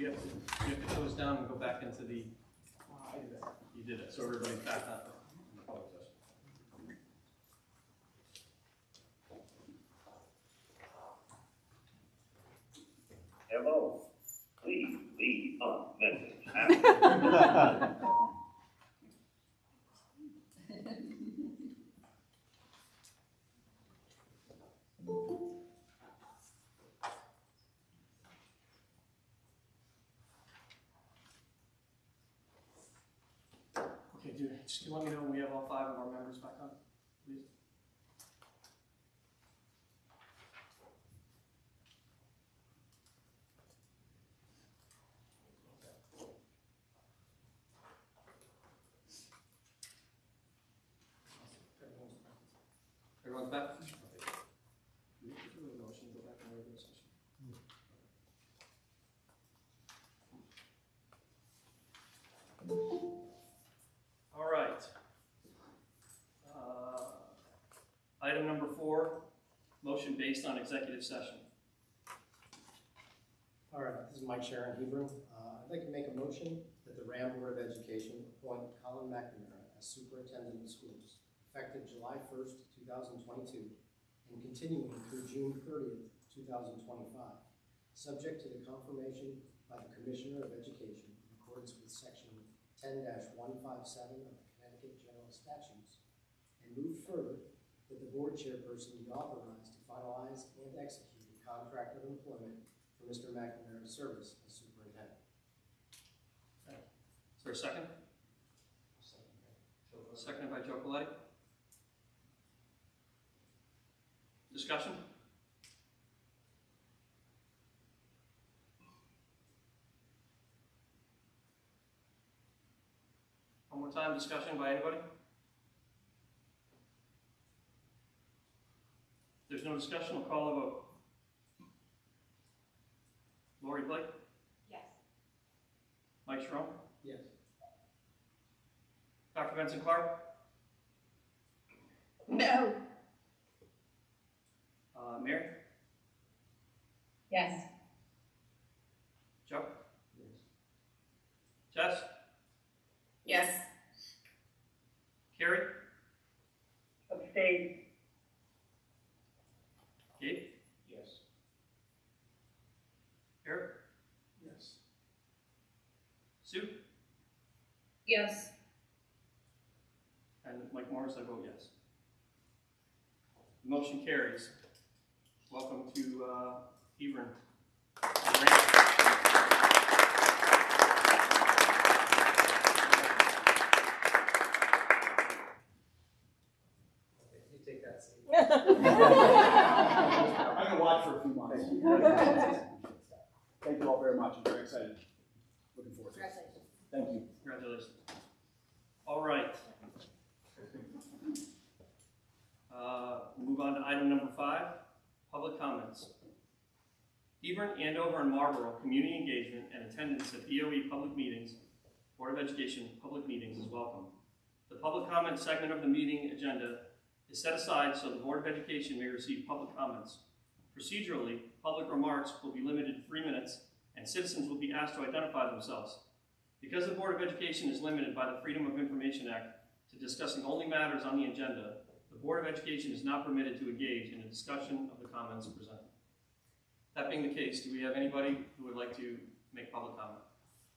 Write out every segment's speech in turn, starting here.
You have to close down and go back into the. I did that. You did it, so everybody's back on. Hello, please leave a message. Okay, just let me know when we have all 5 of our members back on, please. Everyone's back? Motion to go back in regular session. All right. Item number 4, motion based on executive session. All right, this is Mike Sharon Hebrew. I'd like to make a motion that the RHAM Board of Education appoint Colin McNamara as superintendent of schools, effective July 1st, 2022, and continuing through June 30th, 2025, subject to the confirmation by the Commissioner of Education in accordance with Section 10-157 of the Connecticut General Statutes, and move further that the board chairperson be authorized to finalize and execute a contract of employment for Mr. McNamara's service as superintendent. Is there a second? Seconded by Joe Coletti. Discussion? One more time, discussion by anybody? If there's no discussion, we'll call a vote. Lori Blake? Yes. Mike Schrom? Yes. Dr. Benson Clark? No. Mary? Yes. Joe? Jess? Yes. Carrie? Abstain. Gabe? Yes. Eric? Yes. Sue? Yes. And Mike Morris, I vote yes. Motion carries. Welcome to Hebron. You take that seat. I'm going to watch for a few months. Thank you all very much. I'm very excited. Looking forward to it. Thank you. Congratulations. All right. We'll move on to item number 5, public comments. Hebron, Andover, and Marlborough community engagement and attendance at EOE public meetings, Board of Education public meetings is welcome. The public comment segment of the meeting agenda is set aside so the Board of Education may receive public comments. Procedurally, public remarks will be limited to 3 minutes, and citizens will be asked to identify themselves. Because the Board of Education is limited by the Freedom of Information Act to discussing only matters on the agenda, the Board of Education is not permitted to engage in a discussion of the comments presented. That being the case, do we have anybody who would like to make public comment?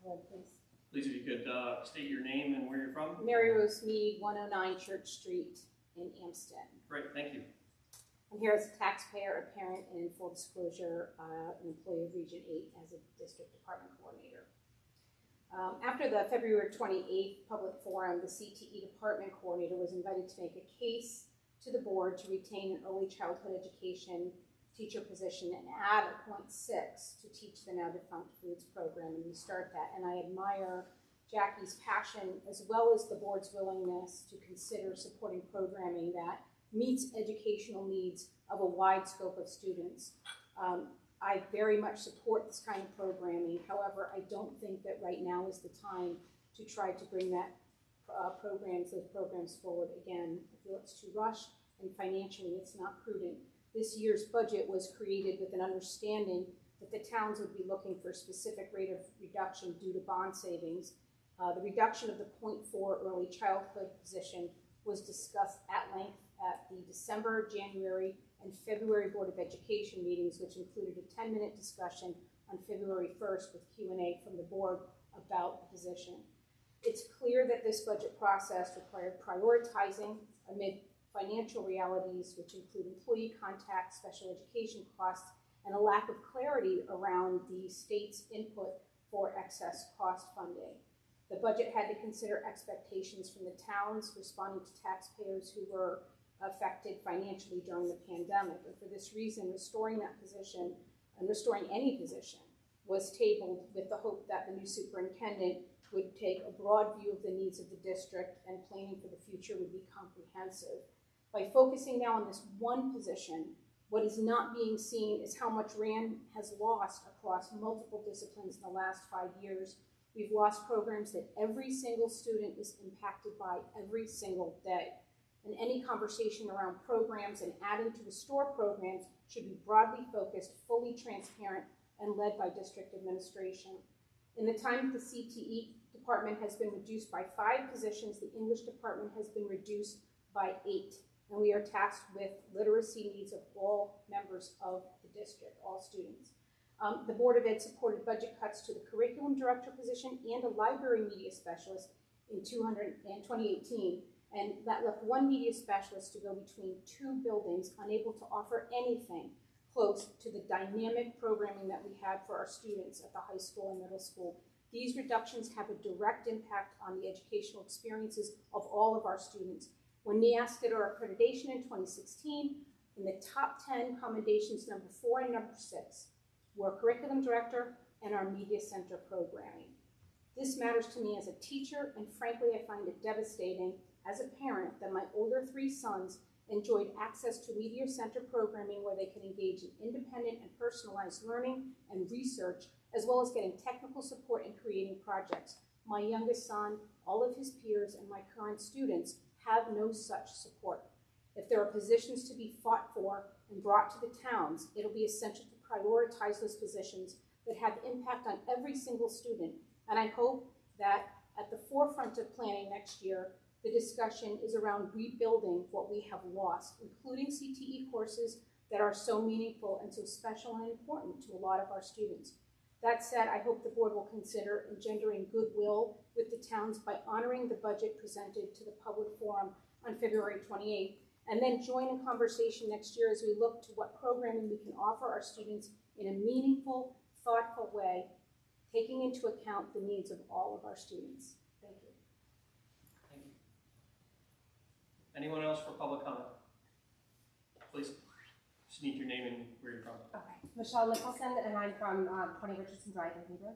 Hello, please. Please, if you could state your name and where you're from. Mary Rose Mead, 109 Church Street in Amsted. Great, thank you. I'm here as a taxpayer, a parent, and in full disclosure, an employee of Region 8 as a district department coordinator. After the February 28th public forum, the CTE department coordinator was invited to make a case to the board to retain an early childhood education teacher position and add a .6 to teach the now defunct foods program and restart that. And I admire Jackie's passion as well as the board's willingness to consider supporting programming that meets educational needs of a wide scope of students. I very much support this kind of programming. However, I don't think that right now is the time to try to bring that those programs forward again. I feel it's too rushed, and financially it's not prudent. This year's budget was created with an understanding that the towns would be looking for a specific rate of reduction due to bond savings. The reduction of the 0.4 early childhood position was discussed at length at the December, January, and February Board of Education meetings, which included a 10-minute discussion on February 1st with Q&A from the board about the position. It's clear that this budget process required prioritizing amid financial realities, which include employee contact, special education costs, and a lack of clarity around the state's input for excess cost funding. The budget had to consider expectations from the towns responding to taxpayers who were affected financially during the pandemic. And for this reason, restoring that position and restoring any position was tabled with the hope that the new superintendent would take a broad view of the needs of the district and planning for the future would be comprehensive. By focusing now on this one position, what is not being seen is how much RHAM has lost across multiple disciplines in the last 5 years. We've lost programs that every single student is impacted by every single day. And any conversation around programs and adding to restore programs should be broadly focused, fully transparent, and led by district administration. In the time the CTE department has been reduced by 5 positions, the English department has been reduced by 8. And we are tasked with literacy needs of all members of the district, all students. The Board of Ed supported budget cuts to the curriculum director position and a library media specialist in 2018, and that left one media specialist to go between 2 buildings, unable to offer anything close to the dynamic programming that we had for our students at the high school and middle school. These reductions have a direct impact on the educational experiences of all of our students. When NEASC did our accreditation in 2016, in the top 10 commendations, number 4 and number 6 were curriculum director and our media center programming. This matters to me as a teacher, and frankly, I find it devastating as a parent that my older 3 sons enjoyed access to media center programming where they can engage in independent and personalized learning and research, as well as getting technical support in creating projects. My youngest son, all of his peers, and my current students have no such support. If there are positions to be fought for and brought to the towns, it'll be essential to prioritize those positions that have impact on every single student. And I hope that at the forefront of planning next year, the discussion is around rebuilding what we have lost, including CTE courses that are so meaningful and so special and important to a lot of our students. That said, I hope the board will consider engendering goodwill with the towns by honoring the budget presented to the public forum on February 28th, and then join in conversation next year as we look to what programming we can offer our students in a meaningful, thoughtful way, taking into account the needs of all of our students. Thank you. Thank you. Anyone else for public comment? Please. Just need your name and where you're from. Okay, Michelle Nicholson, and I'm from 20 Richardson Drive in Hebron.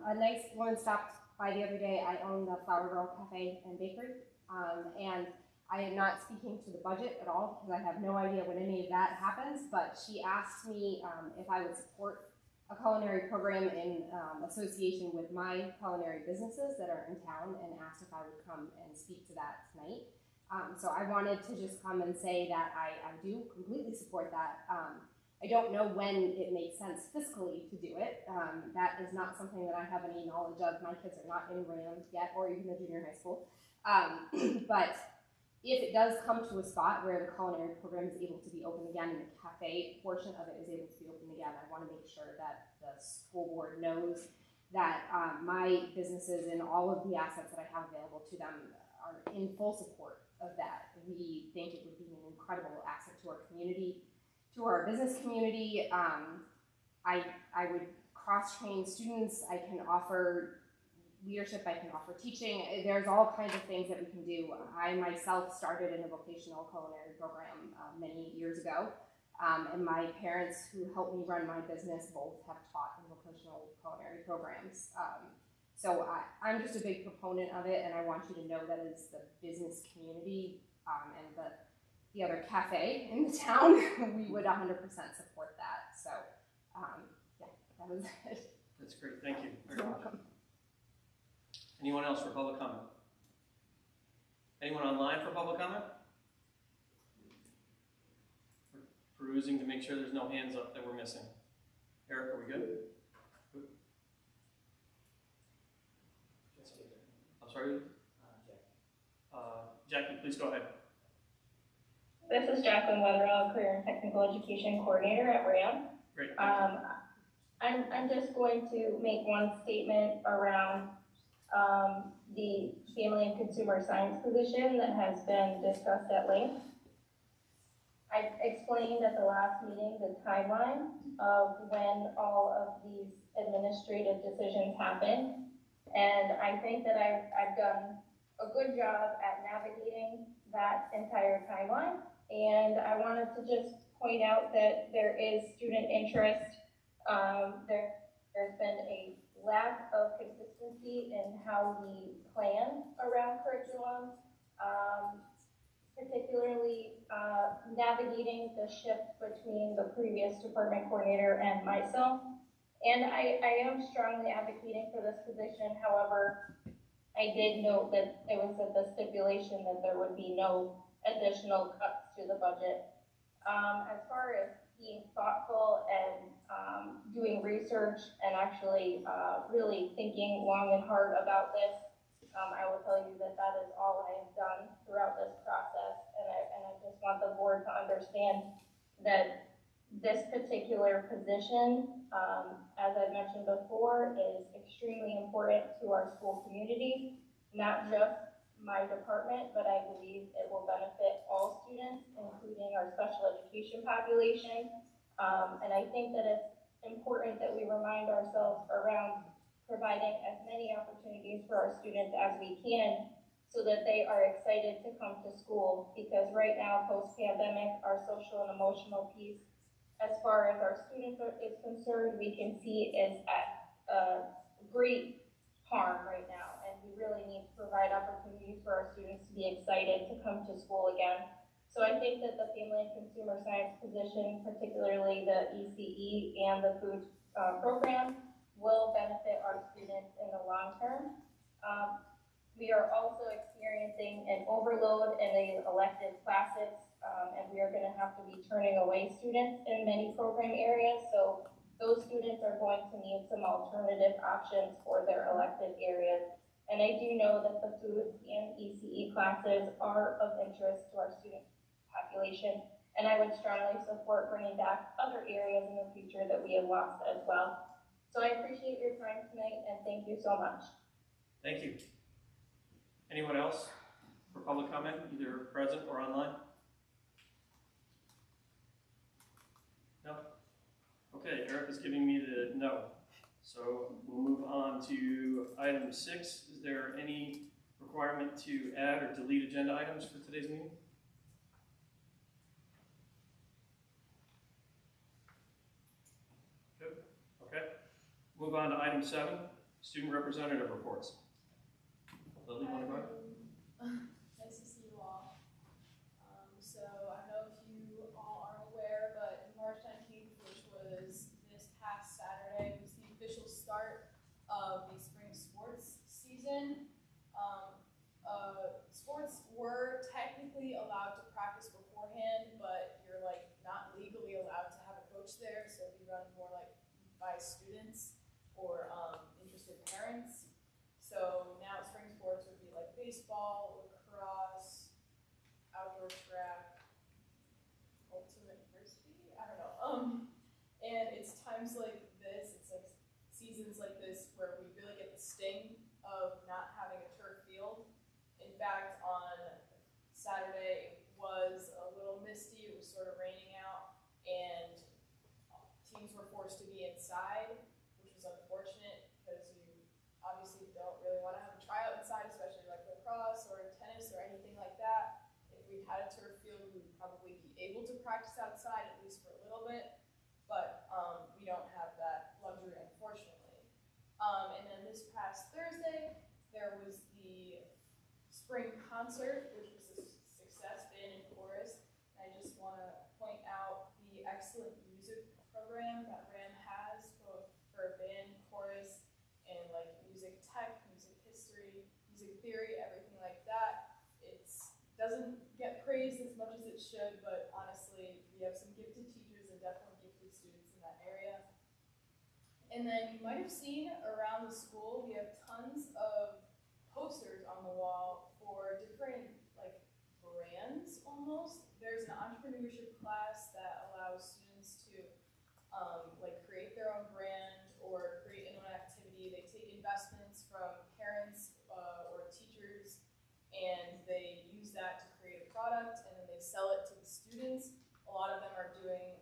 A nice woman stopped by the other day. I own the Flower Girl Cafe and Bakery, and I am not speaking to the budget at all because I have no idea when any of that happens, but she asked me if I would support a culinary program in association with my culinary businesses that are in town, and asked if I would come and speak to that tonight. So I wanted to just come and say that I do completely support that. I don't know when it makes sense fiscally to do it. That is not something that I have any knowledge of. My kids are not in RHAM yet, or even a junior high school. But if it does come to a spot where the culinary program is able to be open again and the cafe portion of it is able to be open again, I want to make sure that the school board knows that my businesses and all of the assets that I have available to them are in full support of that. We think it would be an incredible asset to our community, to our business community. I would cross-train students. I can offer leadership, I can offer teaching. There's all kinds of things that we can do. I myself started in a vocational culinary program many years ago, and my parents who helped me run my business both have taught in vocational culinary programs. So I'm just a big proponent of it, and I want you to know that as the business community and the other cafe in the town, we would 100% support that. So yeah, that was it. That's great. Thank you very You're much. welcome. Anyone else for public comment? Anyone online for public comment? We're perusing to make sure there's no hands up that we're missing. Eric, are we good? I'm sorry? Jackie, please go ahead. This is Jacqueline Weatherall, Career and Technical Education Coordinator at RHAM. Great. I'm just going to make one statement around the Family and Consumer Science position that has been discussed at length. I explained at the last meeting the timeline of when all of these administrative decisions happen, and I think that I've done a good job at navigating that entire timeline. And I wanted to just point out that there is student interest. There's been a lack of consistency in how we plan around curriculum, particularly navigating the shift between the previous department coordinator and myself. And I am strongly advocating for this position. However, I did note that it was at the stipulation that there would be no additional cuts to the budget. As far as being thoughtful and doing research and actually really thinking long and hard about this, I will tell you that that is all I have done throughout this process. And I just want the board to understand that this particular position, as I've mentioned before, is extremely important to our school community, not just my department, but I believe it will benefit all students, including our special education population. And I think that it's important that we remind ourselves around providing as many opportunities for our students as we can so that they are excited to come to school. Because right now, post-pandemic, our social and emotional piece, as far as our students is concerned, we can see is at great harm right now. And we really need to provide opportunities for our students to be excited to come to school again. So I think that the Family and Consumer Science position, particularly the ECE and the food program, will benefit our students in the long term. We are also experiencing an overload in the elective classes, and we are going to have to be turning away students in many program areas. So those students are going to need some alternative options for their elective areas. And I do know that the food and ECE classes are of interest to our student population, and I would strongly support bringing back other areas in the future that we have lost as well. So I appreciate your time tonight, and thank you so much. Thank you. Anyone else for public comment, either present or online? No? Okay, Eric is giving me the no. So we'll move on to item 6. Is there any requirement to add or delete agenda items for today's meeting? Good. Okay. Move on to item 7, student representative reports. Lily, you want to go ahead? Nice to see you all. So I don't know if you all are aware, but March 19th, which was this past Saturday, was the official start of the spring sports season. Sports were technically allowed to practice beforehand, but you're like not legally allowed to have a coach there, so we run more like by students or interested parents. So now spring sports would be like baseball, lacrosse, outdoor track, ultimate frisbee, I don't know. And it's times like this, it's like seasons like this where we really get the sting of not having a turf field. In fact, on Saturday it was a little misty, it was sort of raining out, and teams were forced to be inside, which was unfortunate because you obviously don't really want to have a tryout inside, especially like lacrosse or tennis or anything like that. If we had a turf field, we would probably be able to practice outside at least for a little bit, but we don't have that luxury, unfortunately. And then this past Thursday, there was the spring concert, which was a success, band and chorus. And I just want to point out the excellent music program that RHAM has, both for band, chorus, and like music tech, music history, music theory, everything like that. It doesn't get praised as much as it should, but honestly, we have some gifted teachers and definitely gifted students in that area. And then you might have seen around the school, we have tons of posters on the wall for different like brands almost. There's an entrepreneurship class that allows students to like create their own brand or create an own activity. They take investments from parents or teachers, and they use that to create a product, and then they sell it to the students. A lot of them are doing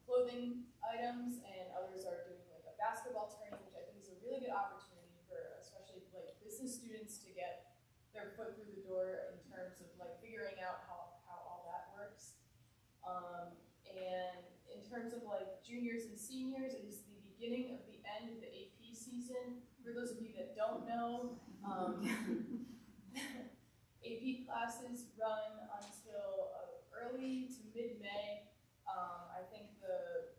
clothing items, and others are doing like a basketball tournament, which I think is a really good opportunity for especially like business students to get their foot through the door in terms of like figuring out how all that works. And in terms of like juniors and seniors, it is the beginning of the end of the AP season. For those of you that don't know, AP classes run until early to mid-May. I think the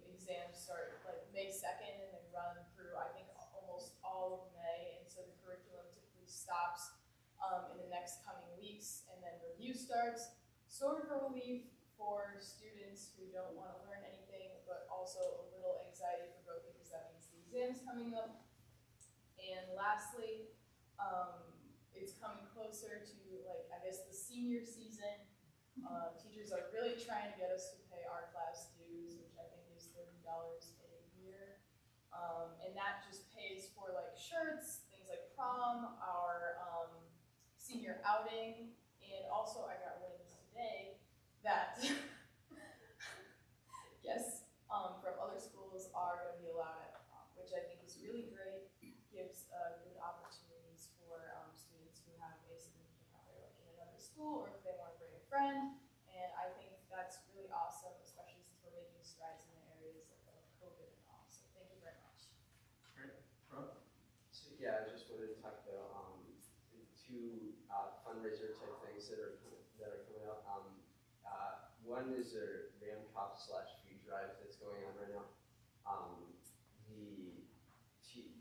exams start like May 2nd and they run through I think almost all of May, and so the curriculum typically stops in the next coming weeks, and then review starts. Sort of a relief for students who don't want to learn anything, but also a little anxiety provoking because that means the exam's coming up. And lastly, it's coming closer to like I guess the senior season. Teachers are really trying to get us to pay our class dues, which I think is $30 a year, and that just pays for like shirts, things like prom, our senior outing, and also I got wins today that guests from other schools are going to be allowed at prom, which I think is really great. Gives good opportunities for students who have a significant other like in another school, or if they want to bring a friend. And I think that's really awesome, especially since we're making strides in the areas of COVID and all. So thank you very much. Great. Rob? So yeah, I just wanted to talk about two fundraiser type things that are coming up. One is a RHAM /food drive that's going on right now.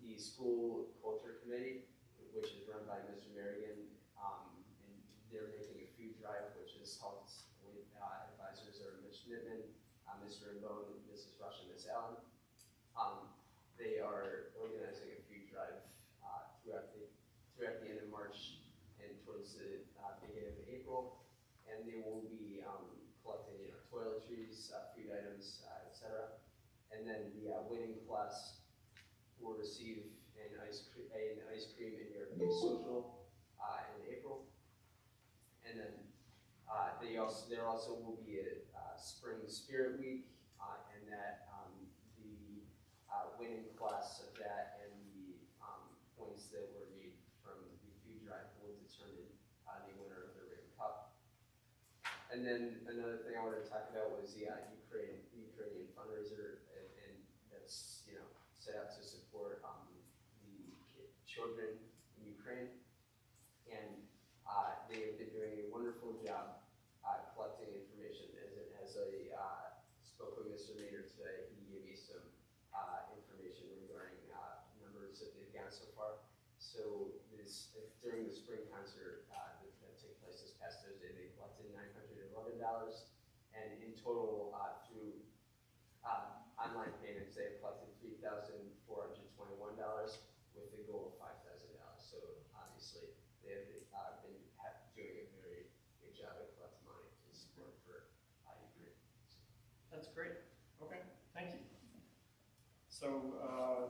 The school culture committee, which is run by Mr. Merrigan, and they're making a food drive, which is helped with advisors are Ms. Schnittman, Mr. Imbone, Mrs. Rush, and Ms. Allen. They are organizing a food drive throughout the end of March and towards the beginning of April, and they will be collecting toiletries, food items, etc. And then the winning class will receive an ice cream and your social in April, and then there also will be a Spring Spirit Week, and that the winning class of that and the points that were made from the food drive will determine the winner of the RHAM Cup. And then another thing I wanted to talk about was the Ukrainian fundraiser, and that's set up to support the children in Ukraine, and they have been doing a wonderful job collecting information. As I spoke with Mr. Mader today, he gave me some information regarding numbers that they've gotten so far. So during the spring concert that took place this past Thursday, they collected $911, and in total through online payments, they have collected $3,421 with the goal of $5,000. So obviously, they have been doing a very good job at collecting money in support for Ukraine. That's great. Okay, thank you. So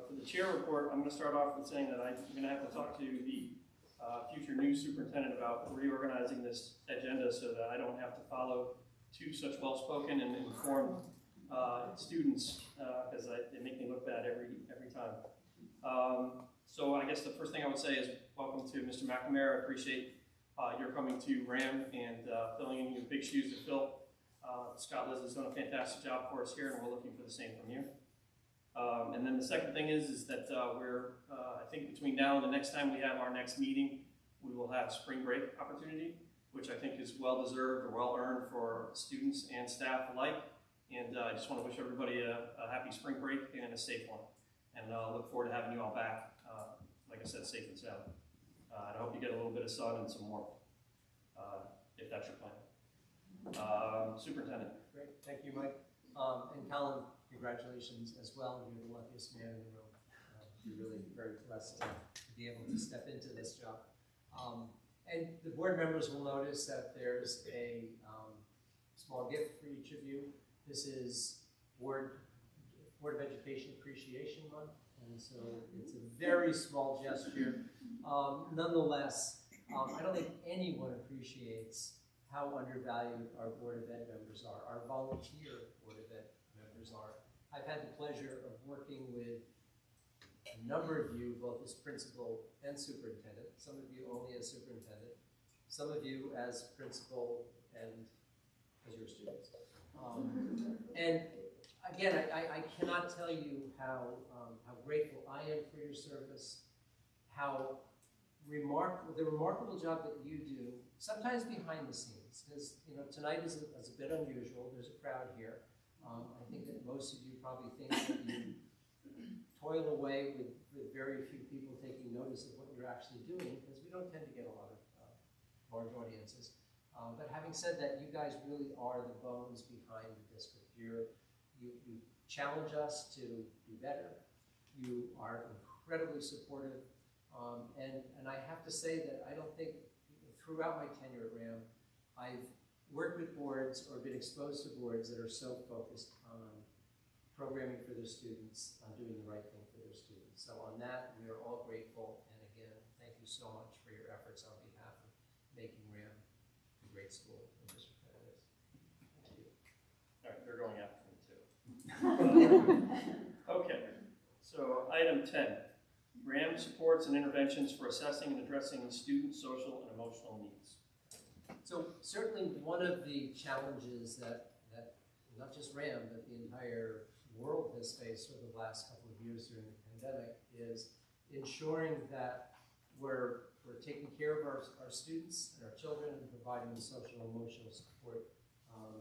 for the chair report, I'm going to start off with saying that I'm going to have to talk to the future new superintendent about reorganizing this agenda so that I don't have to follow two such well-spoken and informed students, because they make me look bad every time. So I guess the first thing I would say is welcome to Mr. McNamara. I appreciate your coming to RHAM and filling in your big shoes to fill. Scott Liz has done a fantastic job for us here, and we're looking for the same from you. And then the second thing is that we're, I think between now and the next time we have our next meeting, we will have spring break opportunity, which I think is well-deserved or well-earned for students and staff alike. And I just want to wish everybody a happy spring break and a safe one. And look forward to having you all back, like I said, safe and sound. And I hope you get a little bit of sun and some warmth, if that's your plan. Superintendent. Great, thank you, Mike. And Colin, congratulations as well. You're the luckiest man in the room. You're really very blessed to be able to step into this job. And the board members will notice that there's a small gift for each of you. This is Board of Education Appreciation Month, and so it's a very small gesture. Nonetheless, I don't think anyone appreciates how undervalued our Board of Ed members are, our volunteer Board of Ed members are. I've had the pleasure of working with a number of you, both as principal and superintendent, some of you only as superintendent, some of you as principal and as your students. And again, I cannot tell you how grateful I am for your service, how the remarkable job that you do, sometimes behind the scenes, because tonight is a bit unusual. There's a crowd here. I think that most of you probably think that you toil away with very few people taking notice of what you're actually doing, because we don't tend to get a lot of large audiences. But having said that, you guys really are the bones behind the district. You challenge us to do better. You are incredibly supportive. And I have to say that I don't think, throughout my tenure at RHAM, I've worked with boards or been exposed to boards that are so focused on programming for their students, on doing the right thing for their students. So on that, we are all grateful. And again, thank you so much for your efforts on behalf of making RHAM a great school in District that it is. Thank you. All right, they're going after me too. Okay, so item 10. RHAM supports and interventions for assessing and addressing student social and emotional needs. So certainly one of the challenges that not just RHAM, but the entire world has faced over the last couple of years during the pandemic is ensuring that we're taking care of our students and our children and providing the social and emotional support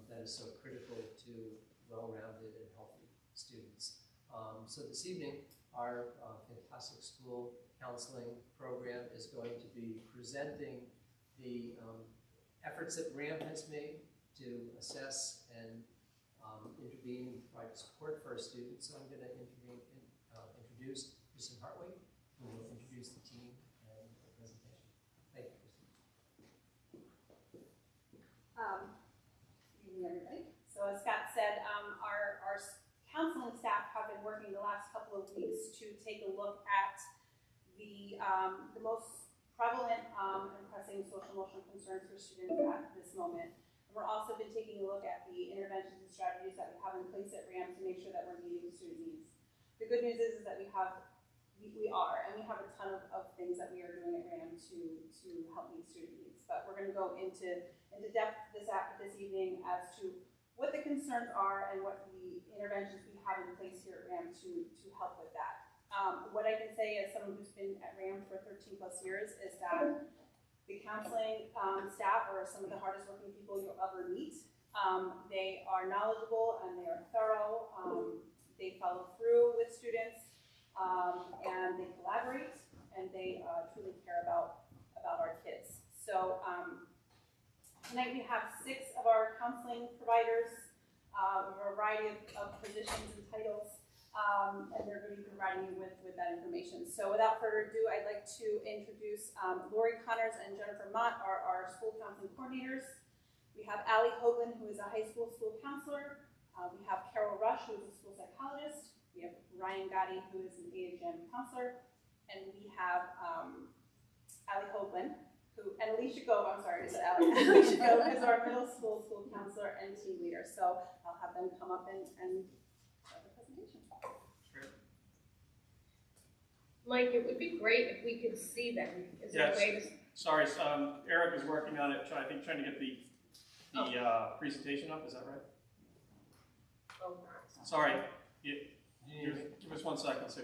that is so critical to well-rounded and healthy students. So this evening, our fantastic school counseling program is going to be presenting the efforts that RHAM has made to assess and intervene and provide support for our students. So I'm going to introduce Kristen Hartwig, who will introduce the team and the presentation. Thank you, Kristen. Good evening, everybody. So as Scott said, our counseling staff have been working the last couple of weeks to take a look at the most prevalent and pressing social emotional concerns for students at this moment. And we're also been taking a look at the interventions and strategies that we have in place at RHAM to make sure that we're meeting student needs. The good news is that we have a ton of things that we are doing at RHAM to help meet student needs. But we're going to go into depth this evening as to what the concerns are and what the interventions we have in place here at RHAM to help with that. What I can say as someone who's been at RHAM for 13 plus years is that the counseling staff are some of the hardest working people you'll ever meet. They are knowledgeable and they are thorough. They follow through with students and they collaborate and they truly care about our kids. So tonight we have 6 of our counseling providers, a variety of positions and titles. And they're going to be providing you with that information. So without further ado, I'd like to introduce Lori Connors and Jennifer Mott are our school counseling coordinators. We have Allie Hoagland, who is a high school counselor. We have Carol Rush, who is a school psychologist. We have Ryan Gotti, who is an AHM counselor. And we have Allie Hoagland, and Alicia Gove, I'm sorry, is Allie. Alicia Gove is our middle school counselor and team leader. So I'll have them come up and start the presentation. Mike, it would be great if we could see them. Is there a way to... Sorry, Eric is working on it, trying to get the presentation up. Is that right? Oh. Sorry. Give us 1 second, Sue.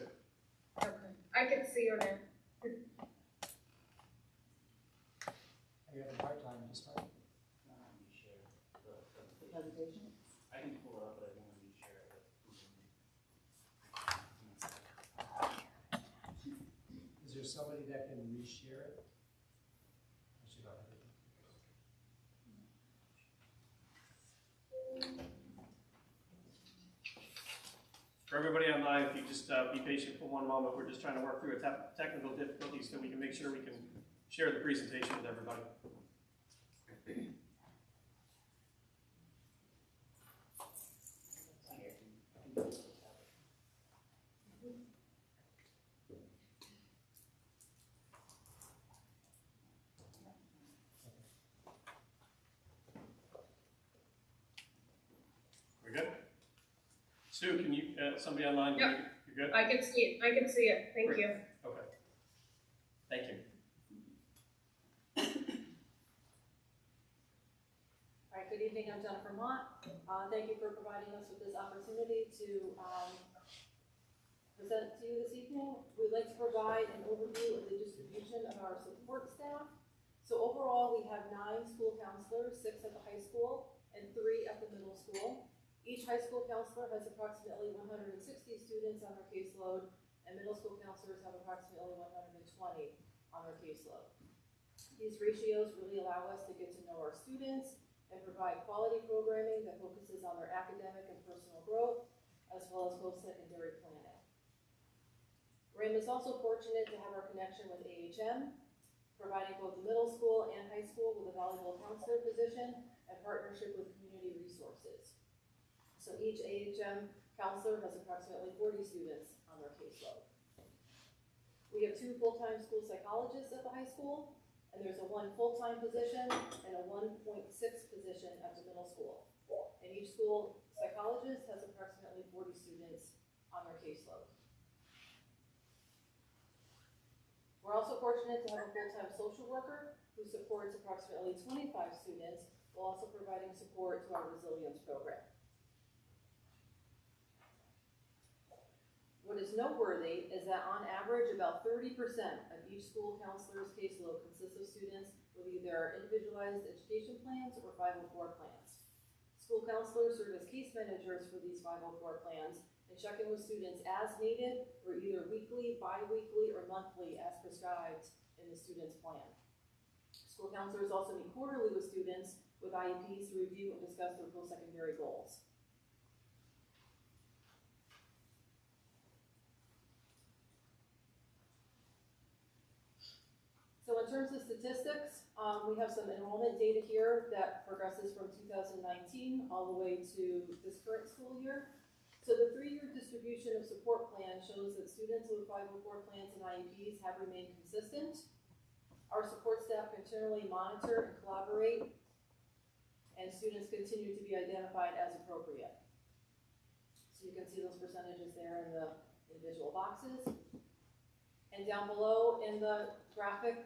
Okay. I can see her now. Are you having a hard time just fine? Share the Presentation? I can pull it up, but I don't want to share it. Is there somebody that can reshare it? I should not have it. For everybody online, if you just be patient for one moment, we're just trying to work through a technical difficulty so we can make sure we can share the presentation with everybody. We're good? Sue, can you, somebody online? Yep. You good? I can see it, thank Great. you. Okay. Thank you. All right, good evening, I'm Jennifer Mott. Thank you for providing us with this opportunity to present to you this evening. We'd like to provide an overview of the distribution of our support staff. So overall, we have 9 school counselors, 6 at the high school and 3 at the middle school. Each high school counselor has approximately 160 students on their caseload, and middle school counselors have approximately 120 on their caseload. These ratios really allow us to get to know our students and provide quality programming that focuses on their academic and personal growth, as well as post-secondary planning. RHAM is also fortunate to have our connection with RHAM, providing both the middle school and high school with a valuable counselor position and partnership with community resources. So each RHAM counselor has approximately 40 students on their caseload. We have 2 full-time school psychologists at the high school, and there's a 1 full-time position and a 1.6 position at the middle school. And each school psychologist has approximately 40 students on their caseload. We're also fortunate to have a full-time social worker who supports approximately 25 students while also providing support to our resilience program. What is noteworthy is that on average, about 30% of each school counselor's caseload consists of students with either individualized education plans or 504 plans. School counselors serve as case managers for these 504 plans and check in with students as needed or either weekly, bi-weekly, or monthly as prescribed in the student's plan. School counselors also meet quarterly with students with IEPs to review and discuss their post-secondary goals. So in terms of statistics, we have some enrollment data here that progresses from 2019 all the way to this current school year. So the 3-year distribution of support plan shows that students with 504 plans and IEPs have remained consistent. Our support staff continually monitor and collaborate, and students continue to be identified as appropriate. So you can see those percentages there in the individual boxes. And down below in the graphic,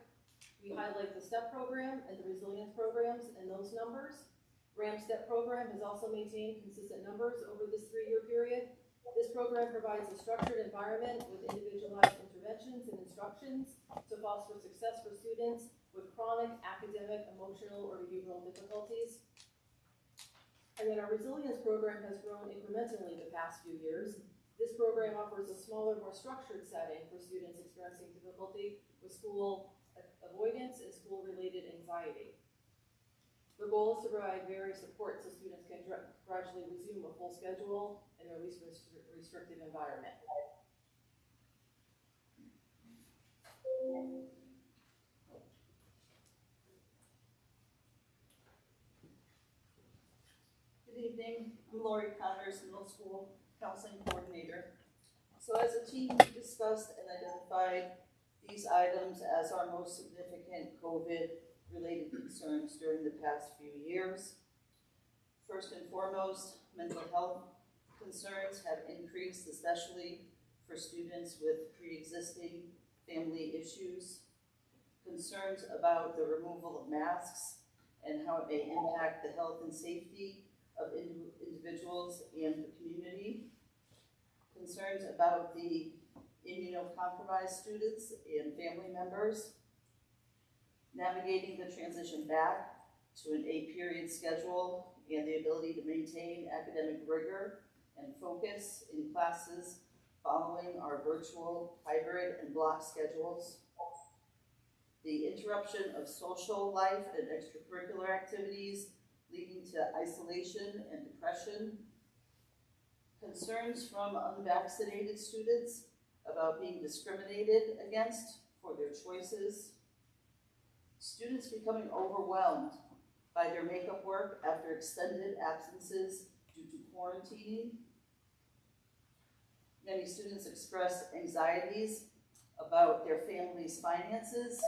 we highlight the STEP program and the resilience programs and those numbers. RHAM STEP program has also maintained consistent numbers over this 3-year period. This program provides a structured environment with individualized interventions and instructions to foster success for students with chronic academic, emotional, or behavioral difficulties. And then our resilience program has grown incrementally the past few years. This program offers a smaller, more structured setting for students experiencing difficulty with school avoidance and school-related anxiety. The goal is to provide various support so students can gradually resume a full schedule in their least restrictive environment. Good evening, I'm Lori Connors, Middle School Counseling Coordinator. So as a team, we discussed and identified these items as our most significant COVID-related concerns during the past few years. First and foremost, mental health concerns have increased, especially for students with pre-existing family issues. Concerns about the removal of masks and how it may impact the health and safety of individuals and the community. Concerns about the immunocompromised students and family members. Navigating the transition back to an 8-period schedule and the ability to maintain academic rigor and focus in classes following our virtual, hybrid, and block schedules. The interruption of social life and extracurricular activities leading to isolation and depression. concerns from unvaccinated students about being discriminated against for their choices, students becoming overwhelmed by their makeup work after extended absences due to quarantining. Many students express anxieties about their family's finances,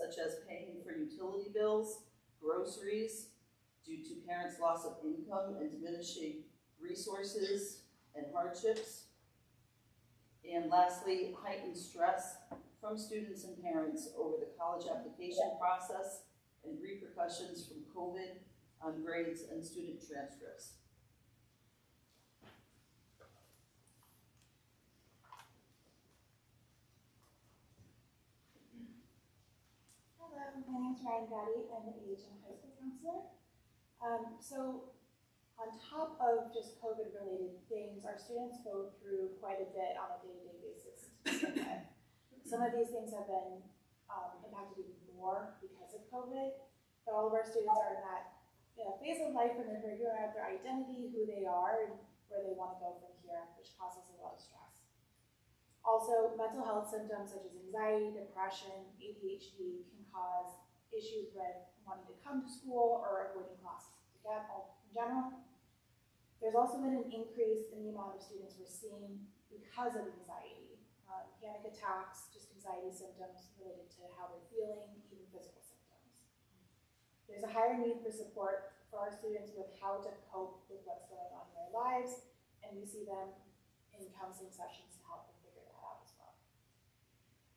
such as paying for utility bills, groceries, due to parents' loss of income and diminishing resources and hardships. And lastly, heightened stress from students and parents over the college application process and repercussions from COVID on grades and student transcripts. Hello, my name is Ryan Gaddy. I'm the age and high school counselor. So on top of just COVID-related things, our students go through quite a bit on a day-to-day basis. Some of these things have been impacted even more because of COVID, but all of our students are in that phase of life when they're figuring out their identity, who they are, and where they want to go from here, which causes a lot of stress. Also, mental health symptoms such as anxiety, depression, ADHD can cause issues with wanting to come to school or avoiding classes in general. There's also been an increase in the amount of students we're seeing because of anxiety. Panic attacks, just anxiety symptoms related to how they're feeling, even physical symptoms. There's a higher need for support for our students with how to cope with what's going on in their lives, and we see them in counseling sessions to help them figure that out as well.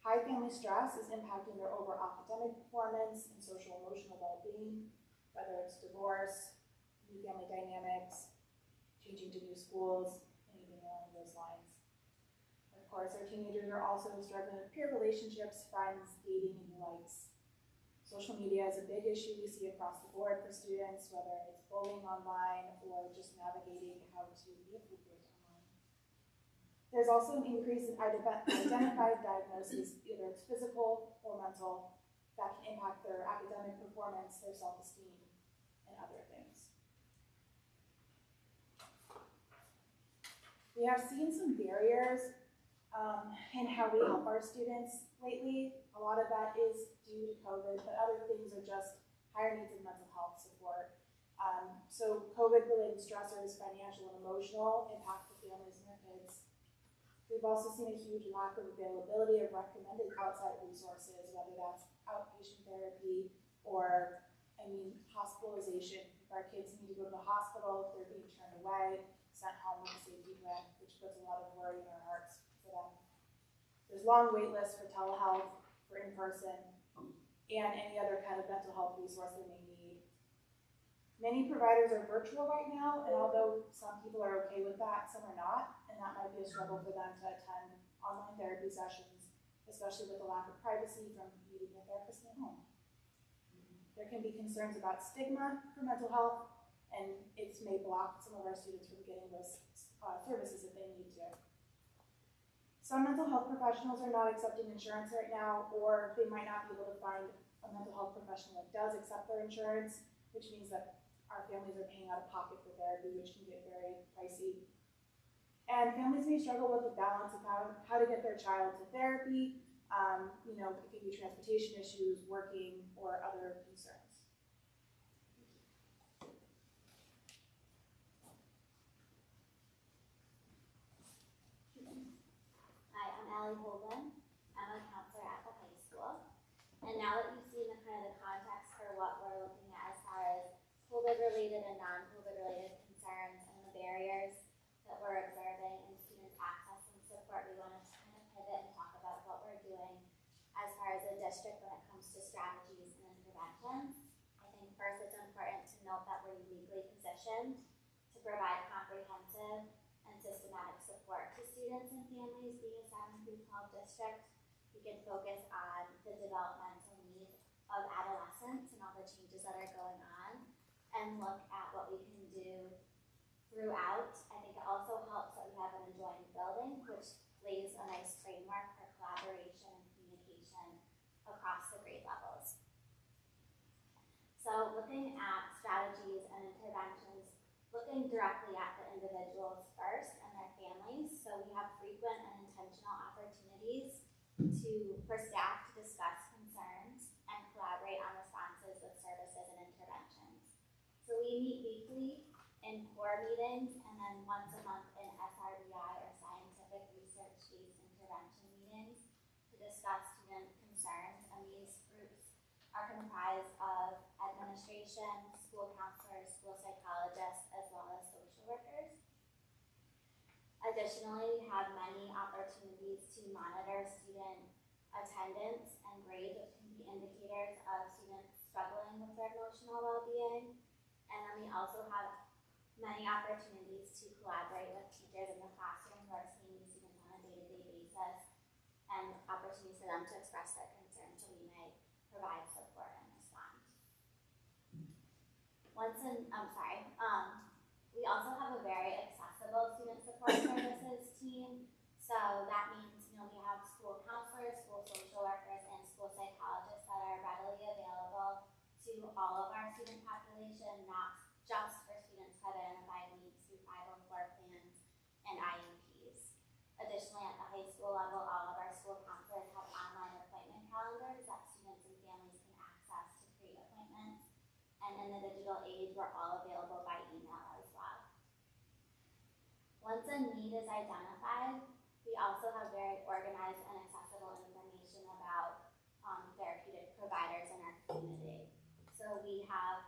High family stress is impacting their overall academic performance and social emotional well-being, whether it's divorce, new family dynamics, changing to new schools, anything along those lines. Of course, our teenagers are also struggling with peer relationships, friends, dating, and the likes. Social media is a big issue we see across the board for students, whether it's bullying online or just navigating how to be appropriate online. There's also an increase in identified diagnoses, either it's physical or mental, that can impact their academic performance, their self-esteem, and other things. We have seen some barriers in how we help our students lately. A lot of that is due to COVID, but other things are just higher needs of mental health support. So COVID-related stressors, financial and emotional, impact the families and their kids. We've also seen a huge lack of availability of recommended outside resources, whether that's outpatient therapy or, hospitalization. If our kids need to go to the hospital, they're being turned away, sent home with a safety net, which puts a lot of worry in our hearts for them. There's long wait lists for telehealth, for in-person, and any other kind of mental health resource they may need. Many providers are virtual right now, and although some people are okay with that, some are not, and that might be a struggle for them to attend online therapy sessions, especially with the lack of privacy from meeting a therapist at home. There can be concerns about stigma for mental health, and it may block some of our students from getting those services if they need to. Some mental health professionals are not accepting insurance right now, or they might not be able to find a mental health professional that does accept their insurance, which means that our families are paying out of pocket for therapy, which can get very pricey. And families may struggle with the balance of how to get their child to therapy. It can be transportation issues, working, or other concerns. Hi, I'm Allie Holden. I'm a counselor at the high school. And now that you've seen the context for what we're looking at as far as COVID-related and non-COVID-related concerns and the barriers that we're observing in students' access and support, we wanted to kind of pivot and talk about what we're doing as far as a district when it comes to strategies and interventions. I think first it's important to note that we're uniquely positioned to provide comprehensive and systematic support to students and families being a 7 through 12 district. We can focus on the developmental needs of adolescents and all the changes that are going on, and look at what we can do throughout. I think it also helps that we have an adjoined building, which lays a nice framework for collaboration and communication across the grade levels. So looking at strategies and interventions, looking directly at the individuals first and their for staff to discuss concerns and collaborate on responses with services and interventions. So we meet weekly in core meetings and then once a month in SRBI or scientific research-based intervention meetings to discuss student concerns, and these groups are comprised of administration, school counselors, school psychologists, as well as social workers. Additionally, we have many opportunities to monitor student attendance and grades, which can be indicators of students struggling with their emotional well-being. And then we also have many opportunities to collaborate with teachers in the classroom who are seeing these students on a day-to-day basis, and opportunities for them to express their concerns, so we may provide support and respond. We also have a very accessible student support services team. So that means, we have school counselors, school social workers, and school psychologists that are readily available to all of our student population, not just for students who identify needs through 504 plans and IEPs. Additionally, at the high school level, all of our school counselors have online appointment calendars that students and families can access to create appointments. And in the digital age, we're all available by email as well. Once a need is identified, we also have very organized and accessible information about therapeutic providers in our community. So we have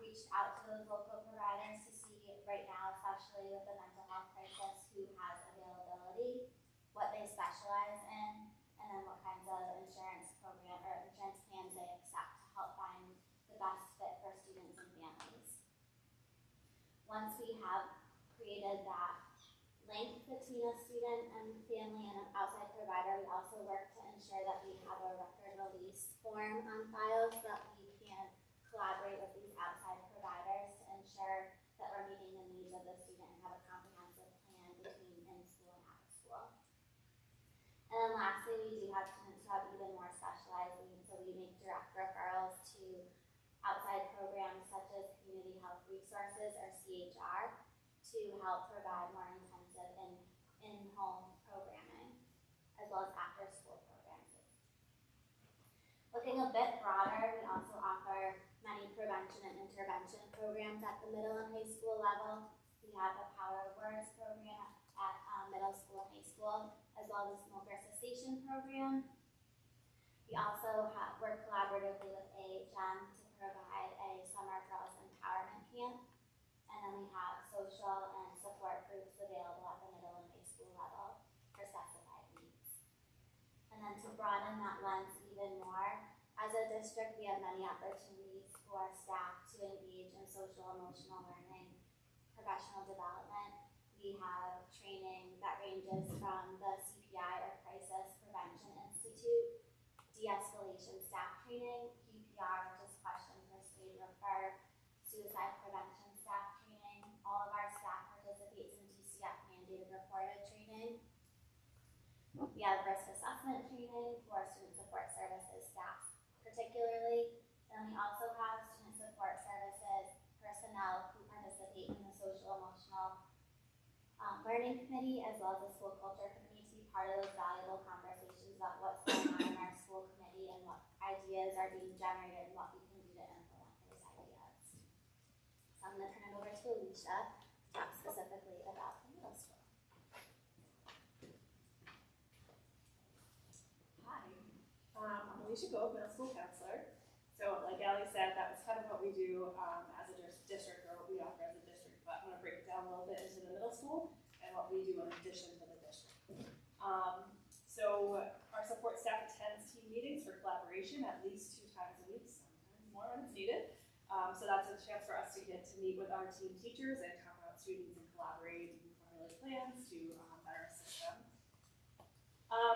reached out to those local providers to see right now, especially with the mental health crisis, who has availability, what they specialize in, and then what kinds of insurance program or insurance plans they accept to help find the best fit for students and families. Once we have created that link between a student and family and an outside provider, we also work to ensure that we have a record release form on file so that we can collaborate with these outside providers to ensure that we're meeting the needs of the student and have a comprehensive plan between in school and out of school. And then lastly, we do have students who have even more specialized needs, so we make direct referrals to outside programs such as Community Health Resources or CHR to help provide more intensive in-home programming, as well as after-school programs. Looking a bit broader, we also offer many prevention and intervention programs at the middle and high school level. We have a Power of Words program at middle school and high school, as well as a smoker cessation program. We also work collaboratively with RHAM to provide a summer girls empowerment camp. And then we have social and support groups available at the middle and high school level for specified needs. And then to broaden that lens even more, as a district, we have many opportunities for staff to engage in social emotional learning, professional development. We have training that ranges from the CPI or Crisis Prevention Institute, de-escalation staff training, PPR, which is question, persuade, refer, suicide prevention staff training. All of our staff participates in DCF mandated reported training. We have risk assessment training for student support services staff particularly. And we also have student support services personnel who participate in the social emotional learning committee, as well as the school culture committee, to be part of those valuable conversations about what's going on in our school committee and what ideas are being generated and what we can do to implement those ideas. So I'm going to turn it over to Alicia to talk specifically about the middle school. Hi, I'm Alicia Gold, middle school counselor. So like Ali said, that was kind of what we do as a district, or what we offer as a district, but I'm going to break it down a little bit into the middle school and what we do in addition to the district. So our support staff attends team meetings for collaboration at least 2 times a week, sometimes more when it's needed. So that's a chance for us to get to meet with our team teachers and talk about students and collaborate and formulate plans to better assist them.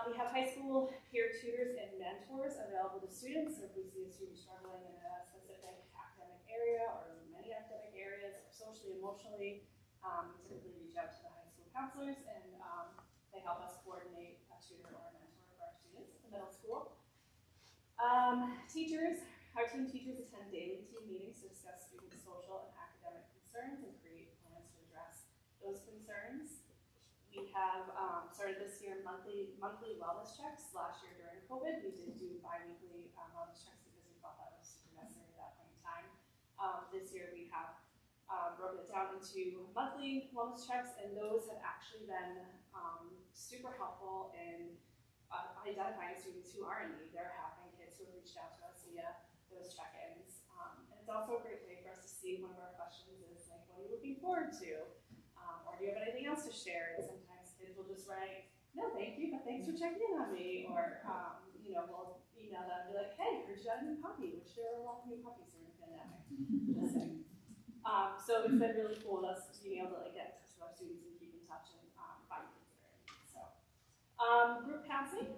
We have high school peer tutors and mentors available to students. So if we see a student struggling in a specific academic area or many academic areas, or socially, emotionally, we typically reach out to the high school counselors, and they help us coordinate a tutor or a mentor for our students at the middle school. Our team teachers attend daily team meetings to discuss student social and academic concerns and create plans to address those concerns. We have started this year monthly wellness checks. Last year during COVID, we did do bi-weekly wellness checks because we thought that was super necessary at that point in time. This year we have broken it down into monthly wellness checks, and those have actually been super helpful in identifying students who are in need. There have been kids who have reached out to us via those check-ins. And it's also a great way for us to see. One of our questions is like, what are you looking forward to? Or do you have anything else to share? And sometimes kids will just write, no, thank you, but thanks for checking in on me. Or, we'll email them and be like, hey, heard you got a new puppy, which there are a lot of new puppies during the pandemic. Just saying. So it's been really cool with us being able to get in touch with our students and keep in touch and find kids that are in need. So, group counseling,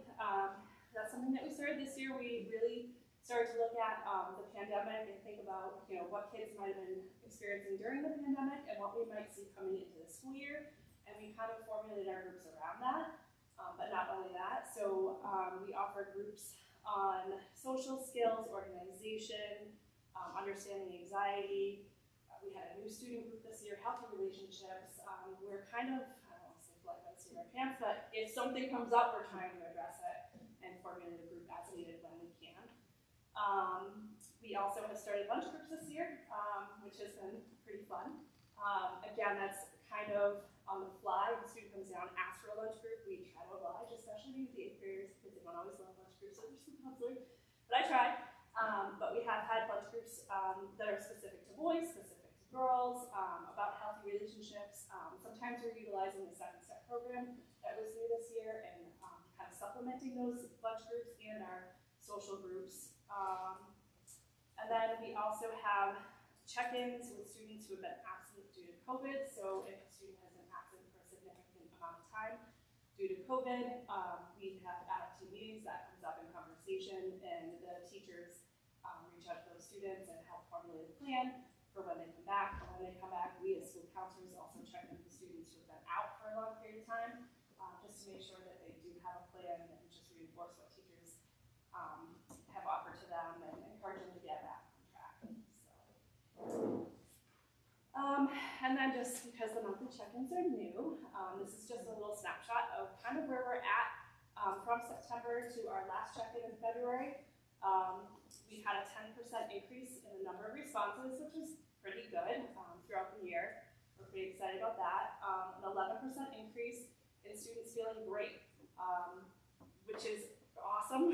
that's something that we started this year. We really started to look at the pandemic and think about what kids might have been experiencing during the pandemic and what we might see coming into the school year. And we kind of formulated our groups around that, but not only that. So we offered groups on social skills, organization, understanding anxiety. We had a new student group this year, healthy relationships. We're kind of, I don't want to say flying by the seat of our pants, but if something comes up, we're trying to address it and formulate a group as needed when we can. We also have started lunch groups this year, which has been pretty fun. Again, that's kind of on the fly. If a student comes down and asks for a lunch group, we try to oblige, especially with the 8th graders, because they don't always love lunch groups, so there's some counseling. But I tried. But we have had lunch groups that are specific to boys, specific to girls, about healthy relationships. Sometimes we're utilizing the 7-step program that was new this year and kind of supplementing those lunch groups and our social groups. And then we also have check-ins with students who have been absent due to COVID. So if a student has been absent for a significant amount of time due to COVID, we have ad-hoc meetings that comes up in conversation, and the teachers reach out to those students and help formulate a plan for when they come back. And when they come back, we as school counselors also check in with students who have been out for a long period of time, just to make sure that they do have a plan and just reinforce what teachers have offered to them and encourage them to get back on track. So, and then just because the monthly check-ins are new, this is just a little snapshot of kind of where we're at from September to our last check-in in February. We had a 10% increase in the number of responses, which is pretty good throughout the year. We're pretty excited about that. An 11% increase in students feeling great, which is awesome.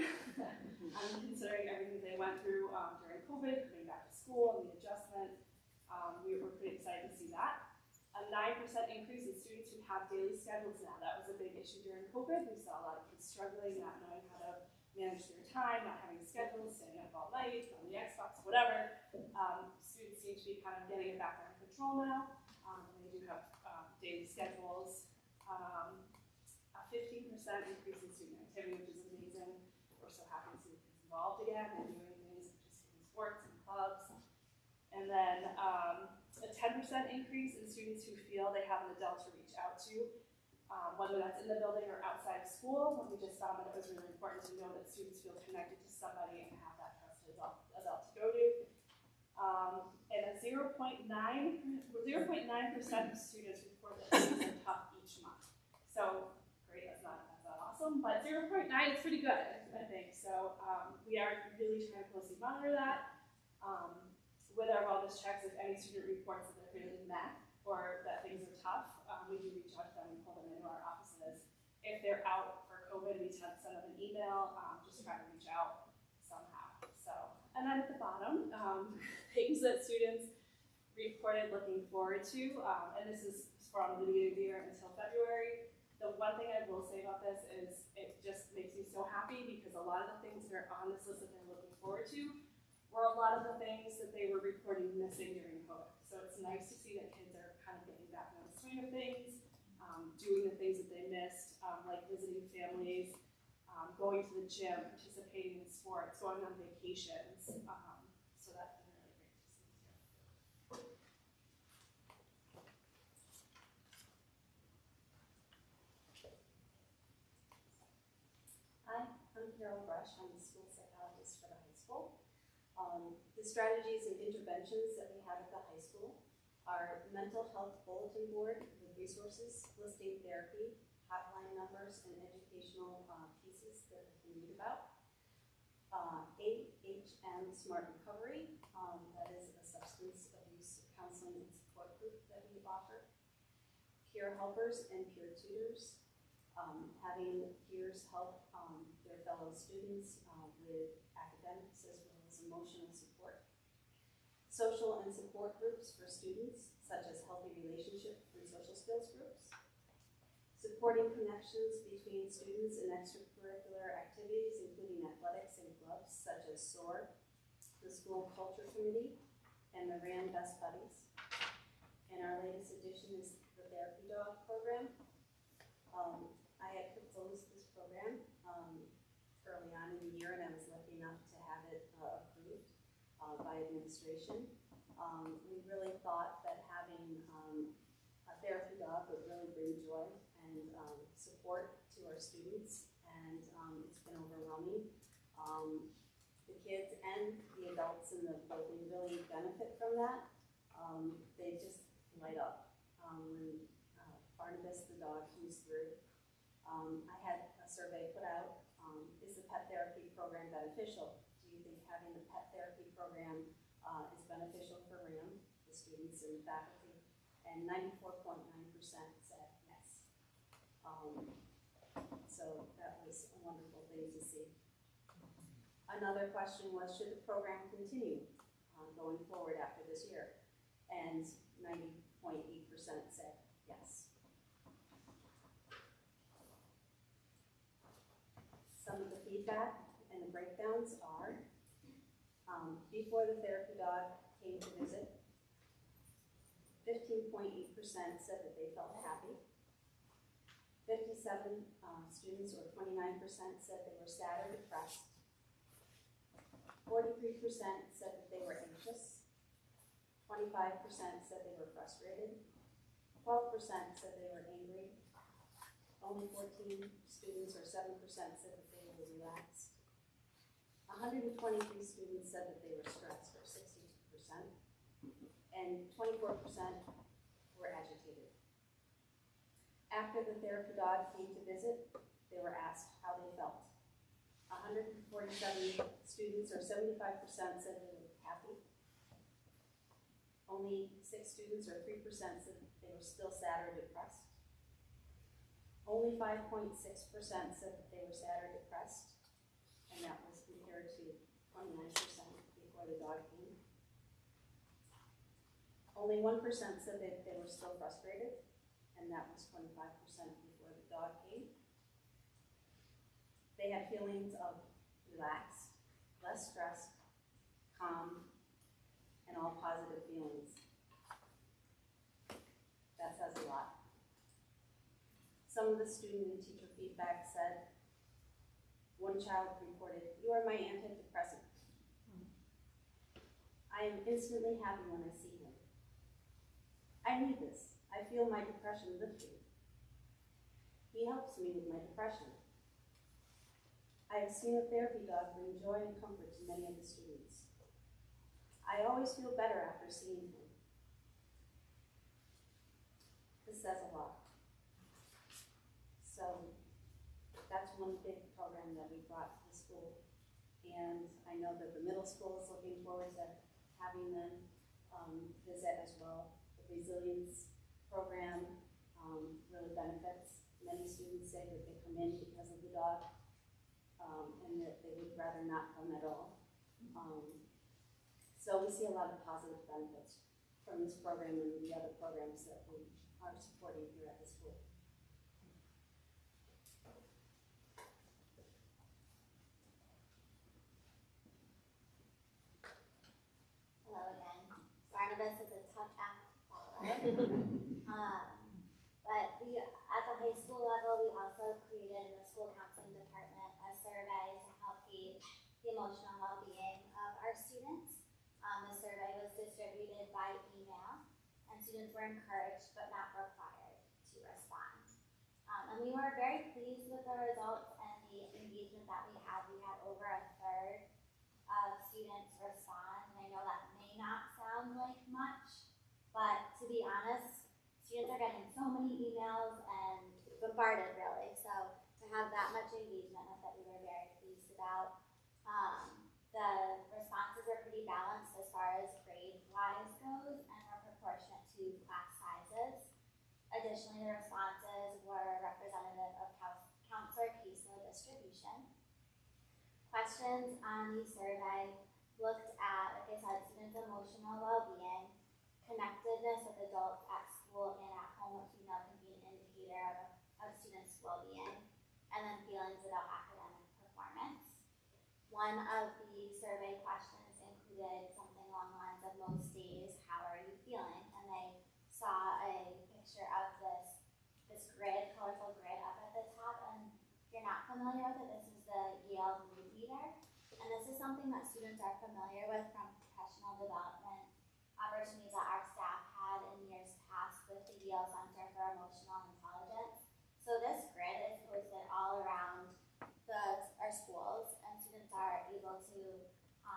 Considering everything they went through during COVID, coming back to school and the adjustment, we were pretty excited to see that. A 9% increase in students who have daily schedules now. That was a big issue during COVID. We saw a lot of kids struggling, not knowing how to manage their time, not having schedules, staying up all night, on the Xbox, whatever. Students seem to be kind of getting it back under control now. They do have daily schedules. A 15% increase in student activity, which is amazing. We're so happy to see the kids involved again and doing things such as doing sports and clubs. And then a 10% increase in students who feel they have an adult to reach out to, whether that's in the building or outside of school. We just found that it was really important to know that students feel connected to somebody and have that trusted adult to go to. And a 0.9% of students report that things are tough each month. So great, that's not awesome, but 0.9 is pretty good, I think. So we are really trying to closely monitor that. With our wellness checks, if any student reports that they're feeling meh or that things are tough, we do reach out to them and pull them into our offices. If they're out for COVID, we tend to send them an email, just try to reach out somehow. So, and then at the bottom, things that students reported looking forward to, and this is from the beginning of the year until February. The one thing I will say about this is it just makes me so happy because a lot of the things that are on this list that they're looking forward to were a lot of the things that they were reporting missing during COVID. So it's nice to see that kids are kind of getting back in the swing of things, doing the things that they missed, like visiting families, going to the gym, participating in sports, going on vacations. So that's been really great to see too. Hi, I'm Carol Brush. I'm the school psychologist for the high school. The strategies and interventions that we have at the high school are mental health bulletin board with resources, listing therapy, hotline numbers and educational pieces that they can read about. RHAM Smart Recovery, that is a substance abuse counseling and support group that we offer. Peer helpers and peer tutors, having peers help their fellow students with academics as well as emotional support. Social and support groups for students, such as healthy relationship and social skills groups. Supporting connections between students and extracurricular activities, including athletics and clubs such as SOAR, the School Culture Committee, and the RHAM Best Buddies. And our latest addition is the Therapy Dog program. I had proposed this program early on in the year, and I was lucky enough to have it approved by administration. We really thought that having a therapy dog would really bring joy and support to our students, and it's been overwhelming. The kids and the adults in the building really benefit from that. They just light up when Barnabas the dog comes through. I had a survey put out, is the pet therapy program beneficial? Do you think having the pet therapy program is beneficial for RHAM, the students and the faculty? And 94.9% said yes. So that was a wonderful thing to see. Another question was, should the program continue going forward after this year? And 90.8% said yes. Some of the feedback and the breakdowns are, before the therapy dog came to visit, 15.8% said that they felt happy. 57 students, or 29%, said they were sad or depressed. 43% said that they were anxious. 25% said they were frustrated. 12% said they were angry. Only 14 students, or 7%, said that they were relaxed. 123 students said that they were stressed, or 62%. And 24% were agitated. After the therapy dog came to visit, they were asked how they felt. 147 students, or 75%, said they were happy. Only 6 students, or 3%, said they were still sad or depressed. Only 5.6% said that they were sad or depressed, and that was compared to 29% before the dog came. Only 1% said that they were still frustrated, and that was 25% before the dog came. They had feelings of relaxed, less stressed, calm, and all positive feelings. That says a lot. Some of the student and teacher feedback said, one child reported, "You are my antidepressant. I am instantly happy when I see him. I need this. I feel my depression lifting. He helps me with my depression. I have seen a therapy dog bring joy and comfort to many of the students. I always feel better after seeing him." This says a lot. So that's one big program that we brought to the school. And I know that the middle school is looking forward to having them visit as well. The resilience program really benefits. Many students say that they come in because of the dog, and that they would rather not come at all. So we see a lot of positive benefits from this program and the other programs that we are supporting here at the school. Hello again. Barnabas is a tough act to follow. But we, at the high school level, we also created in the school counseling department a survey to help gauge the emotional well-being of our students. The survey was distributed by email, and students were encouraged but not required to respond. And we were very pleased with the results and the engagement that we had. We had over a third of students respond, and I know that may not sound like much, but to be honest, students are getting so many emails and bombarded really. So to have that much engagement with it, we were very pleased about. The responses were pretty balanced as far as grade-wise goes and were proportionate to class sizes. Additionally, the responses were representative of counselor caseload distribution. Questions on the survey looked at, like I said, students' emotional well-being, connectedness with adults at school and at home, which we know can be an indicator of students' well-being, and then feelings about academic performance. One of the survey questions included something along the lines of most days, how are you feeling? And they saw a picture of this grid, colorful grid up at the top, and if you're not familiar with it, this is the Yale Mood Meter. And this is something that students are familiar with from professional development opportunities that our staff had in years past with the Yale Center for Emotional Intelligence. So this grid is posted all around our schools, and students are able to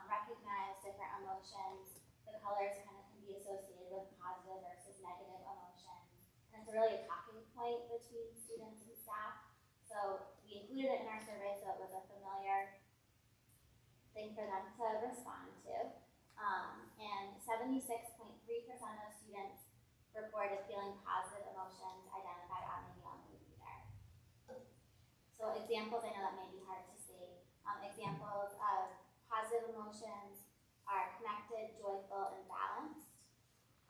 recognize different emotions. The colors kind of can be associated with positive versus negative emotions. And it's really a talking point between students and staff. So we included it in our survey so it was a familiar thing for them to respond to. And 76.3% of students reported feeling positive emotions identified on the Yale Mood Meter. So examples, I know that may be hard to see. Examples of positive emotions are connected, joyful, and balanced.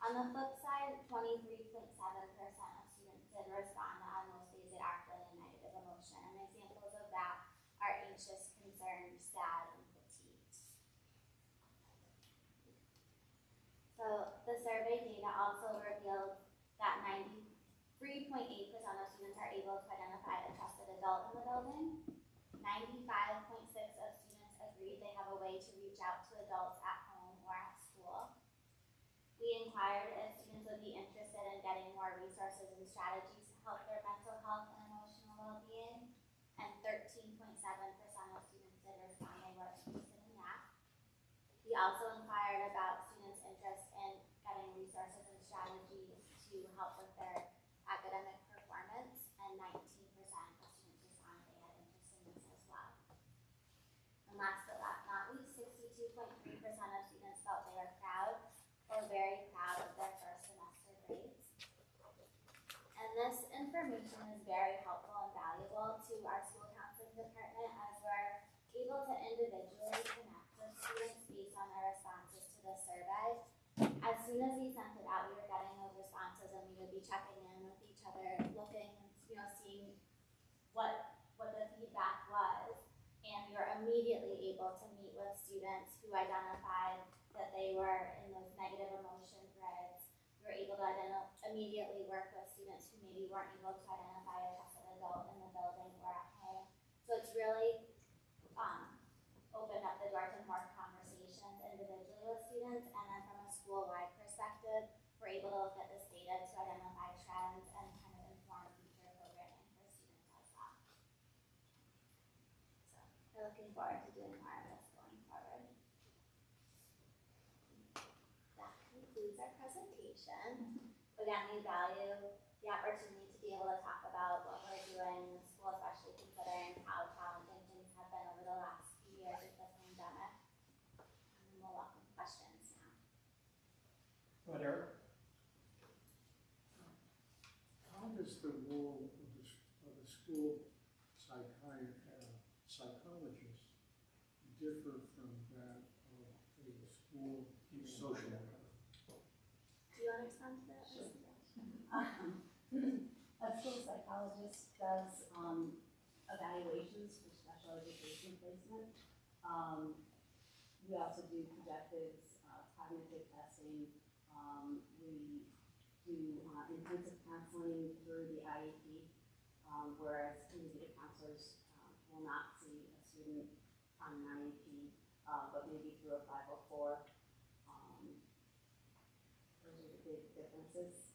On the flip side, 23.7% of students did respond that on most days they are feeling a negative emotion. And examples of that are anxious, concerned, sad, and fatigued. So the survey data also revealed that 93.8% of students are able to identify a trusted adult in the building. 95.6% of students agreed they have a way to reach out to adults at home or at school. We inquired if students would be interested in getting more resources and strategies to help their mental health and emotional well-being, and 13.7% of students did respond they were interested in that. We also inquired about students' interest in getting resources and strategies to help with their academic performance, and 19% of students responded they had interest in this as well. And last but not least, 62.3% of students felt they were proud or very proud of their first semester grades. And this information is very helpful and valuable to our school counseling department as we're able to individually connect with students based on their responses to the survey. As soon as we sent it out, we were getting those responses and we would be checking in with each other, looking, seeing what the feedback was. And we were immediately able to meet with students who identified that they were in those negative emotion grids. We were able to immediately work with students who maybe weren't able to identify a trusted adult in the building or at home. So it's really opened up the door to more conversations individually with students, and then from a school-wide perspective, we're able to look at this data to identify trends and kind of inform future programming for students as well. So we're looking forward to doing more of this going forward. That concludes our presentation. Again, we value the opportunity to be able to talk about what we're doing in the school, especially considering how challenging things have been over the last few years with the pandemic. And we'll welcome questions now. Go ahead, Eric. How does the role of the school psychologist differ from that of a school social worker? Do you want to respond to that? Sure. A school psychologist does evaluations for special education placement. We also do projective cognitive testing. We do intensive counseling through the IEP, whereas individual counselors will not see a student on an IEP, but maybe through a 504. Those are the big differences.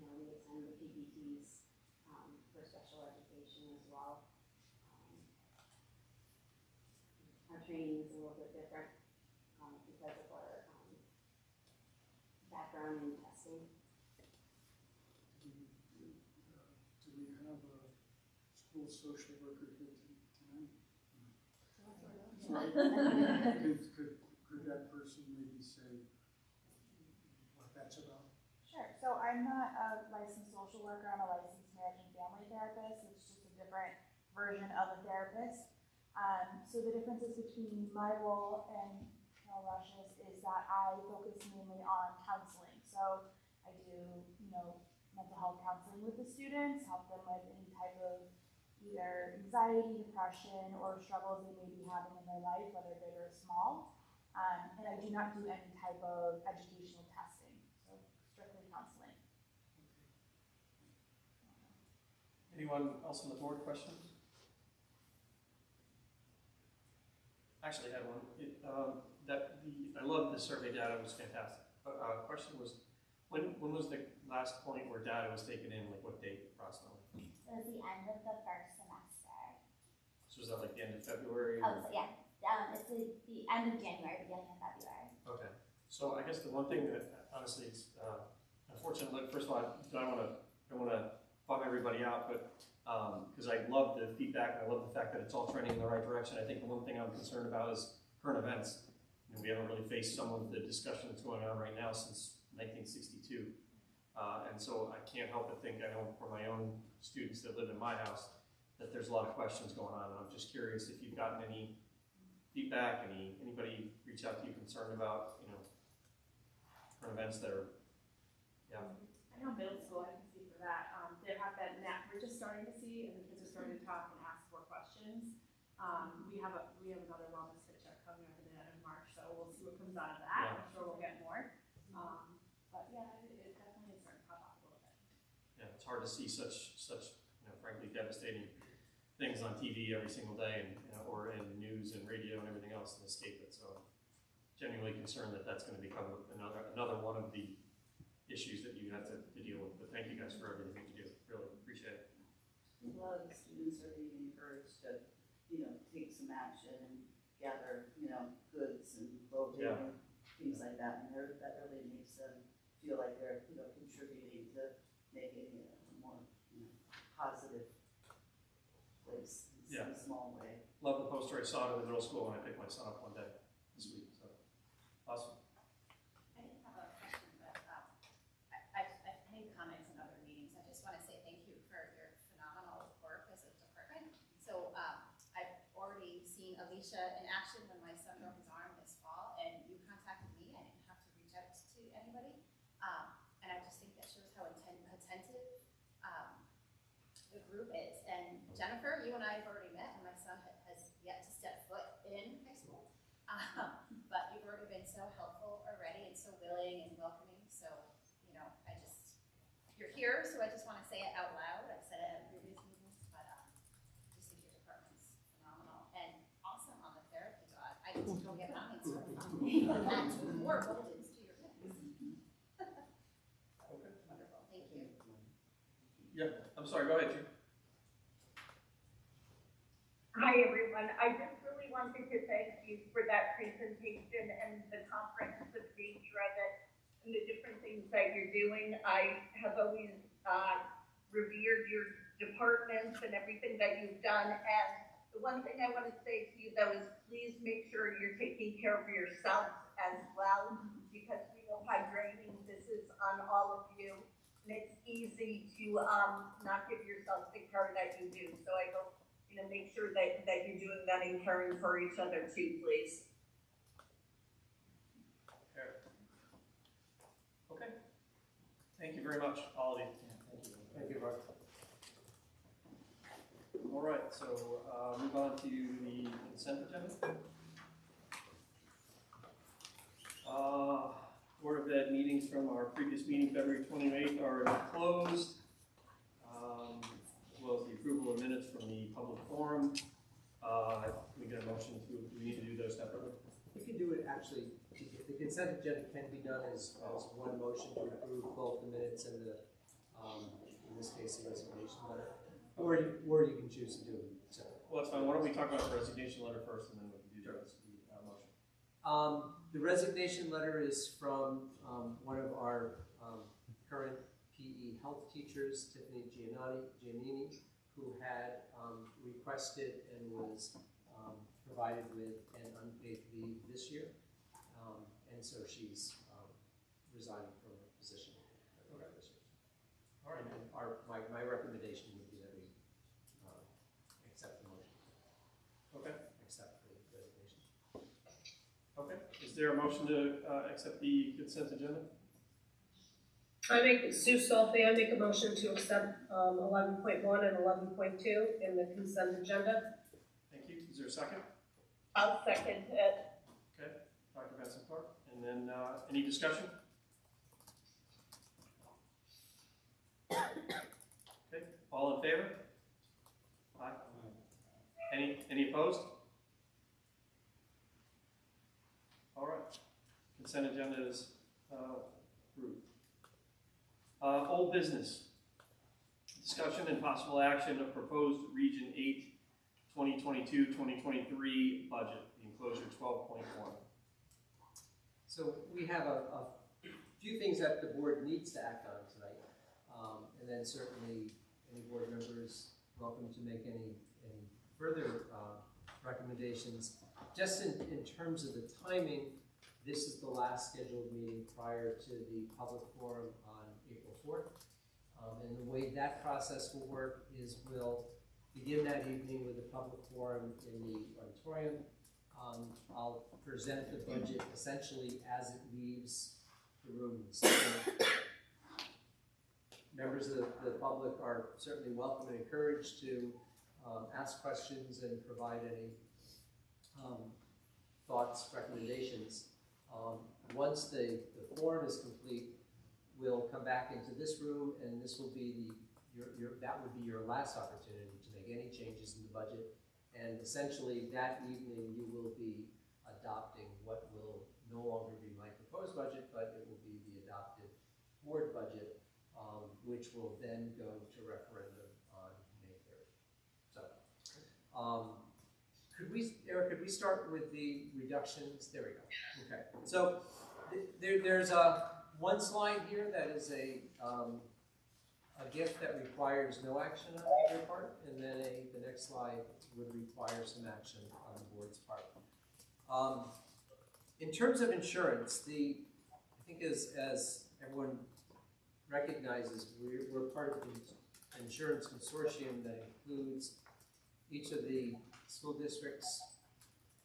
We attend the PBTs for special education as well. Our training is a little bit different because of our background in testing. we have a school social worker here tonight? Could that person maybe say what that's about? Sure. So I'm not a licensed social worker. I'm a licensed marriage and family therapist. It's just a different version of a therapist. So the differences between my role and Rush's is that I focus mainly on counseling. So I do, mental health counseling with the students, help them with any type of either anxiety, depression, or struggles they may be having in their life, whether big or small. And I do not do any type of educational testing, so strictly counseling. Anyone else on the board, questions? Actually, I had one. I love the survey data, it was fantastic. But question was, when was the last point where data was taken in, like what date approximately? It was the end of the first semester. So was that like the end of February? Oh, so yeah. It's the end of January, beginning of February. Okay. So I guess the one thing that honestly is unfortunate. Like, first of all, I don't want to bum everybody out, but because I love the feedback and I love the fact that it's all trending in the right direction. I think the one thing I'm concerned about is current events. We haven't really faced some of the discussion that's going on right now since 1962. And so I can't help but think, I know for my own students that live in my house, that there's a lot of questions going on. And I'm just curious if you've gotten any feedback, anybody reach out to you concerned about, current events that are, yeah. I know middle school, I can speak for that. There have been we're just starting to see, and the kids are starting to talk and ask more questions. We have another wellness fit check coming up at the end of March, so we'll see what comes out of that. Yeah. I'm sure we'll get more. But yeah, it definitely is starting to pop up a little bit. Yeah, it's hard to see such frankly devastating things on TV every single day, and or in news and radio and everything else, and escape it. So, genuinely concerned that that's going to become another one of the issues that you have to deal with. But thank you guys for everything that you do. Really appreciate it. A lot of the students are being encouraged to, take some action and gather, goods and voting and things like that. And that really makes them feel like they're, contributing to making it a more positive place in a small way. Love the poster I saw in the middle school when I picked my son up one day this week. So awesome. I didn't have a question, but I've made comments in other meetings. I just want to say thank you for your phenomenal work as a department. So I've already seen Alicia in action when my son broke his arm this fall, and you contacted me. I didn't have to reach out to anybody. And I just think that shows how attentive the group is. And Jennifer, you and I have already met, and my son has yet to step foot in high school. But you've already been so helpful already and so willing and welcoming. So, you're here, so I just want to say it out loud. I've said it at previous meetings, but just think your department's phenomenal. And awesome on the therapy dog. I get to go get mine, so that's more golden to your mix. Okay. Wonderful, thank you. Yeah, I'm sorry, go ahead, Drew. Hi, everyone. I just really wanted to thank you for that presentation and the comprehensive nature of it and the different things that you're doing. I have always revered your departments and everything that you've done. And the one thing I want to say to you, though, is please make sure you're taking care of yourself as well, because we know how draining this is on all of you. And it's easy to not give yourself the care that you do. So I hope make sure that you're doing that and caring for each other too, please. Okay. Thank you very much, all of you. Thank you. Thank you, Mark. All right, so move on to the consent agenda. Board of Ed meetings from our previous meeting, February 28th, are closed. As well as the approval of minutes from the public forum. We get a motion do we need to do those separately? You can do it actually, the consent agenda can be done as one motion to approve both the minutes and the, in this case, the resignation letter. Or you can choose to do it separately. Well, that's fine. Why don't we talk about the resignation letter first, and then we can do the motion. The resignation letter is from one of our current PE health teachers. teachers, Tiffany Giannini, who had requested and was provided with an unpaid leave this year. And so she's resigning from her position this year. All right, and my recommendation would be that we accept the motion. Okay. Accept the resignation. Okay. Is there a motion to accept the consent agenda? Sue Solfi, I make a motion to accept 11.1 and 11.2 in the consent agenda. Thank you. Is there a second? I'll second it. Okay. Dr. Benson Clark. And then any discussion? Okay. All in favor? Aye. Any opposed? All right. Consent agenda is approved. Old business. Discussion and possible action of proposed Region 8 2022-2023 budget, the enclosure 12.1. So we have a few things that the board needs to act on tonight. And then certainly any board members welcome to make any further recommendations. Just in terms of the timing, this is the last scheduled meeting prior to the public forum on April 4th. And the way that process will work is we'll begin that evening with a public forum in the auditorium. I'll present the budget essentially as it leaves the room. So members of the public are certainly welcome and encouraged to ask questions and provide any thoughts, recommendations. Once the forum is complete, we'll come back into this room, and this will be that would be your last opportunity to make any changes in the budget. And essentially that evening you will be adopting what will no longer be my proposed budget, but it will be the adopted board budget, which will then go to referendum on May 3rd. So, Eric, could we start with the reductions? There we go. Okay. So there's one slide here that is a gift that requires no action on your part, and then the next slide would require some action on the board's part. In terms of insurance, I think as everyone recognizes, we're part of the insurance consortium that includes each of the school districts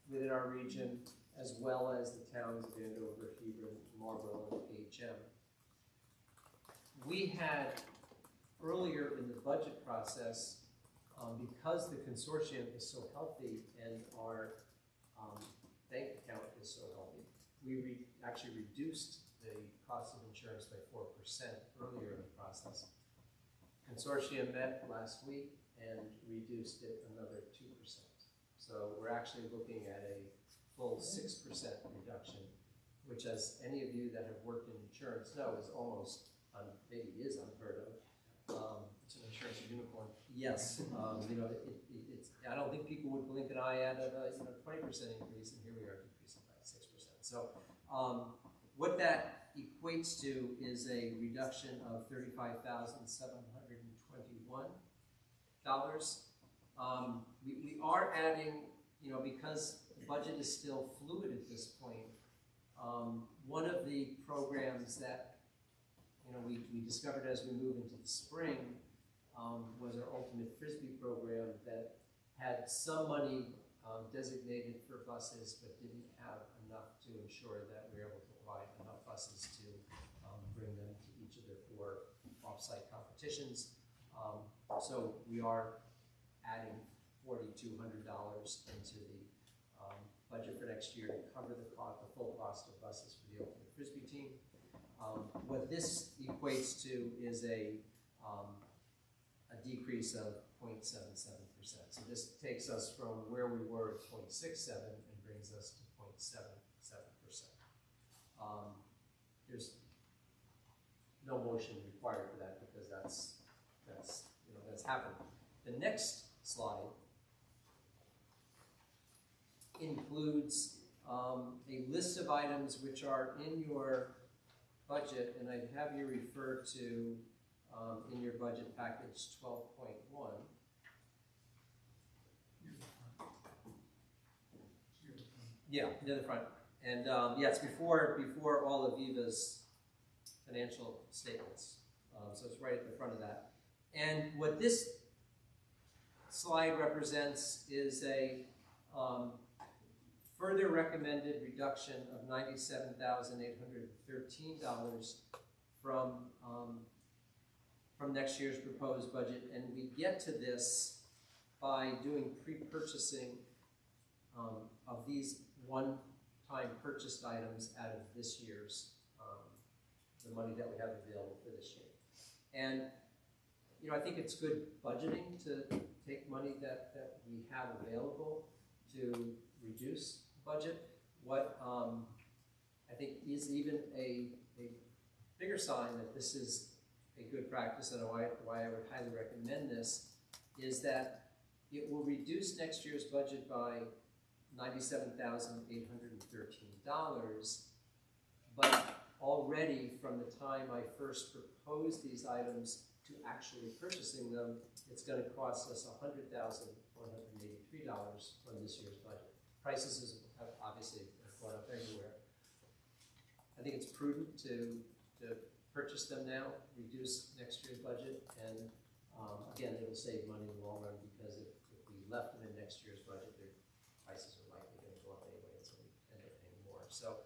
within our region, as well as the towns of Andover, Hebron, Marlborough, and RHAM. We had earlier in the budget process, because the consortium is so healthy and our bank account is so healthy, we actually reduced the cost of insurance by 4% earlier in the process. Consortium met last week and reduced it another 2%. So we're actually looking at a full 6% reduction, which, as any of you that have worked in insurance know, is almost, maybe is unheard of. It's an insurance unicorn. Yes, it's. I don't think people would blink an eye at a 20% increase, and here we are decreasing by 6%. So, what that equates to is a reduction of $35,721. We are adding, because the budget is still fluid at this point. One of the programs that we discovered as we move into the spring was our Ultimate Frisbee program that had some money designated for buses, but didn't have enough to ensure that we were able to provide enough buses to bring them to each of their 4 off-site competitions. So we are adding $4,200 into the budget for next year to cover the full cost of buses for the Ultimate Frisbee team. What this equates to is a decrease of 0.77%. So this takes us from where we were at 0.67 and brings us to 0.77%. There's no motion required for that because that's happened. The next slide includes a list of items which are in your budget, and I'd have you refer to in your budget package 12.1. Yeah, near the front. And yeah, it's before all of Viva's financial statements. So it's right at the front of that. And what this slide represents is a further recommended reduction of $97,813 from next year's proposed budget. And we get to this by doing pre-purchasing of these one-time purchased items out of this year's, the money that we have available for this year. And, you know, I think it's good budgeting to take money that we have available to reduce budget. What I think is even a bigger sign that this is a good practice and why I would highly recommend this is that it will reduce next year's budget by $97,813, but already from the time I first proposed these items to actually purchasing them, it's going to cost us $100,183 from this year's budget. Prices have obviously gone up everywhere. I think it's prudent to purchase them now, reduce next year's budget, and again, it'll save money in the long run because if we left them in next year's budget, their prices are likely going to go up anyway, and so we end up paying more. So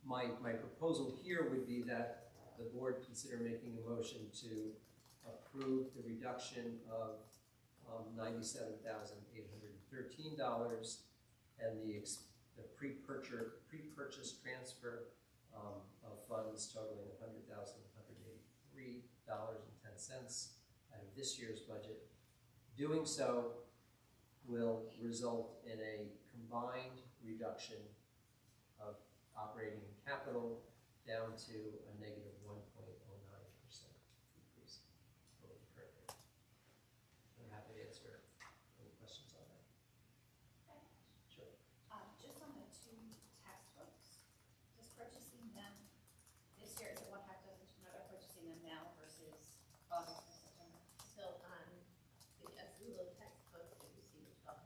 my proposal here would be that the board consider making a motion to approve the reduction of $97,813 and the pre-purchase transfer of funds totaling $100,183.10 out of this year's budget. Doing so will result in a combined reduction of operating capital down to a negative 1.09% decrease over the current year. I'm happy to answer any questions on that. Sure. Just on the two textbooks, just purchasing them this year, is it what happens to another purchasing them now versus August or September? So on the Azula textbook that you see was $1,200.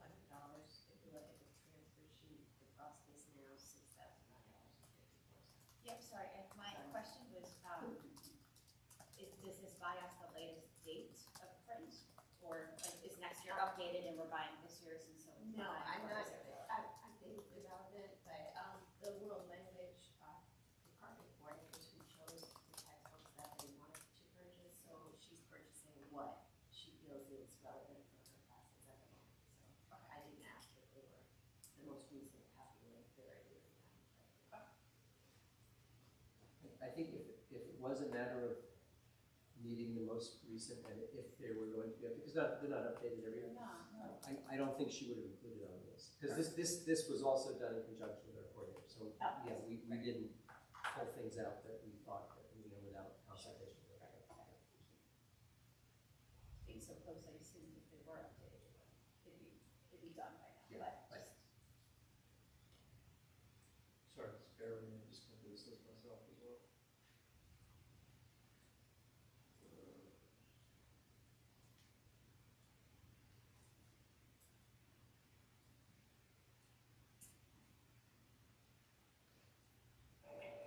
If you look at the transfer sheet, the cost is now $6,954. Yep, sorry, and my question was, does this buy us the latest date of print? Or like, is next year updated and we're buying this year's and so it's No, not? I'm or not, is it- I think it's irrelevant, but the world language department coordinator who chose the textbooks that they wanted to purchase, so she's purchasing what she feels is relevant for her classes at the moment. So I didn't ask if they were the most recent copy like they're doing now. I think if it was a matter of needing the most recent, and if they were going to be, because they're not updated every year. No. I don't think she would have included on this, because this was also done in conjunction with our coordinator. So yeah, we didn't pull things out that we thought that without consultation. Being so close, I assumed if they were updated, it'd be done by now. Yeah, But just Sorry, just bear with me, I'm just going to do this list myself as well.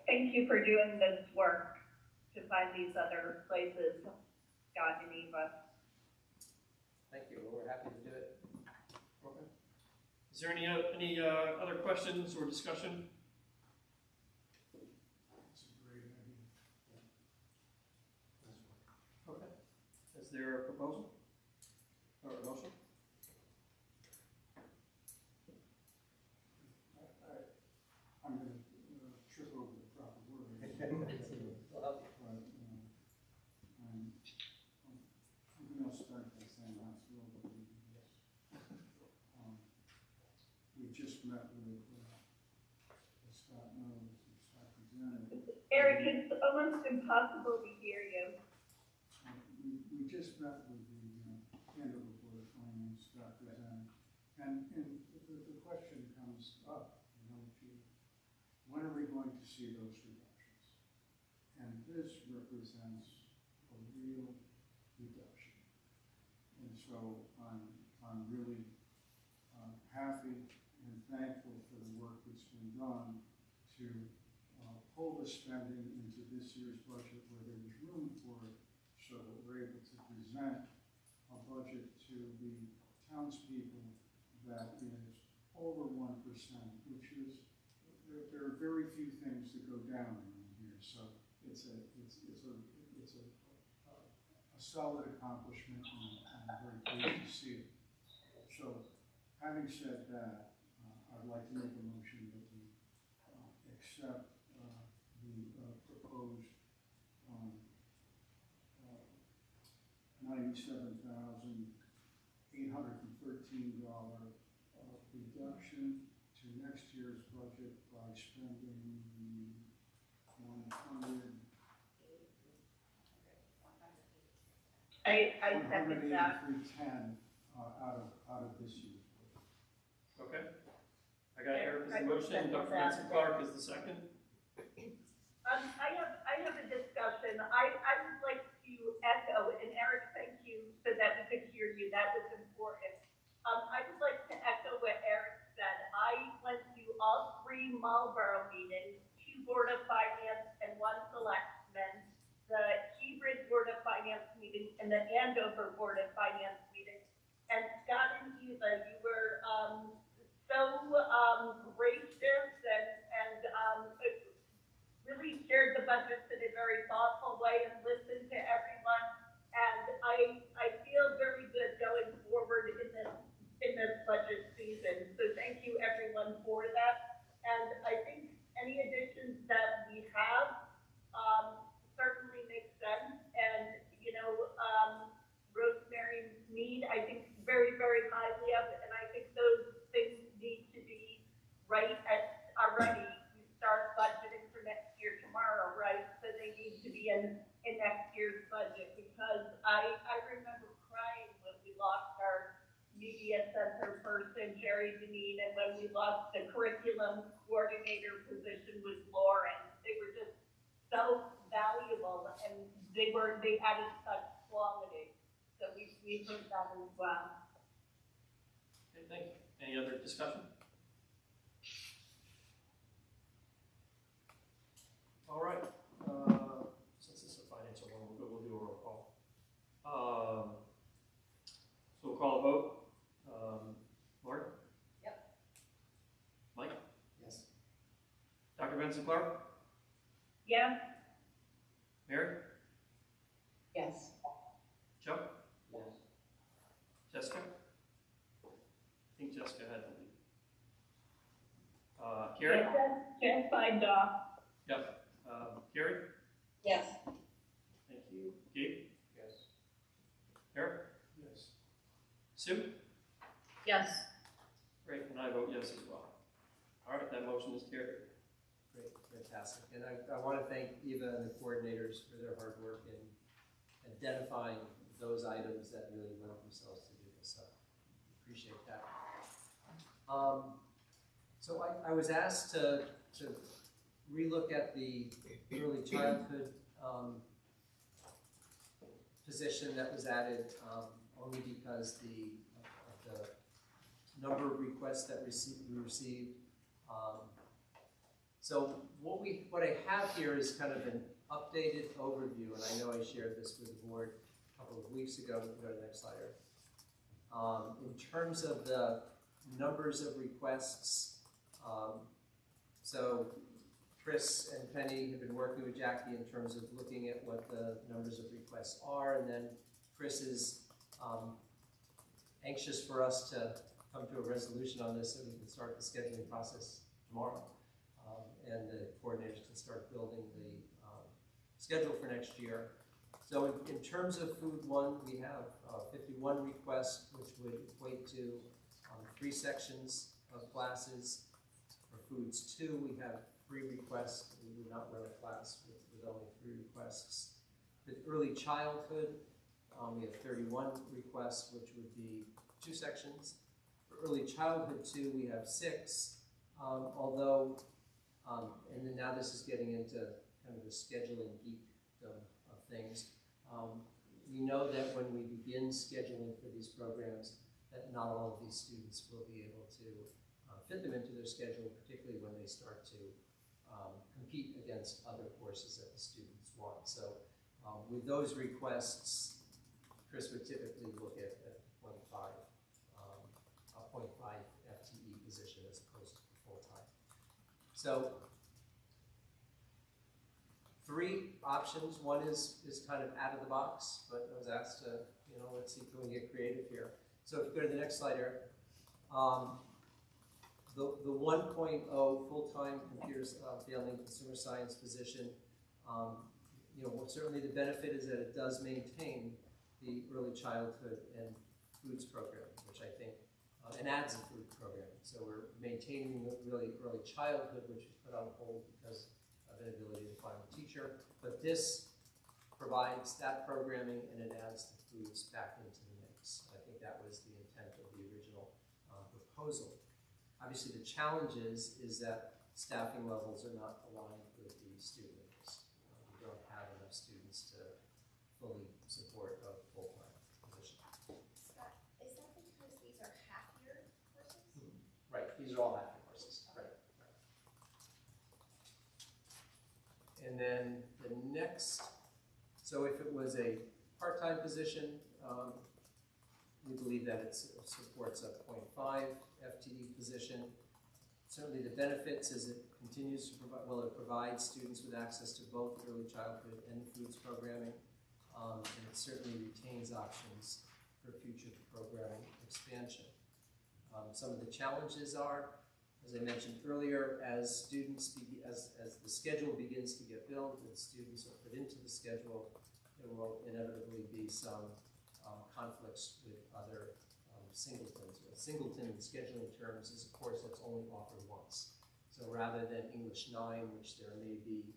Thank you for doing this work to find these other places, Scott and Eva. Thank you. Well, we're happy to do it. Okay. Is there any other questions or discussion? It's a great idea. Okay. Is there a proposal or a motion? I'm gonna trip over the proper word. We'll help you. But, I'm gonna start by saying how thrilled I am with this. We just met with, as Scott knows, and Scott presented. Eric, it's almost impossible to hear you. We just met with the Andover Board of Finance, Scott presented. And the question comes up, when are we going to see those reductions? And this represents a real reduction. And so I'm really happy and thankful for the work that's been done to pull the spending into this year's budget where there was room for it, so that we're able to present a budget to the townspeople that is over 1%, which is, there are very few things that go down around here, so it's a solid accomplishment, and I'm very pleased to see it. So, having said that, I'd like to make a motion that we accept the proposed $97,813 reduction to next year's budget by spending 100. I second that. 183.10 out of this year's budget. Okay. I got Eric as the I motion, second Dr. that. Benson Clark is the second. I have a discussion. I would like to echo, and Eric, thank you so that we could hear you. That was important. I would like to echo what Eric said. I went to all 3 Marlboro meetings, 2 Board of Finance and 1 Selectmen, the Hebron Board of Finance meeting and the Andover Board of Finance meeting. And Scott and Eva, you were so gracious and really shared the budgets in a very thoughtful way and listened to everyone. And I feel very good going forward in this budget season. So thank you everyone for that. And I think any additions that we have certainly make sense. And Rosemary Mead, I think very, very highly of, and I think those things need to be right already. We start budgeting for next year tomorrow, right? So they need to be in next year's budget, because I remember crying when we lost our media center person, Jerry Deneen, and when we lost the curriculum coordinator position with Lauren. They were just so valuable, and they added such quality. So we think that as well. Okay, thank you. Any other discussion? All right. Since this is a financial one, we'll do a roll call. So we'll call a vote. Lori? Yep. Mike? Yes. Dr. Benson Clark? Yeah. Mary? Yes. Joe? Yes. Jessica? I think Jessica had to leave. Carrie? Jen signed off. Yep. Carrie? Yes. Thank you. Gabe? Yes. Eric? Yes. Sue? Yes. Great, and I vote yes as well. All right, that motion is carried. Great, fantastic. And I want to thank Eva and the coordinators for their hard work in identifying those items that really lent themselves to do this. So appreciate that. So I was asked to relook at the early childhood position that was added only because the number of requests that we received. So what I have here is kind of an updated overview, and I know I shared this with the board a couple of weeks ago. We can go to the next slide here. In terms of the numbers of requests, so Chris and Penny have been working with Jackie in terms of looking at what the numbers of requests are, and then Chris is anxious for us to come to a resolution on this so we can start the scheduling process tomorrow. And the coordinators can start building the schedule for next year. So in terms of Food 1, we have 51 requests, which would equate to 3 sections of classes. For Foods 2, we have 3 requests. We would not run a class with only 3 requests. With Early Childhood, we have 31 requests, which would be 2 sections. For Early Childhood 2, we have 6, although, and then now this is getting into kind of the scheduling geekdom of things. We know that when we begin scheduling for these programs, that not all of these students will be able to fit them into their schedule, particularly when they start to compete against other courses that the students want. So with those requests, Chris would typically look at a 0.5 FTE position as opposed to full-time. So 3 options. One is kind of out of the box, but I was asked to, let's see, can we get creative here? So if you go to the next slide here, the 1.0 full-time failing consumer science position, certainly the benefit is that it does maintain the early childhood and foods program, which I think, and adds a food program. So we're maintaining really early childhood, which was put on hold because of inability to find a teacher. But this provides that programming and it adds the foods back into the mix. I think that was the intent of the original proposal. Obviously, the challenge is that staffing levels are not aligned with the student numbers. We don't have enough students to fully support a full-time position. Scott, is that because these are half-year courses? Right, these are all half-year courses. Right. And then the next, so if it was a part-time position, we believe that it supports a 0.5 FTE position. Certainly the benefits is it continues to provide, it provides students with access to both early childhood and foods programming, and it certainly retains options for future programming expansion. Some of the challenges are, as I mentioned earlier, as the schedule begins to get built and students are put into the schedule, there will inevitably be some conflicts with other singletons. A singleton in scheduling terms is a course that's only offered once. So rather than English 9, which there may be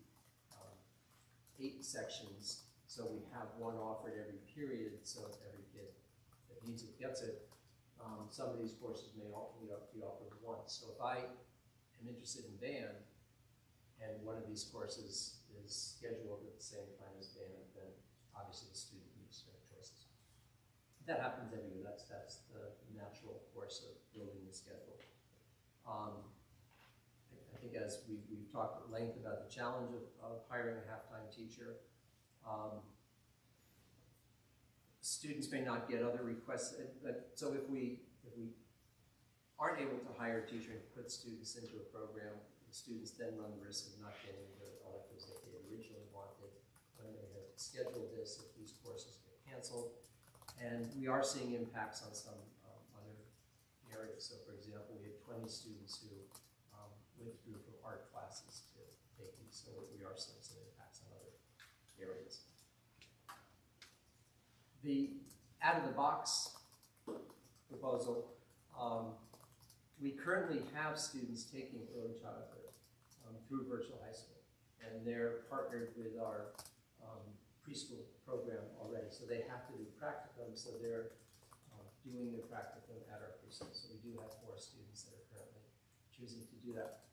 8 sections, so we have one offered every period, so every kid that needs it gets it. Some of these courses may be offered once. So if I am interested in band, and one of these courses is scheduled at the same time as band, then obviously the student needs their choices. That happens every year. That's the natural course of building the schedule. I think as we've talked at length about the challenge of hiring a half-time teacher, students may not get other requests. So if we aren't able to hire a teacher and put students into a program, the students then run the risk of not getting the electives that they originally wanted when they had scheduled this if these courses get canceled. And we are seeing impacts on some other areas. So for example, we had 20 students who withdrew from art classes to take these, so we are seeing some impacts on other areas. The out-of-the-box proposal, we currently have students taking early childhood through virtual high school, and they're partnered with our preschool program already, so they have to do practicum, so they're doing their practicum at our preschool. So we do have 4 students that are currently choosing to do that.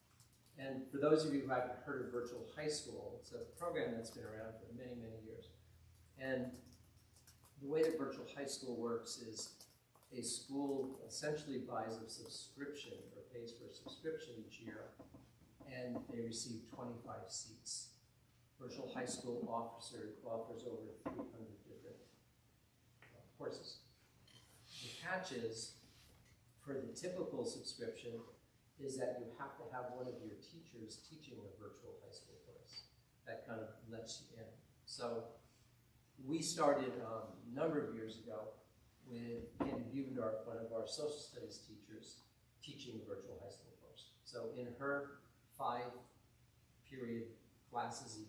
And for those of you who haven't heard of virtual high school, it's a program that's been around for many, many years. And the way that virtual high school works is a school essentially buys a subscription or pays for a subscription each year, and they receive 25 seats. Virtual high school offers over 300 different courses. The catch is, for the typical subscription, is that you have to have one of your teachers teaching a virtual high school course. That kind of lets you in. So we started a number of years ago with Kim Buendorf, one of our social studies teachers, teaching a virtual high school course. So in her 5-period classes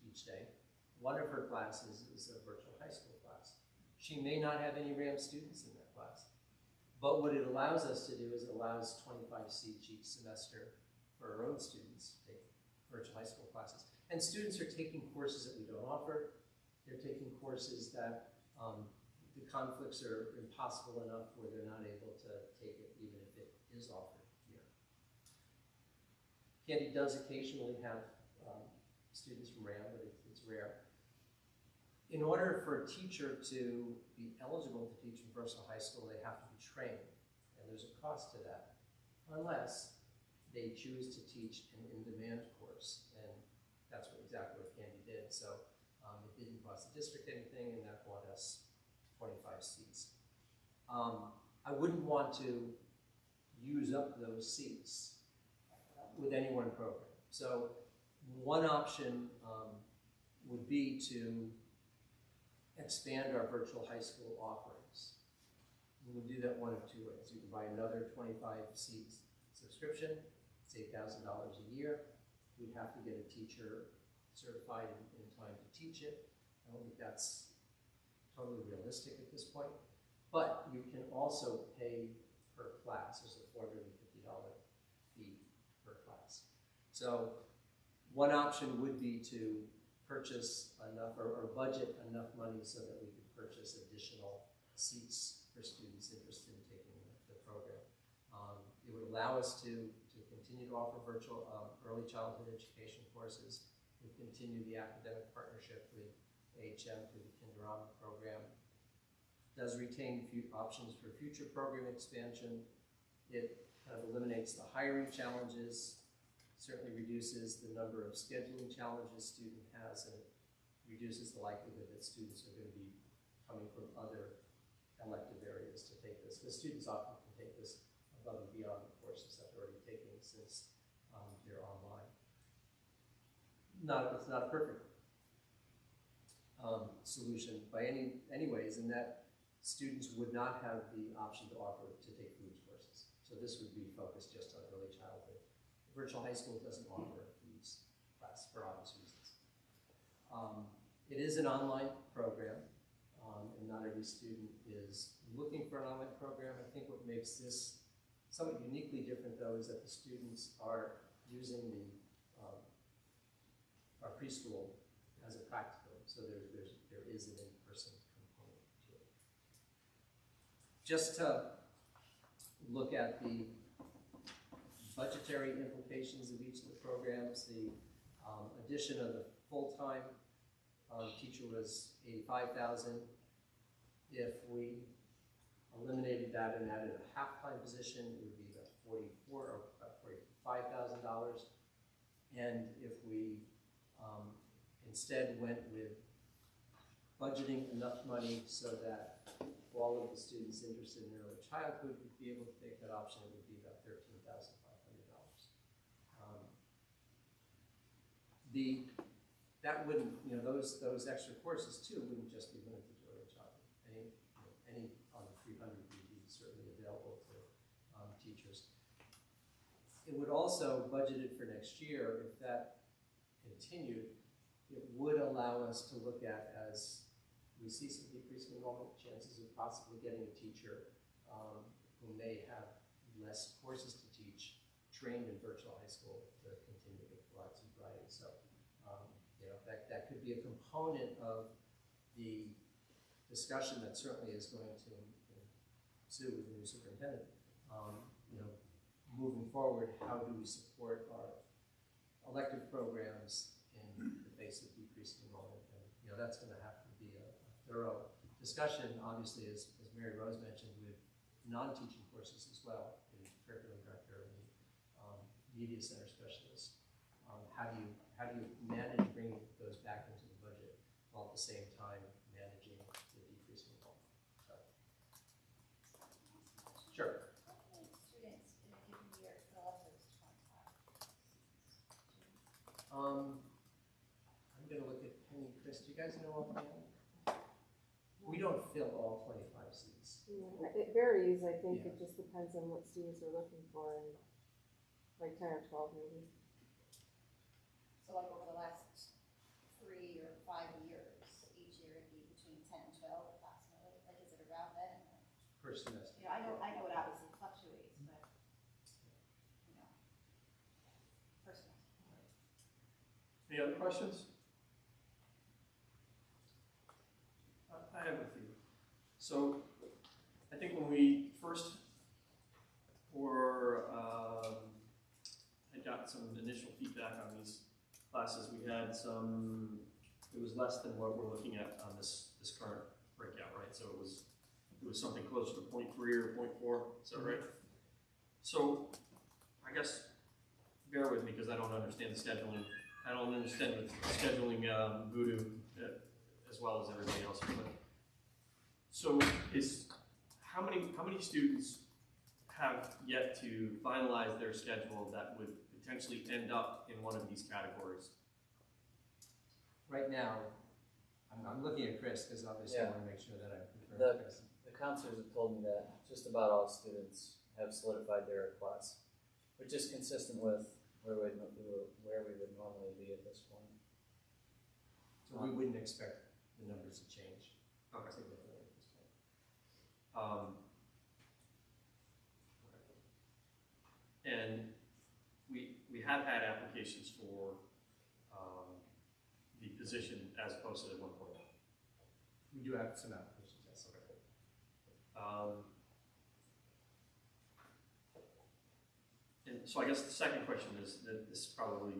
each day, one of her classes is a virtual high school class. She may not have any RHAM students in that class, but what it allows us to do is it allows 25 seats each semester for our own students to take virtual high school classes. And students are taking courses that we don't offer. They're taking courses that the conflicts are impossible enough where they're not able to take it even if it is offered here. Candy does occasionally have students from RHAM, but it's rare. in order for a teacher to be eligible to teach in Bristol High School, they have to be trained, and there's a cost to that, unless they choose to teach an in-demand course, and that's exactly what Candy did. So it didn't cost the district anything, and that bought us 25 seats. I wouldn't want to use up those seats with any one program. So one option would be to expand our virtual high school offerings. We would do that one of two ways. You can buy another 25 seats subscription. It's $8,000 a year. We'd have to get a teacher certified in time to teach it. I don't think that's totally realistic at this point. But you can also pay per class. There's a $450 fee per class. So one option would be to purchase enough or budget enough money so that we could purchase additional seats for students interested in taking the program. It would allow us to continue to offer virtual early childhood education courses. We continue the academic partnership with RHAM through the Kinder-On program. Does retain few options for future program expansion. It kind of eliminates the hiring challenges, certainly reduces the number of scheduling challenges student has, and it reduces the likelihood that students are going to be coming from other elective areas to take this. Because students often can take this above and beyond the courses that they're already taking since they're online. It's not a perfect solution by any ways, in that students would not have the option to offer to take foods courses. So this would be focused just on early childhood. Virtual high school doesn't offer a foods class for obvious reasons. It is an online program, and not every student is looking for an online program. I think what makes this somewhat uniquely different, though, is that the students are using our preschool as a practicum. So there is an in-person component to it. Just to look at the budgetary implications of each of the programs, the addition of the full-time teacher was $85,000. If we eliminated that and added a half-time position, it would be about $45,000. And if we instead went with budgeting enough money so that all of the students interested in early childhood would be able to take that option, it would be about $13,500. That wouldn't, those extra courses too wouldn't just be limited to early childhood. Any on the 300 would be certainly available to teachers. It would also, budgeted for next year, if that continued, it would allow us to look at, as we see some decreasing enrollment, chances of possibly getting a teacher who may have less courses to teach, trained in virtual high school to continue to provide some writing. So that could be a component of the discussion that certainly is going to ensue with the new superintendent. Moving forward, how do we support our elective programs in the face of decreasing enrollment? And that's going to have to be a thorough discussion, obviously, as Mary Rose mentioned, with non-teaching courses as well, the curriculum director and the media center specialist. How do you manage bringing those back into the budget while at the same time managing the decreasing enrollment? So. Sure. How many students in a given year fill up those 25? I'm going to look at Penny and Chris. Do you guys know offhand? We don't fill all 25 seats. Yeah, it varies. I think Yeah. it just depends on what students are looking for, and like 10 or 12 maybe. So like over the last 3 or 5 years, each year it'd be between 10 and 12 approximately. Like, is it around that? Per semester. I know it obviously fluctuates, but per semester. Any other questions? I have a few. So I think when we first I got some initial feedback on these classes. We had some it was less than what we're looking at on this current breakout, right? So it was something closer to 0.3 or 0.4, is that right? So I guess bear with me because I don't understand the scheduling. I don't understand the scheduling voodoo as well as everybody else. But so how many students have yet to finalize their schedule that would potentially end up in one of these categories? Right now, I'm looking at Chris because obviously I want to make sure that I'm confirmed. Chris. The counselors have told me that just about all students have solidified their requests, which is consistent with where we would normally be at this point. So we wouldn't expect the numbers to change significantly at this point. And we have had applications for the position as posted at one point. We do have some applications, yes. And so I guess the second question is that this is probably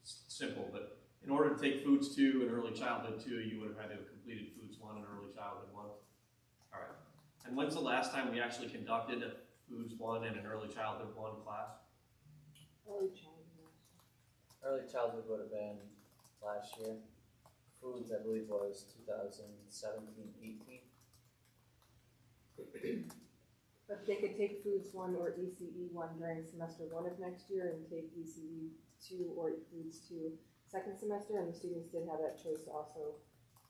simple, but in order to take Foods 2 and Early Childhood 2, you would have had to have completed Foods 1 and Early Childhood 1. All right. And when's the last time we actually conducted a Foods 1 and an Early Childhood 1 class? Early childhood would have been last year. Foods, I believe, was 2017-18. But they could take Foods 1 or ECE 1 during semester 1 of next year and take ECE 2 or Foods 2 second semester, and the students did have that choice also.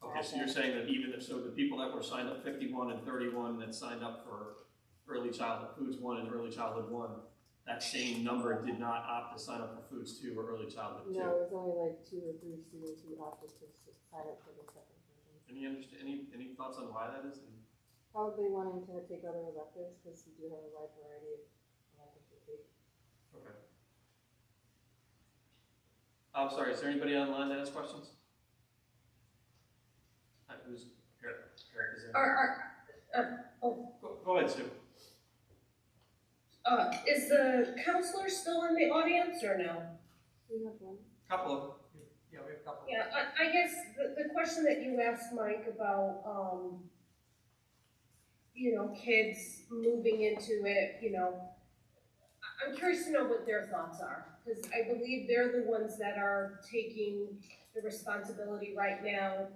Okay, so you're saying that so the people that were signed up, 51 and 31, that signed up for Early Childhood Foods 1 and Early Childhood 1, that same number did not opt to sign up for Foods 2 or Early Childhood 2? No, it was only like 2 or 3 students who opted to sign up for the second version. Any thoughts on why that is? Probably wanting to take other electives because we do have a wide variety of electives to take. Okay. I'm sorry, is there anybody online that has questions? Who's here? Is there? Go ahead, Sue. Is the counselor still in the audience or no? We have one. Couple of. Yeah, we have a couple. Yeah, I guess the question that you asked Mike about, kids moving into it, I'm curious to know what their thoughts are, because I believe they're the ones that are taking the responsibility right now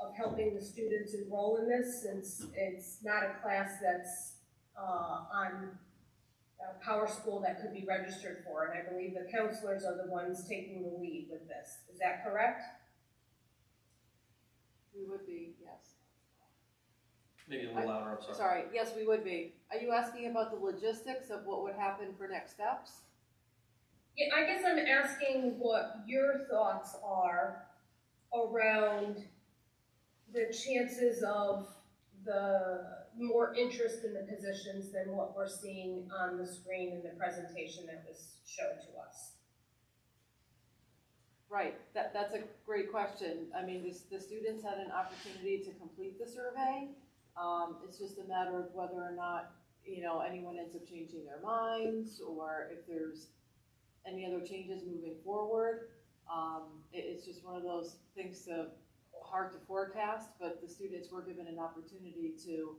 of helping the students enroll in this, since it's not a class that's on Power School that could be registered for, and I believe the counselors are the ones taking the lead with this. Is that correct? We would be, yes. Maybe a little louder, I'm sorry. Sorry, yes, we would be. Are you asking about the logistics of what would happen for next steps? Yeah, I guess I'm asking what your thoughts are around the chances of the more interest in the positions than what we're seeing on the screen in the presentation that was shown to us. Right, that's a great question. I mean, the students had an opportunity to complete the survey. It's just a matter of whether or not, anyone ends up changing their minds, or if there's any other changes moving forward. It's just one of those things hard to forecast, but the students were given an opportunity to,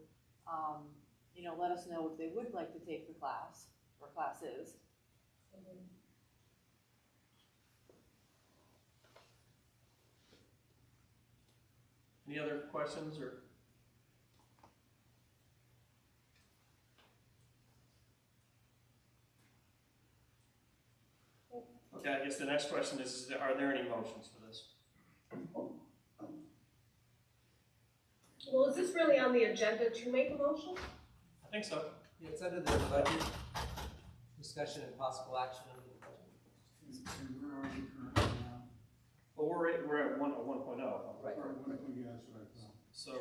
let us know if they would like to take the class or classes. Any other questions or? Okay, I guess the next question is are there any motions for this? Well, is this really on the agenda to make a motion? I think so. Yeah, it's under the budget discussion and possible action under the budget. And where are we currently now? Well, we're at 1.0. Right. Yeah, that's what I thought. So,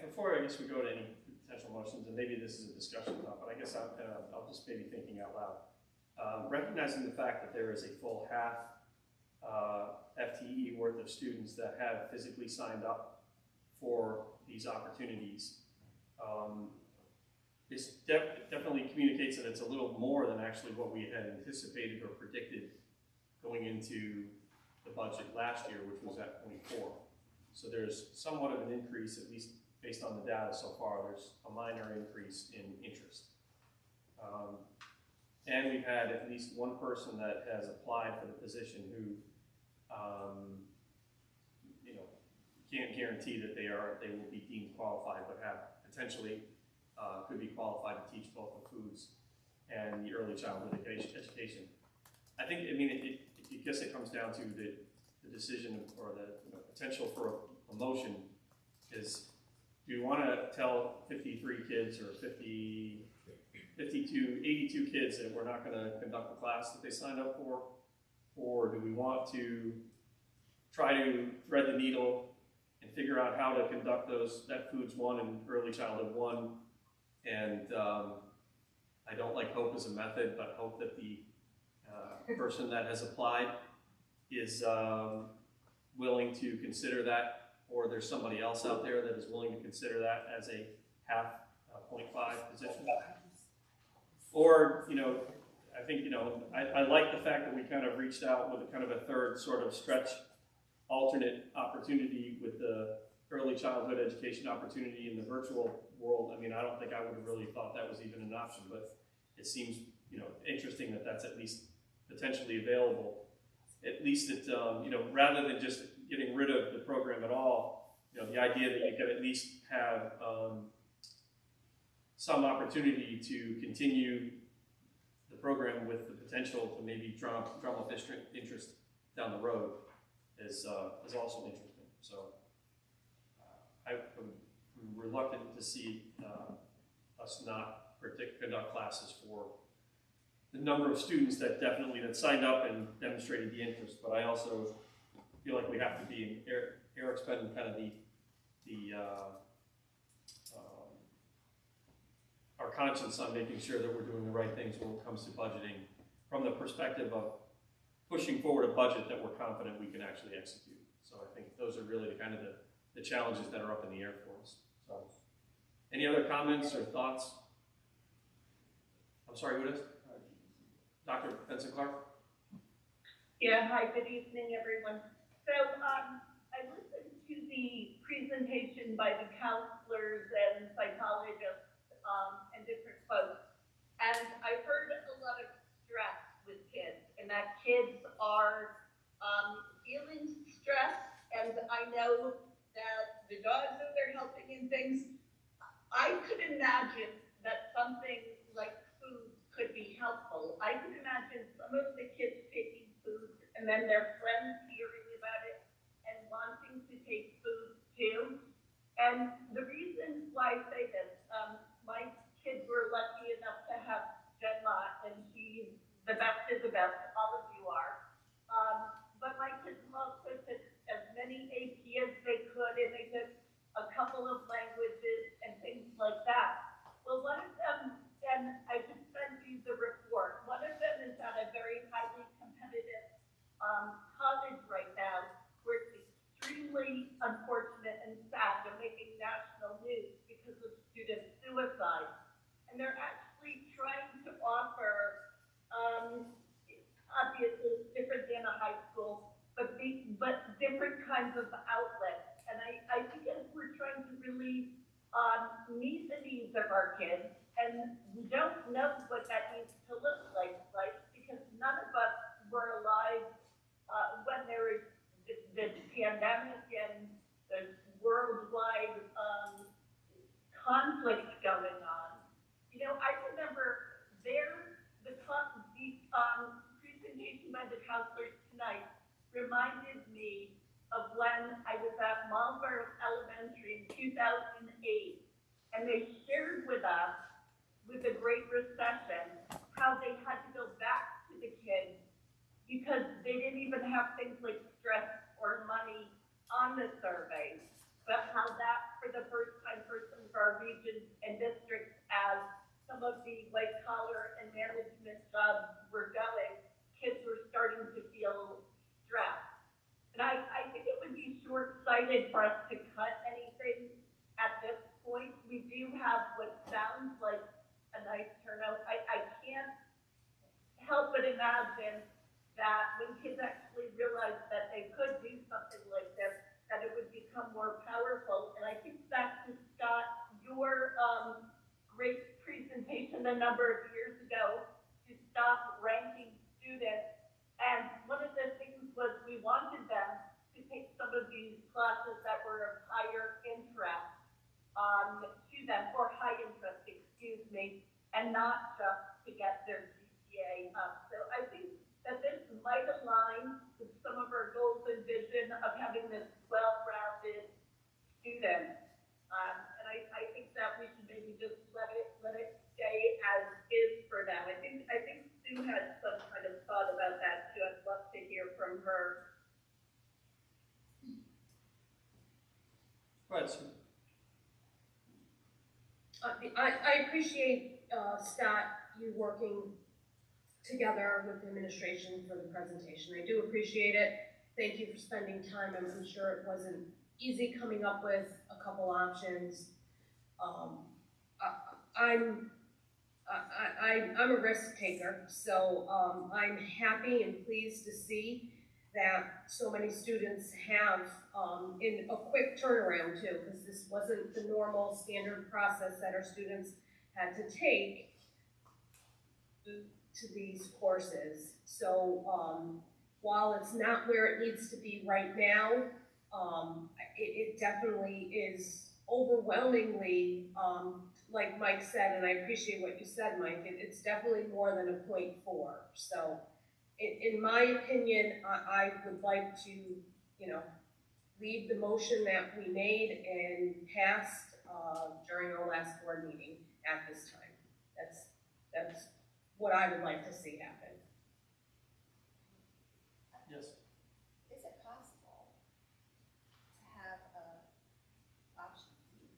before I guess we go to any potential motions, and maybe this is a discussion thought, but I guess I'll just maybe thinking out loud. Recognizing the fact that there is a full half FTE worth of students that have physically signed up for these opportunities, this definitely communicates that it's a little more than actually what we had anticipated or predicted going into the budget last year, which was at 0.4. So there's somewhat of an increase, at least based on the data so far. There's a minor increase in interest. And we've had at least one person that has applied for the position who, you know, can't guarantee that they will be deemed qualified, but have potentially could be qualified to teach both the foods and the early childhood education. I think, I mean, I guess it comes down to the decision or the potential for a motion is, do you want to tell 53 kids or 82 kids that we're not going to conduct the class that they signed up for? Or do we want to try to thread the needle and figure out how to conduct that Foods 1 and Early Childhood 1? And I don't like hope as a method, but hope that the person that has applied is willing to consider that, or there's somebody else out there that is willing to consider that as a half 0.5 position. Or, you know, I think, you know, I like the fact that we kind of reached out with a kind of a third sort of stretch alternate opportunity with the early childhood education opportunity in the virtual world. I mean, I don't think I would have really thought that was even an option, but it seems, you know, interesting that that's at least potentially available. At least it, you know, rather than just getting rid of the program at all, you know, the idea that you could at least have some opportunity to continue the program with the potential to maybe drum up interest down the road is also interesting. So I'm reluctant to see us not conduct classes for the number of students that signed up and demonstrated the interest, but I also feel like we have to be, Eric's been kind of our conscience on making sure that we're doing the right things when it comes to budgeting from the perspective of pushing forward a budget that we're confident we can actually execute. So I think those are really the challenges that are up in the air for us. So, any other comments or thoughts? I'm sorry, who it is? Dr. Benson Clark? Yeah, hi, good evening, everyone. So I listened to the presentation by the counselors and psychologists and different folks, and I heard a lot of stress with kids, and that kids are feeling stressed, and I know that the dogs that they're helping in things, I could imagine that something like food could be helpful. I could imagine some of the kids taking food and then their friends hearing about it and wanting to take food too. And the reason why I say this, my kids were lucky enough to have Jen Mott, and she's the best of the best, all of you are. But my kids also took as many AP as they could, and they took a couple of languages and things like that. Well, one of them, and I just sent you the report, one of them is at a very highly competitive college right now, where it's extremely unfortunate and sad. They're making national news because of student suicide. And they're actually trying to offer, obviously it's different than a high school, but different kinds of outlets. And I think as we're trying to really meet the needs of our kids, and we don't know what that needs to look like, right? Because none of us were alive when there was the pandemic and the worldwide conflict going on. You know, I remember the presentation by the counselors tonight reminded me of when I was at Marlborough Elementary in 2008, and they shared with us, with the Great Recession, how they had to go back to the kids because they didn't even have things like stress or money on the survey, but how that, for the first time for some of our regions and districts, as some of the white collar and management jobs were going, kids were starting to feel stressed. And I think it would be short-sighted for us to cut anything at this point. We do have what sounds like a nice turnout. I can't help but imagine that when kids actually realize that they could do something like this, that it would become more powerful. And I think back to Scott, your great presentation a number of years ago to stop ranking students. And one of the things was we wanted them to take some of these classes that were of higher interest to them, or high interest, excuse me, and not just to get their GPA up. So I think that this might align with some of our goals and vision of having this well-rounded student. And I think that we should maybe just let it stay as is for now. I think Sue had some kind of thought about that too. I'd love to hear from her. Go ahead, Sue. I appreciate, Scott, you working together with the administration for the presentation. I do appreciate it. Thank you for spending time. I'm sure it wasn't easy coming up with a couple options. I'm a risk taker, so I'm happy and pleased to see that so many students have in a quick turnaround too, because this wasn't the normal standard process that our students had to take to these courses. So while it's not where it needs to be right now, it definitely is overwhelmingly, like Mike said, and I appreciate what you said, Mike, it's definitely more than a 0.4. So in my opinion, I would like to, leave the motion that we made and passed during our last board meeting at this time. That's what I would like to see happen. Yes. Is it possible to have a option B,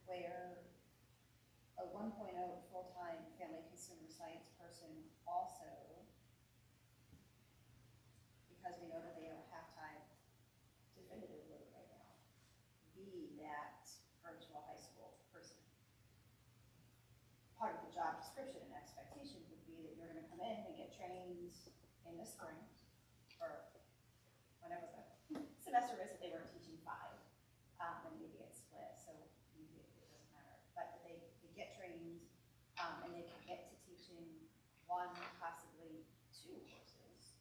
where a 1.0 full-time family consumer science person also, because we know that they have a half-time definitively right now, be that virtual high school person? Part of the job description and expectation would be that you're gonna come in and get trained in the spring, or whenever the semester is, that they were teaching 5, and maybe it's split, so maybe it doesn't matter. But they get trained, and they can get to teaching 1, possibly 2 courses,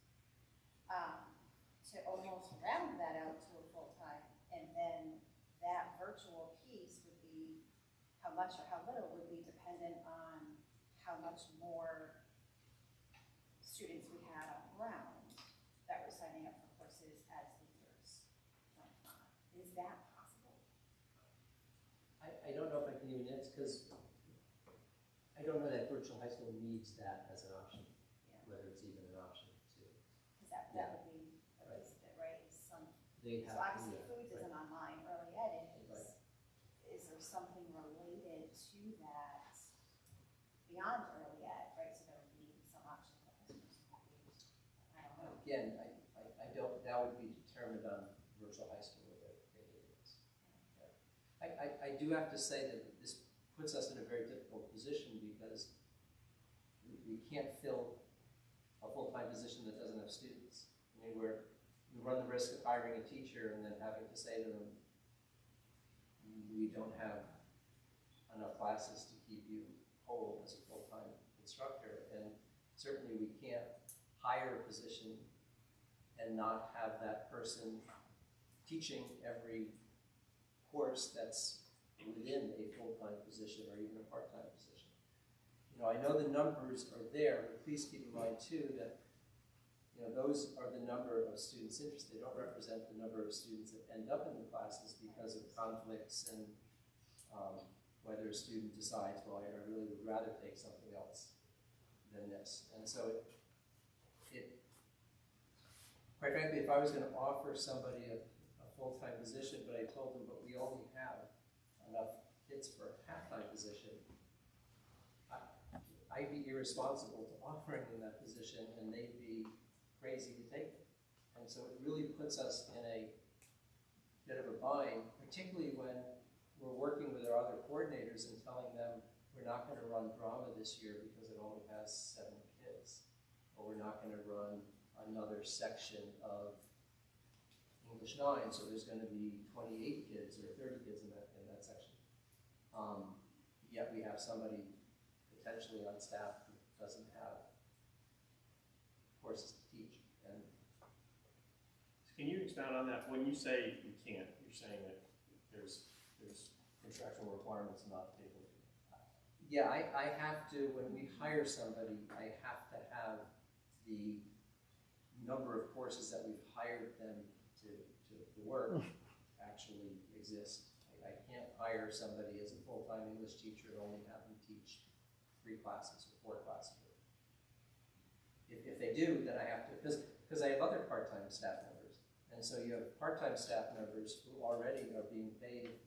to almost round that out to a full-time, and then that virtual piece would be how much or how little would be dependent on how much more students we had on ground that were signing up for courses as the years went on. Is that possible? I don't know if I can even answer, because I don't know that virtual high school needs that as an option, whether it's even an option to. Because that would be a piece of it, right? So obviously foods isn't online, early ed is. Is there something related to that beyond early ed, right? So there would be some options that this person could use. I don't know. Again, I don't, that would be determined on virtual high school what their data is. I do have to say that this puts us in a very difficult position because we can't fill a full-time position that doesn't have students. I mean, we run the risk of hiring a teacher and then having to say to them, we don't have enough classes to keep you whole as a full-time instructor. And certainly we can't hire a position and not have that person teaching every course that's within a full-time position or even a part-time position. I know the numbers are there, but please keep in mind too that those are the number of students interested. They don't represent the number of students that end up in the classes because of conflicts and whether a student decides, well, I really would rather take something else than this. And so quite frankly, if I was going to offer somebody a full-time position, but I told them, but we only have enough kids for a half-time position, I'd be irresponsible to offering them that position, and they'd be crazy to take it. And so it really puts us in a bit of a bind, particularly when we're working with our other coordinators and telling them we're not going to run drama this year because it only has 7 kids. but we're not gonna run another section of English 9, so there's gonna be 28 kids or 30 kids in that section. Yet we have somebody potentially on staff who doesn't have courses to teach. And can you expound on that? When you say we can't, you're saying that there's contractual requirements not able to. yeah, I have to, when we hire somebody, I have to have the number of courses that we've hired them to work actually exist. I can't hire somebody as a full-time English teacher and only have them teach 3 classes or 4 classes. If they do, then I have to, because I have other part-time staff members. And so you have part-time staff members who already are being paid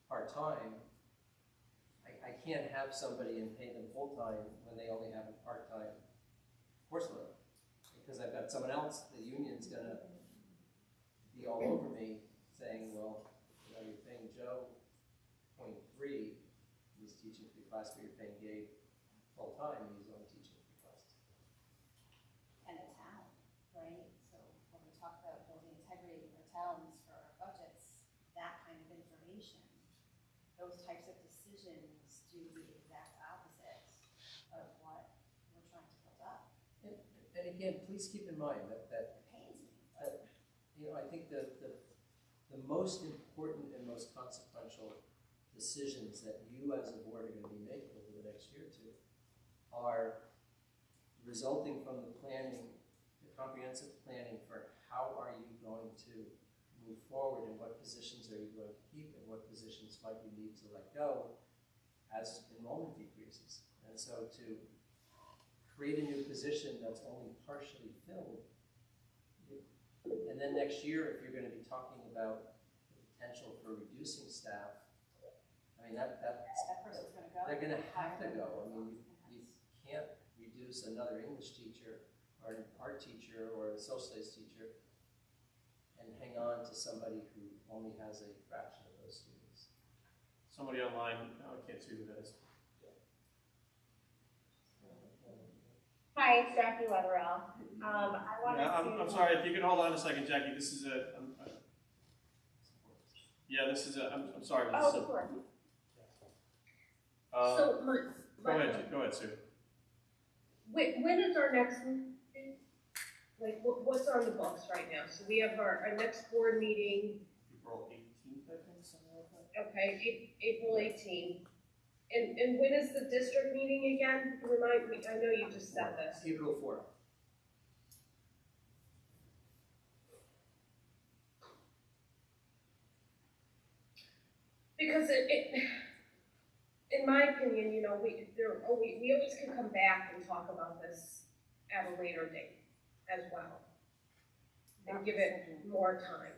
part-time. I can't have somebody and pay them full-time when they only have a part-time course load. Because I've got someone else, the union's gonna be all over me saying, well, you know, you're paying Joe 0.3, he's teaching 3 classes, but you're paying Gabe full-time, and he's only teaching 3 classes. And a town, right? So when we talk about building integrity in our towns for our budgets, that kind of information, those types of decisions do the exact opposite of what we're trying to build up. And again, please keep in mind that It pains me. you know, I think the most important and most consequential decisions that you as a board are going to be making over the next year or 2 are resulting from the planning, the comprehensive planning for how are you going to move forward and what positions are you going to keep and what positions might you need to let go as enrollment decreases. And so to create a new position that's only partially filled, and then next year, if you're going to be talking about the potential for reducing staff, I mean, that person's going to go. they're going to have to go. I mean, you can't reduce another English teacher or an art teacher or a social studies teacher and hang on to somebody who only has a fraction of those students. Somebody online, I can't see who that is. Hi, it's Jackie Weatherall. I wanted to. I'm sorry, if you could hold on a second, Jackie. This is a. This is a. I'm sorry. This is a, sure. Go ahead, Sue. When is our next meeting? Like, what's on the books right now? So we have our next board meeting. April 18th, I think, something like that. Okay, April 18th. And when is the district meeting again? Remind me, I know you just said this. April 4th. Because in my opinion, you know, we always can come back and talk about this at a later date as well. And give it more time.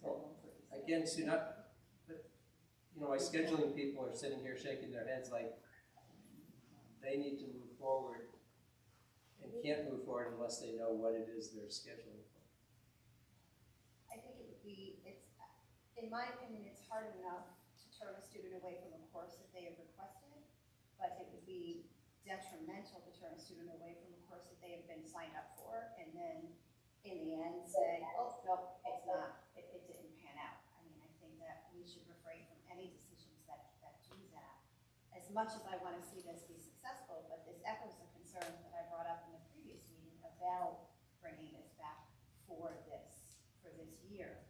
Well, again, Sue, you know, my scheduling people are sitting here shaking their heads like they need to move forward and can't move forward unless they know what it is they're scheduling for. I think it would be, in my opinion, it's hard enough to turn a student away from a course that they have requested, but it would be detrimental to turn a student away from a course that they have been signed up for and then in the end say, oh, no, it's not, it didn't pan out. I mean, I think that we should refrain from any decisions that do that. As much as I want to see this be successful, but this echoes the concerns that I brought up in the previous meeting about bringing this back for this year.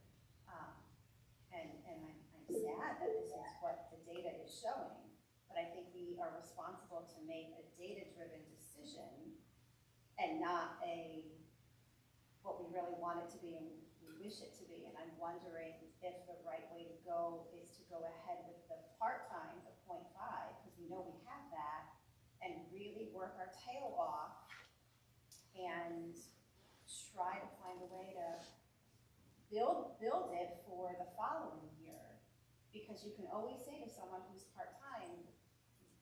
And I'm sad that this is what the data is showing, but I think we are responsible to make a data-driven decision and not what we really want it to be and we wish it to be. And I'm wondering if the right way to go is to go ahead with the part-time of 0.5, because we know we have that, and really work our tail off and try to find a way to build it for the following year. Because you can always say to someone who's part-time,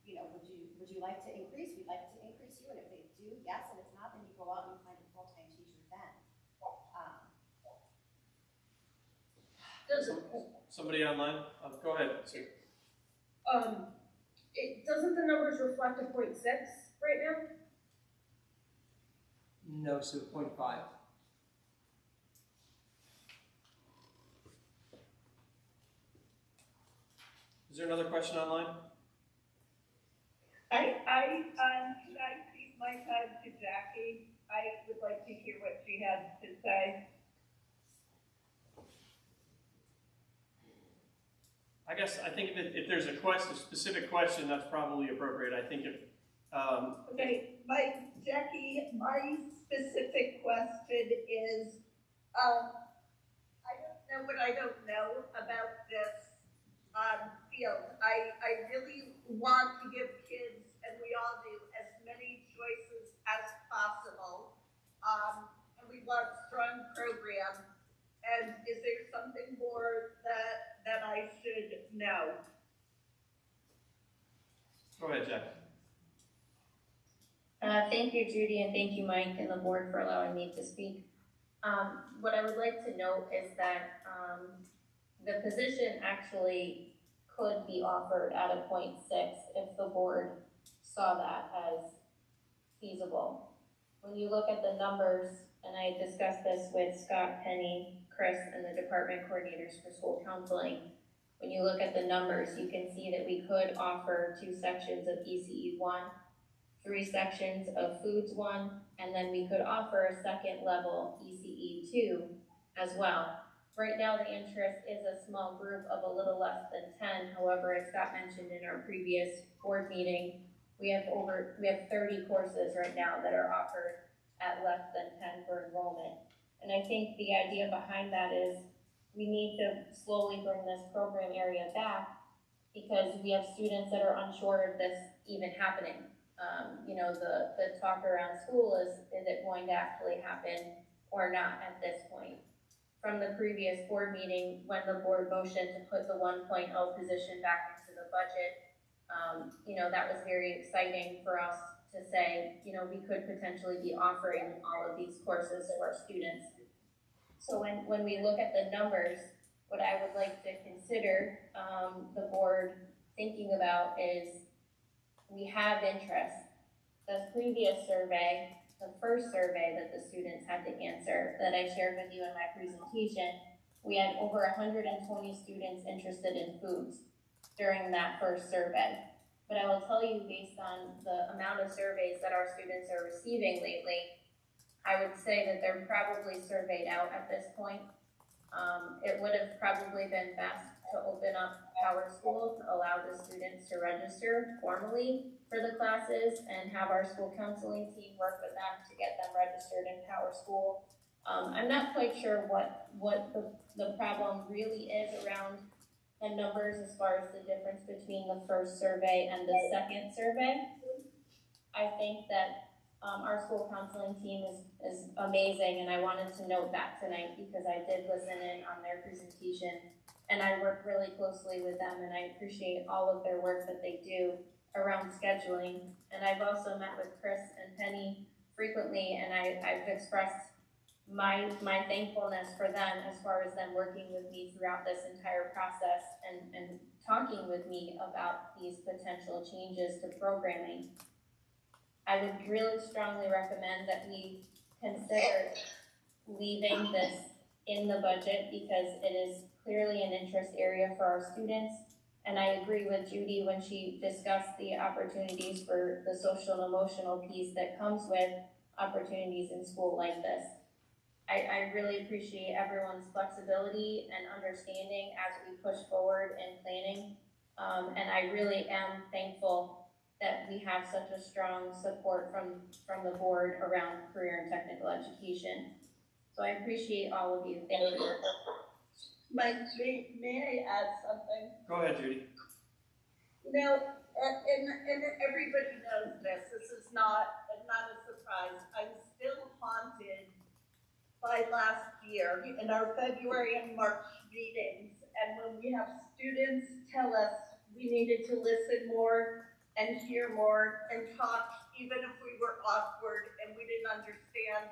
you know, would you like to increase? We'd like to increase you, and if they do, yes, and if not, then you go out and you find a full-time teacher then. Somebody online? Go ahead, Sue. Doesn't the numbers reflect a 0.6 right now? No, so 0.5. Is there another question online? Should I cede my time to Jackie? I would like to hear what she has to say. I guess, I think if there's a specific question, that's probably appropriate. I think if, Okay, Jackie, my specific question is, I don't know what I don't know about this field. I really want to give kids, and we all do, as many choices as possible. And we want strong programs. And is there something more that I should know? go ahead, Jack. Thank you, Judy, and thank you, Mike, and the board for allowing me to speak. What I would like to note is that the position actually could be offered at a 0.6 if the board saw that as feasible. When you look at the numbers, and I discussed this with Scott, Penny, Chris, and the department coordinators for school counseling, when you look at the numbers, you can see that we could offer 2 sections of ECE 1, 3 sections of Foods 1, and then we could offer a second level ECE 2 as well. Right now, the interest is a small group of a little less than 10. However, as Scott mentioned in our previous board meeting, we have 30 courses right now that are offered at less than 10 for enrollment. And I think the idea behind that is we need to slowly bring this program area back because we have students that are unsure of this even happening. The talk around school is it going to actually happen or not at this point? From the previous board meeting, when the board motioned to put the 1.0 position back into the budget, that was very exciting for us to say, we could potentially be offering all of these courses to our students. So when we look at the numbers, what I would like to consider the board thinking about is we have interest. The previous survey, the first survey that the students had to answer that I shared with you in my presentation, we had over 120 students interested in foods during that first survey. But I will tell you, based on the amount of surveys that our students are receiving lately, I would say that they're probably surveyed out at this point. It would have probably been best to open up Power School to allow the students to register formally for the classes and have our school counseling team work with them to get them registered in Power School. I'm not quite sure what the problem really is around the numbers as far as the difference between the first survey and the second survey. I think that our school counseling team is amazing, and I wanted to note that tonight because I did listen in on their presentation, and I work really closely with them, and I appreciate all of their work that they do around scheduling. And I've also met with Chris and Penny frequently, and I've expressed my thankfulness for them as far as them working with me throughout this entire process and talking with me about these potential changes to programming. I would really strongly recommend that we consider leaving this in the budget because it is clearly an interest area for our students. And I agree with Judy when she discussed the opportunities for the social and emotional piece that comes with opportunities in school like this. I really appreciate everyone's flexibility and understanding as we push forward in planning. And I really am thankful that we have such a strong support from the board around career and technical education. So I appreciate all of you. Thank you. Mike, may I add something? Go ahead, Judy. And everybody knows this. This is not a surprise. I'm still haunted by last year in our February and March meetings, and when we have students tell us we needed to listen more and hear more and talk, even if we were awkward and we didn't understand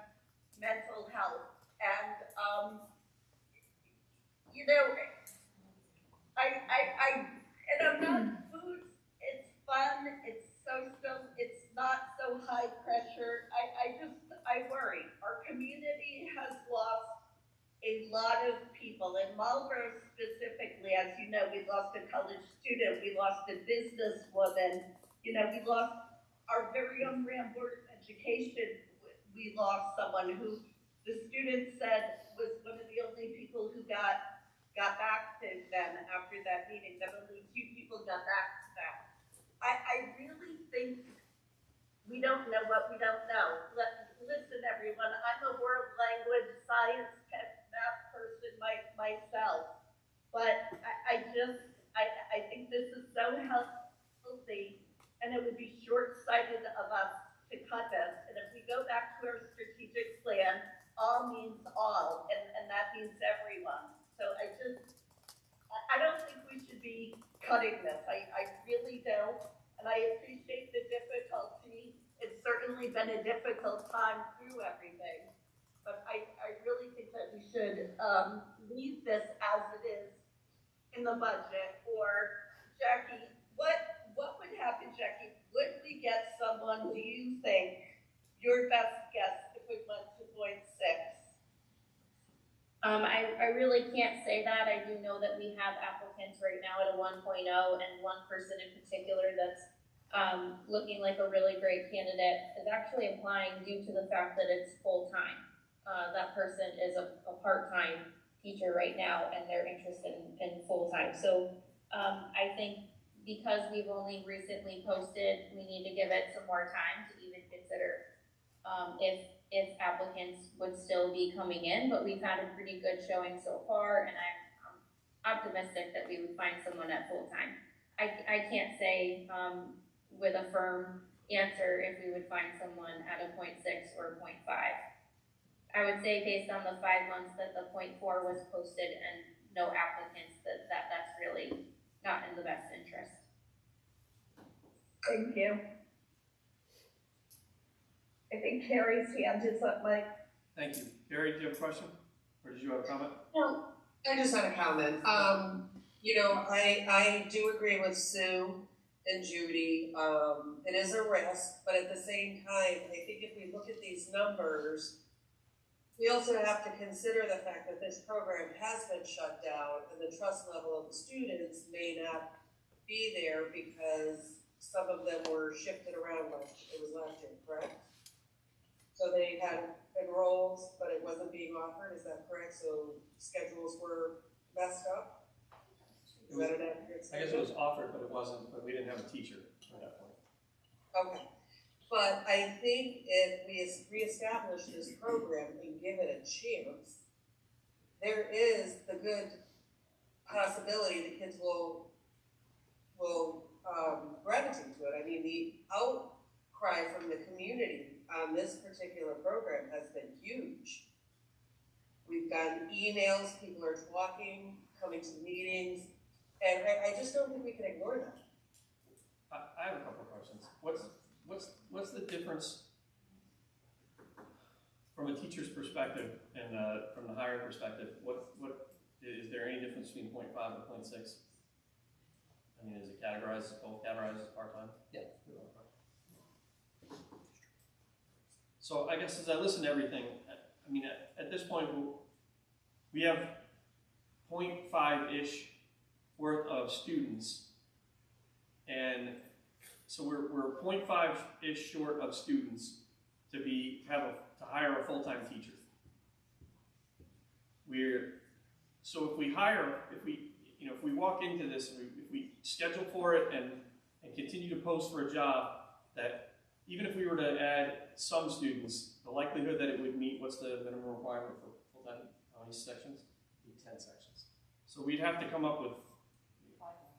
mental health. And I'm not foods. It's fun. It's social. It's not so high pressure. I worry. a lot of people. In Marlboro specifically, as you know, we lost a college student, we lost a businesswoman, you know, we lost our very own RHAM Board of Education. We lost someone who the student said was one of the only people who got back to them after that meeting, that only 2 people got back to them. I really think we don't know what we don't know. Listen, everyone, I'm a world language, science, math person myself, but I think this is so healthy, and it would be short-sighted of us to cut this. And if we go back to our strategic plan, all means all, and that means everyone. So I don't think we should be cutting this. I really don't. And I appreciate the difficulty. It's certainly been a difficult time through everything. But I really think that we should leave this as it is in the budget. Or, Jackie, what would happen, Jackie? Would we get someone, do you think, your best guess, if we went to 0.6? I really can't say that. I do know that we have applicants right now at a 1.0, and one person in particular that's looking like a really great candidate is actually applying due to the fact that it's full-time. That person is a part-time teacher right now, and they're interested in full-time. So I think because we've only recently posted, we need to give it some more time to even consider if applicants would still be coming in, but we've had a pretty good showing so far, and I'm optimistic that we would find someone at full-time. I can't say with a firm answer if we would find someone at a 0.6 or 0.5. I would say based on the 5 months that the 0.4 was posted and no applicants, that's really not in the best interest. Thank you. I think Carrie's hand is up, Mike. Thank you. Carrie, do you have a question? Or did you have a comment? No, I just had a comment. You know, I do agree with Sue and Judy. It is a risk, but at the same time, I think if we look at these numbers, we also have to consider the fact that this program has been shut down and the trust level of the students may not be there because some of them were shifted around last year, correct? So they had enrolled, but it wasn't being offered, is that correct? So schedules were messed up? Is that an accurate statement? I guess it was offered, but it wasn't, but we didn't have a teacher at that point. Okay. But I think if we reestablish this program and give it a chance, there is the good possibility the kids will gravitate to it. I mean, the outcry from the community on this particular program has been huge. We've gotten emails, people are talking, coming to meetings, and I just don't think we can ignore that. I have a couple of questions. What's the difference from a teacher's perspective and from the hiring perspective? What is there any difference between 0.5 and 0.6? I mean, is it categorized, both categorized as part-time? Yeah. So I guess as I listen to everything, I mean, at this point, we have 0.5-ish worth of students, and so we're 0.5-ish short of students to hire a full-time teacher. So if we walk into this, if we schedule for it and continue to post for a job, that even if we were to add some students, the likelihood that it would meet, what's the minimum requirement for full-time? How many sections? 10 sections. So we'd have to come up with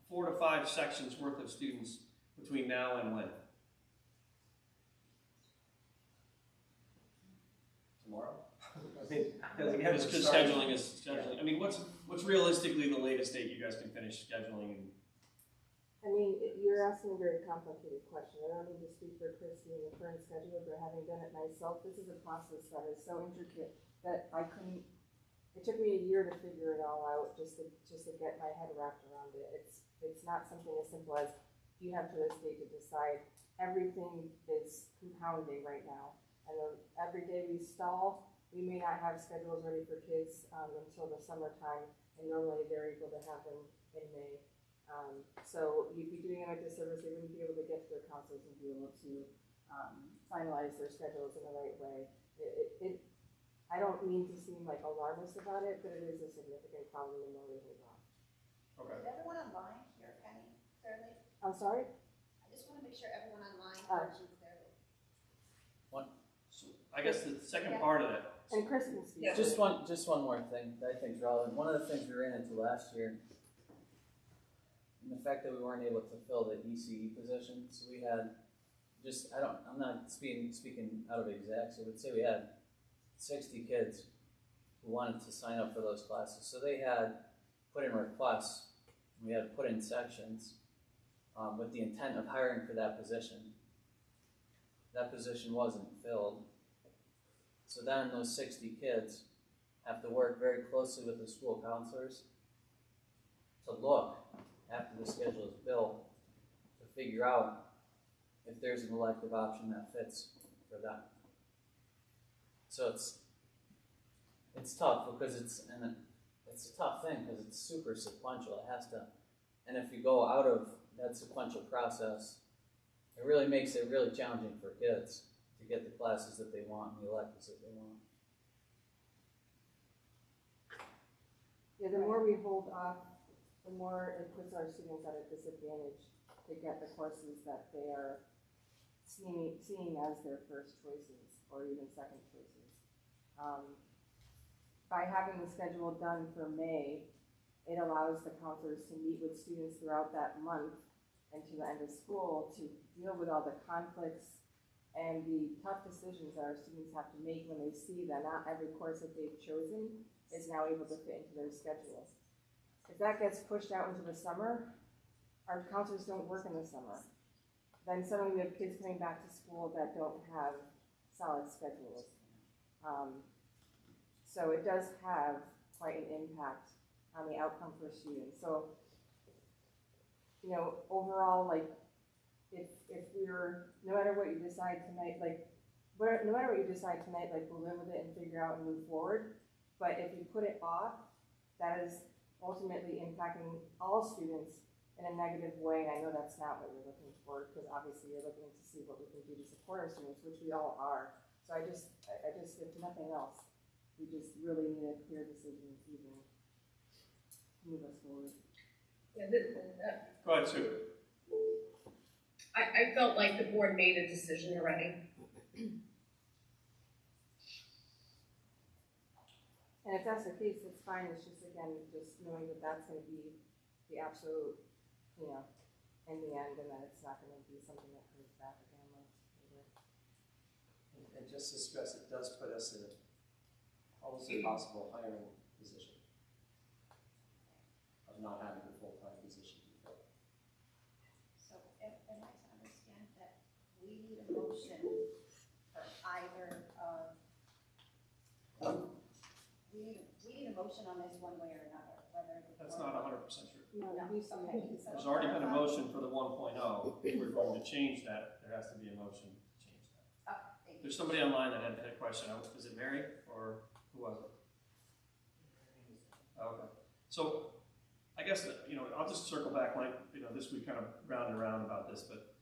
4 to 5 sections worth of students between now and when? Tomorrow? I mean, because scheduling is scheduling. Yeah. I mean, what's realistically the latest date you guys can finish scheduling? I mean, you're asking a very complicated question. I don't need to speak for Christy and the current schedule, but having done it myself, this is a process that is so intricate that it took me a year to figure it all out just to get my head wrapped around it. It's not something as simple as you have to this date to decide. Everything is compounding right now. And every day we stall, we may not have schedules ready for kids until the summertime, and normally they're able to have them in May. So you'd be doing them a disservice. They wouldn't be able to get to their counselors and be able to finalize their schedules in the right way. I don't mean to seem like alarmist about it, but it is a significant problem the more we hold off. Okay. Is everyone online here, Penny, clearly? I'm sorry? I just want to make sure everyone online Oh. heard you clearly. So I guess the second part of that. And Chris can speak. Just one more thing that I think is relevant. One of the things we ran into last year, and the fact that we weren't able to fill the ECE position, so we had I'm not speaking out of exacts, I would say we had 60 kids who wanted to sign up for those classes. So they had put in requests, we had put in sections with the intent of hiring for that position. That position wasn't filled. So then those 60 kids have to work very closely with the school counselors to look after the schedule is built to figure out if there's an elective option that fits for them. So it's tough because it's a tough thing because it's super sequential. It has to, and if you go out of that sequential process, it really makes it really challenging for kids to get the classes that they want and the electives that they want. Yeah, the more we hold off, the more it puts our students at a disadvantage to get the courses that they are seeing as their first choices or even second choices. By having the schedule done for May, it allows the counselors to meet with students throughout that month and to the end of school to deal with all the conflicts and the tough decisions that our students have to make when they see that not every course that they've chosen is now able to fit into their schedules. If that gets pushed out into the summer, our counselors don't work in the summer. Then suddenly we have kids coming back to school that don't have solid schedules. So it does have quite an impact on the outcome for students. So, you know, overall, like, if we're, no matter what you decide tonight, we'll live with it and figure out and move forward. But if you put it off, that is ultimately impacting all students in a negative way, and I know that's not what you're looking for, because obviously you're looking to see what we can do to support our students, which we all are. So I just, if nothing else, we just really need a clear decision to even move us forward. Yeah, Go ahead, Sue. I felt like the board made a decision already. And if that's the case, it's fine. It's just, again, just knowing that that's going to be the absolute, you know, in the end, and that it's not going to be something that comes back again months later. And just to stress, it does put us in a almost impossible hiring position of not having a full-time position to fill. So am I to understand that we need a motion for either of, we need a motion on this one way or another, whether the That's board- not 100% true. No, Okay, so- There's already been a motion for the 1.0. If we're going to change that, there has to be a motion to change that. thank you. There's somebody online that had a question. Is it Mary or who was it? Okay. So I guess that, you know, I'll just circle back. This week kind of round and round about this, but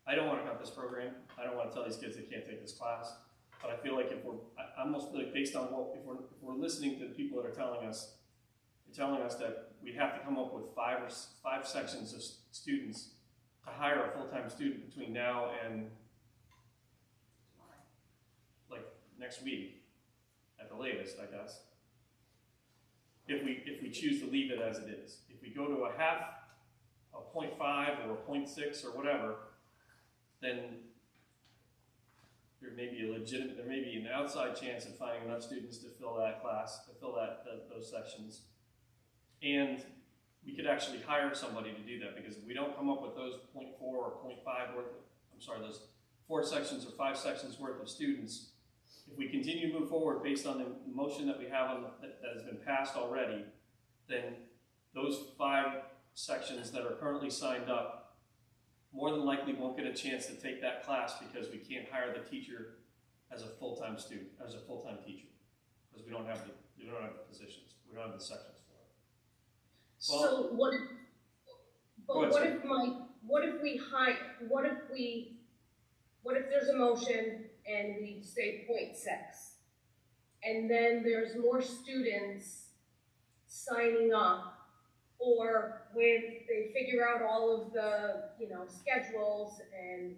I don't want to cut this program. I don't want to tell these kids they can't take this class. But I feel like I almost feel like based on if we're listening to the people that are telling us that we have to come up with five sections of students to hire a full-time student between now and like next week at the latest, I guess. If we choose to leave it as it is. If we go to a 0.5 or a 0.6 or whatever, then there may be an outside chance of finding enough students to fill that class, to fill those sections. And we could actually hire somebody to do that, because if we don't come up with those 0.4 or 0.5 those 4 sections or 5 sections worth of students, if we continue to move forward based on the motion that we have that has been passed already, then those 5 sections that are currently signed up more than likely won't get a chance to take that class because we can't hire the teacher as a full-time student, as a full-time teacher, because we don't have the positions, we don't have the sections for it. So what if, Go but ahead, what Sue. if what if there's a motion and we say 0.6? And then there's more students signing up, or when they figure out all of the, schedules and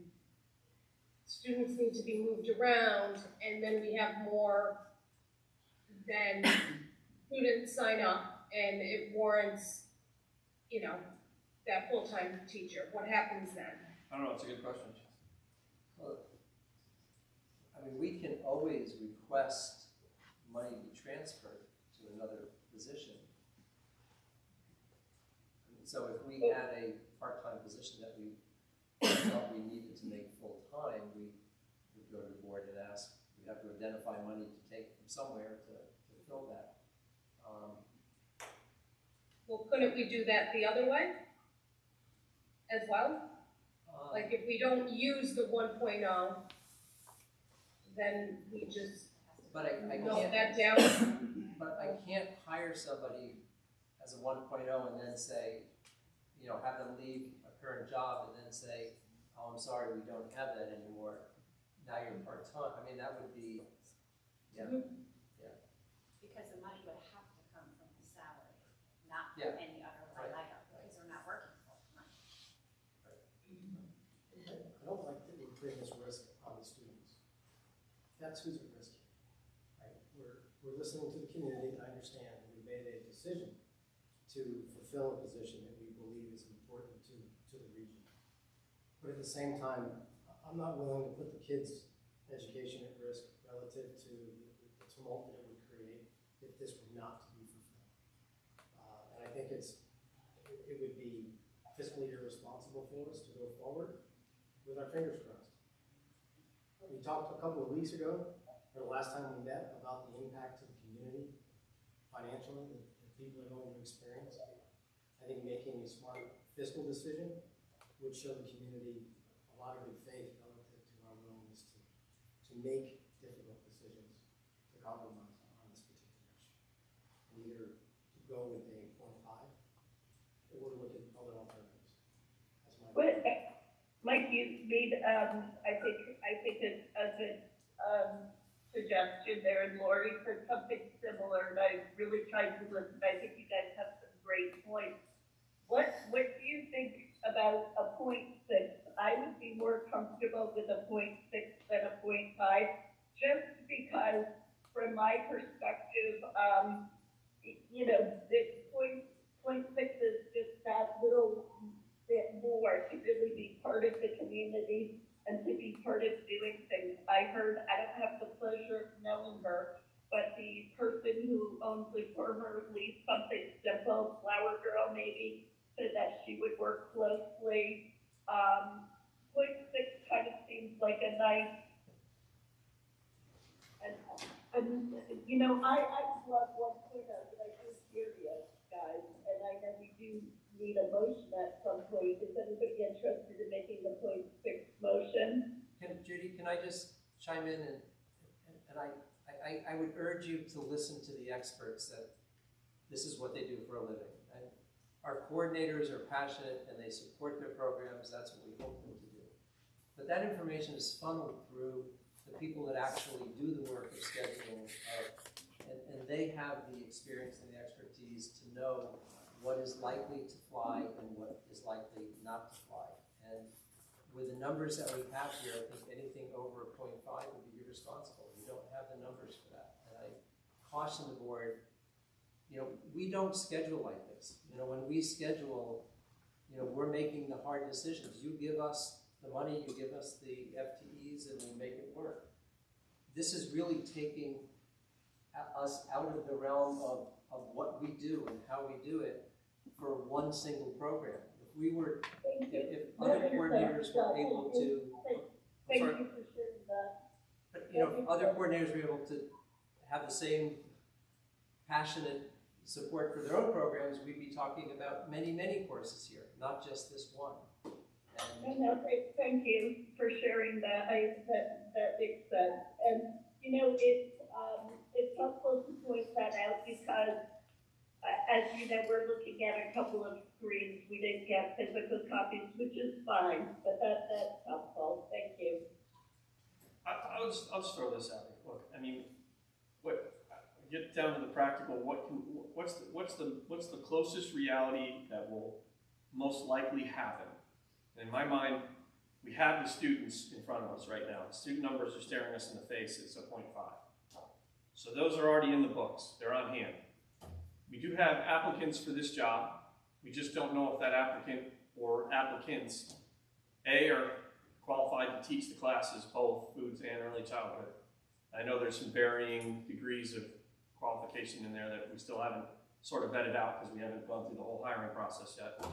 students need to be moved around, and then we have more than students sign up, and it warrants, that full-time teacher. What happens then? I don't know, it's a good question. Well, I mean, we can always request money be transferred to another position. So if we had a part-time position that we felt we needed to make full-time, we would go to the board and ask, we have to identify money to take from somewhere to fill that. Well, couldn't we do that the other way as well? Like if we don't use the 1.0, then we just note that down. But I can't hire somebody as a 1.0 and then say, have them leave a current job and then say, oh, I'm sorry, we don't have that anymore. Now you're part-time. I mean, that would be, yeah. Because the money would have to come from the salary, not from any other line item, because they're not working full-time. I don't like that we're putting this risk on the students. That's who's at risk here, right? We're listening to the community, I understand, and we made a decision to fulfill a position that we believe is important to the region. But at the same time, I'm not willing to put the kids' education at risk relative to the tumult that it would create if this were not to be fulfilled. And I think it would be fiscally irresponsible for us to go forward with our fingers crossed. We talked a couple of weeks ago, or the last time we met, about the impact to the community financially that people are going to experience. I think making a smart fiscal decision would show the community a lot of good faith relative to our willingness to make difficult decisions, to compromise on this particular issue. And either to go with a 0.5 or look at other alternatives. That's my opinion. Mike, you made, I think it's a good suggestion there, and Lori said something similar, and I really tried to listen. I think you guys have some great points. What do you think about a 0.6? I would be more comfortable with a 0.6 than a 0.5, just because, from my perspective, the 0.6 is just that little bit more to really be part of the community and to be part of doing things. I don't have the pleasure of knowing her, but the person who owns the former lease, something simple, Flower Girl maybe, said that she would work closely. 0.6 kind of seems like a nice, I love 1.0, but I just curious, guys, and I know we do need a motion at some point. Is anybody interested in making the 0.6 motion? Judy, can I just chime in and I would urge you to listen to the experts that this is what they do for a living. And our coordinators are passionate and they support their programs. That's what we hope them to do. But that information is funneled through the people that actually do the work of scheduling, and they have the experience and the expertise to know what is likely to fly and what is likely not to fly. And with the numbers that we have here, I think anything over a 0.5 would be irresponsible. We don't have the numbers for that. And I caution the board, we don't schedule like this. When we schedule, we're making the hard decisions. You give us the money, you give us the FTEs, and we make it work. This is really taking us out of the realm of what we do and how we do it for one single program. If other coordinators were able to, Thank you for sharing that. but if other coordinators were able to have the same passionate support for their own programs, we'd be talking about many, many courses here, not just this one. And No, thank you for sharing that. That makes sense. And, you know, it's helpful to point that out because, as you know, we're looking at a couple of screens. We didn't get physical copies, which is fine, but that's helpful. Thank you. I'll just throw this out there. Look, I mean, get down to the practical. What's the closest reality that will most likely happen? And in my mind, we have the students in front of us right now. The student numbers are staring us in the face. It's a 0.5. So those are already in the books. They're on hand. We do have applicants for this job. We just don't know if that applicant or applicants, A, are qualified to teach the classes, both foods and early childhood. I know there's some varying degrees of qualification in there that we still haven't sort of vetted out because we haven't gone through the whole hiring process yet.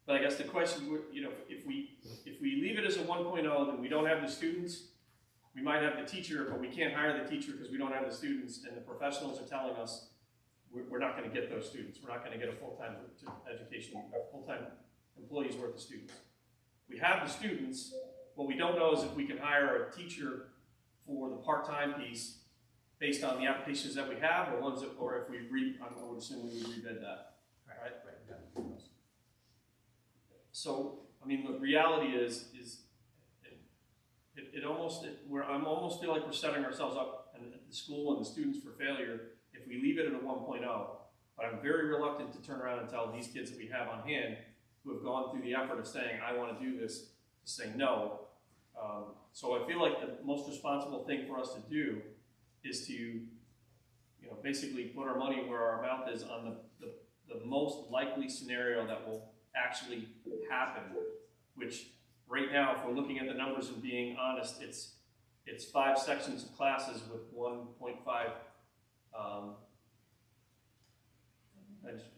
But I guess the question, you know, if we leave it as a 1.0, then we don't have the students. We might have the teacher, but we can't hire the teacher because we don't have the students, and the professionals are telling us we're not going to get those students. We're not going to get a full-time education, full-time employees worth of students. We have the students. What we don't know is if we can hire a teacher for the part-time piece based on the applications that we have, or ones that, or if we I would assume we would rebid that, right? Yeah. So, I mean, the reality is I almost feel like we're setting ourselves up, and the school and the students, for failure if we leave it at a 1.0. But I'm very reluctant to turn around and tell these kids that we have on hand, who have gone through the effort of saying, I want to do this, to say no. So I feel like the most responsible thing for us to do is to, you know, basically put our money where our mouth is on the most likely scenario that will actually happen, which right now, if we're looking at the numbers and being honest, it's 5 sections of classes with 1.5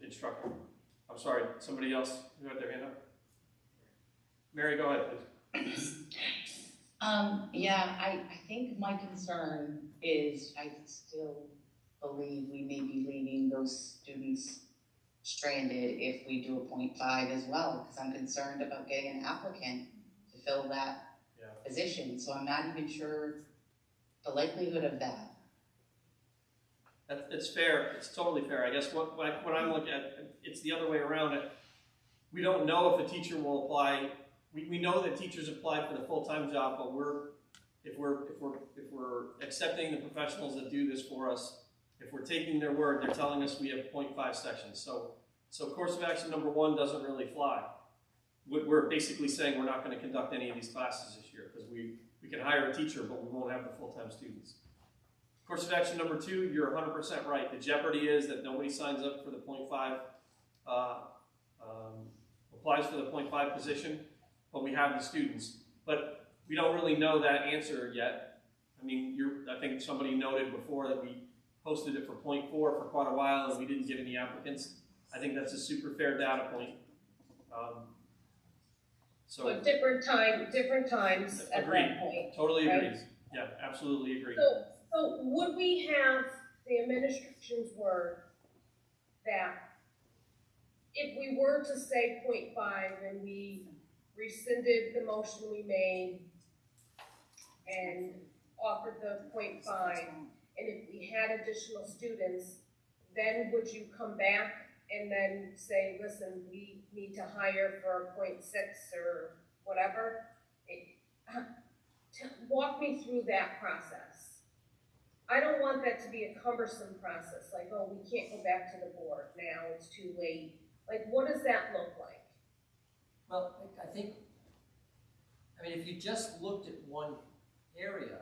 instructor. I'm sorry, somebody else who had their hand up? Mary, go ahead, please. Yeah, I think my concern is I still believe we may be leaving those students stranded if we do a 0.5 as well, because I'm concerned about getting an applicant to fill that position. So I'm not even sure the likelihood of that. It's fair. It's totally fair. I guess what I'm looking at, it's the other way around. We don't know if a teacher will apply. We know that teachers apply for the full-time job, but if we're accepting the professionals that do this for us, if we're taking their word, they're telling us we have 0.5 sections. So course of action number 1 doesn't really fly. We're basically saying we're not going to conduct any of these classes this year because we can hire a teacher, but we won't have the full-time students. Course of action number 2, you're 100% right. The jeopardy is that nobody signs up for the 0.5, applies for the 0.5 position, but we have the students. But we don't really know that answer yet. I mean, I think somebody noted before that we posted it for 0.4 for quite a while and we didn't get any applicants. I think that's a super fair data point. But different times at that point. Totally right? agreed. Yeah, absolutely agreed. So would we have the administration's word that if we were to say 0.5 and we rescinded the motion we made and offered the 0.5, and if we had additional students, then would you come back and then say, listen, we need to hire for a 0.6 or whatever? Walk me through that process. I don't want that to be a cumbersome process, like, oh, we can't go back to the board now, it's too late. Like, what does that look like? Well, I think, if you just looked at one area,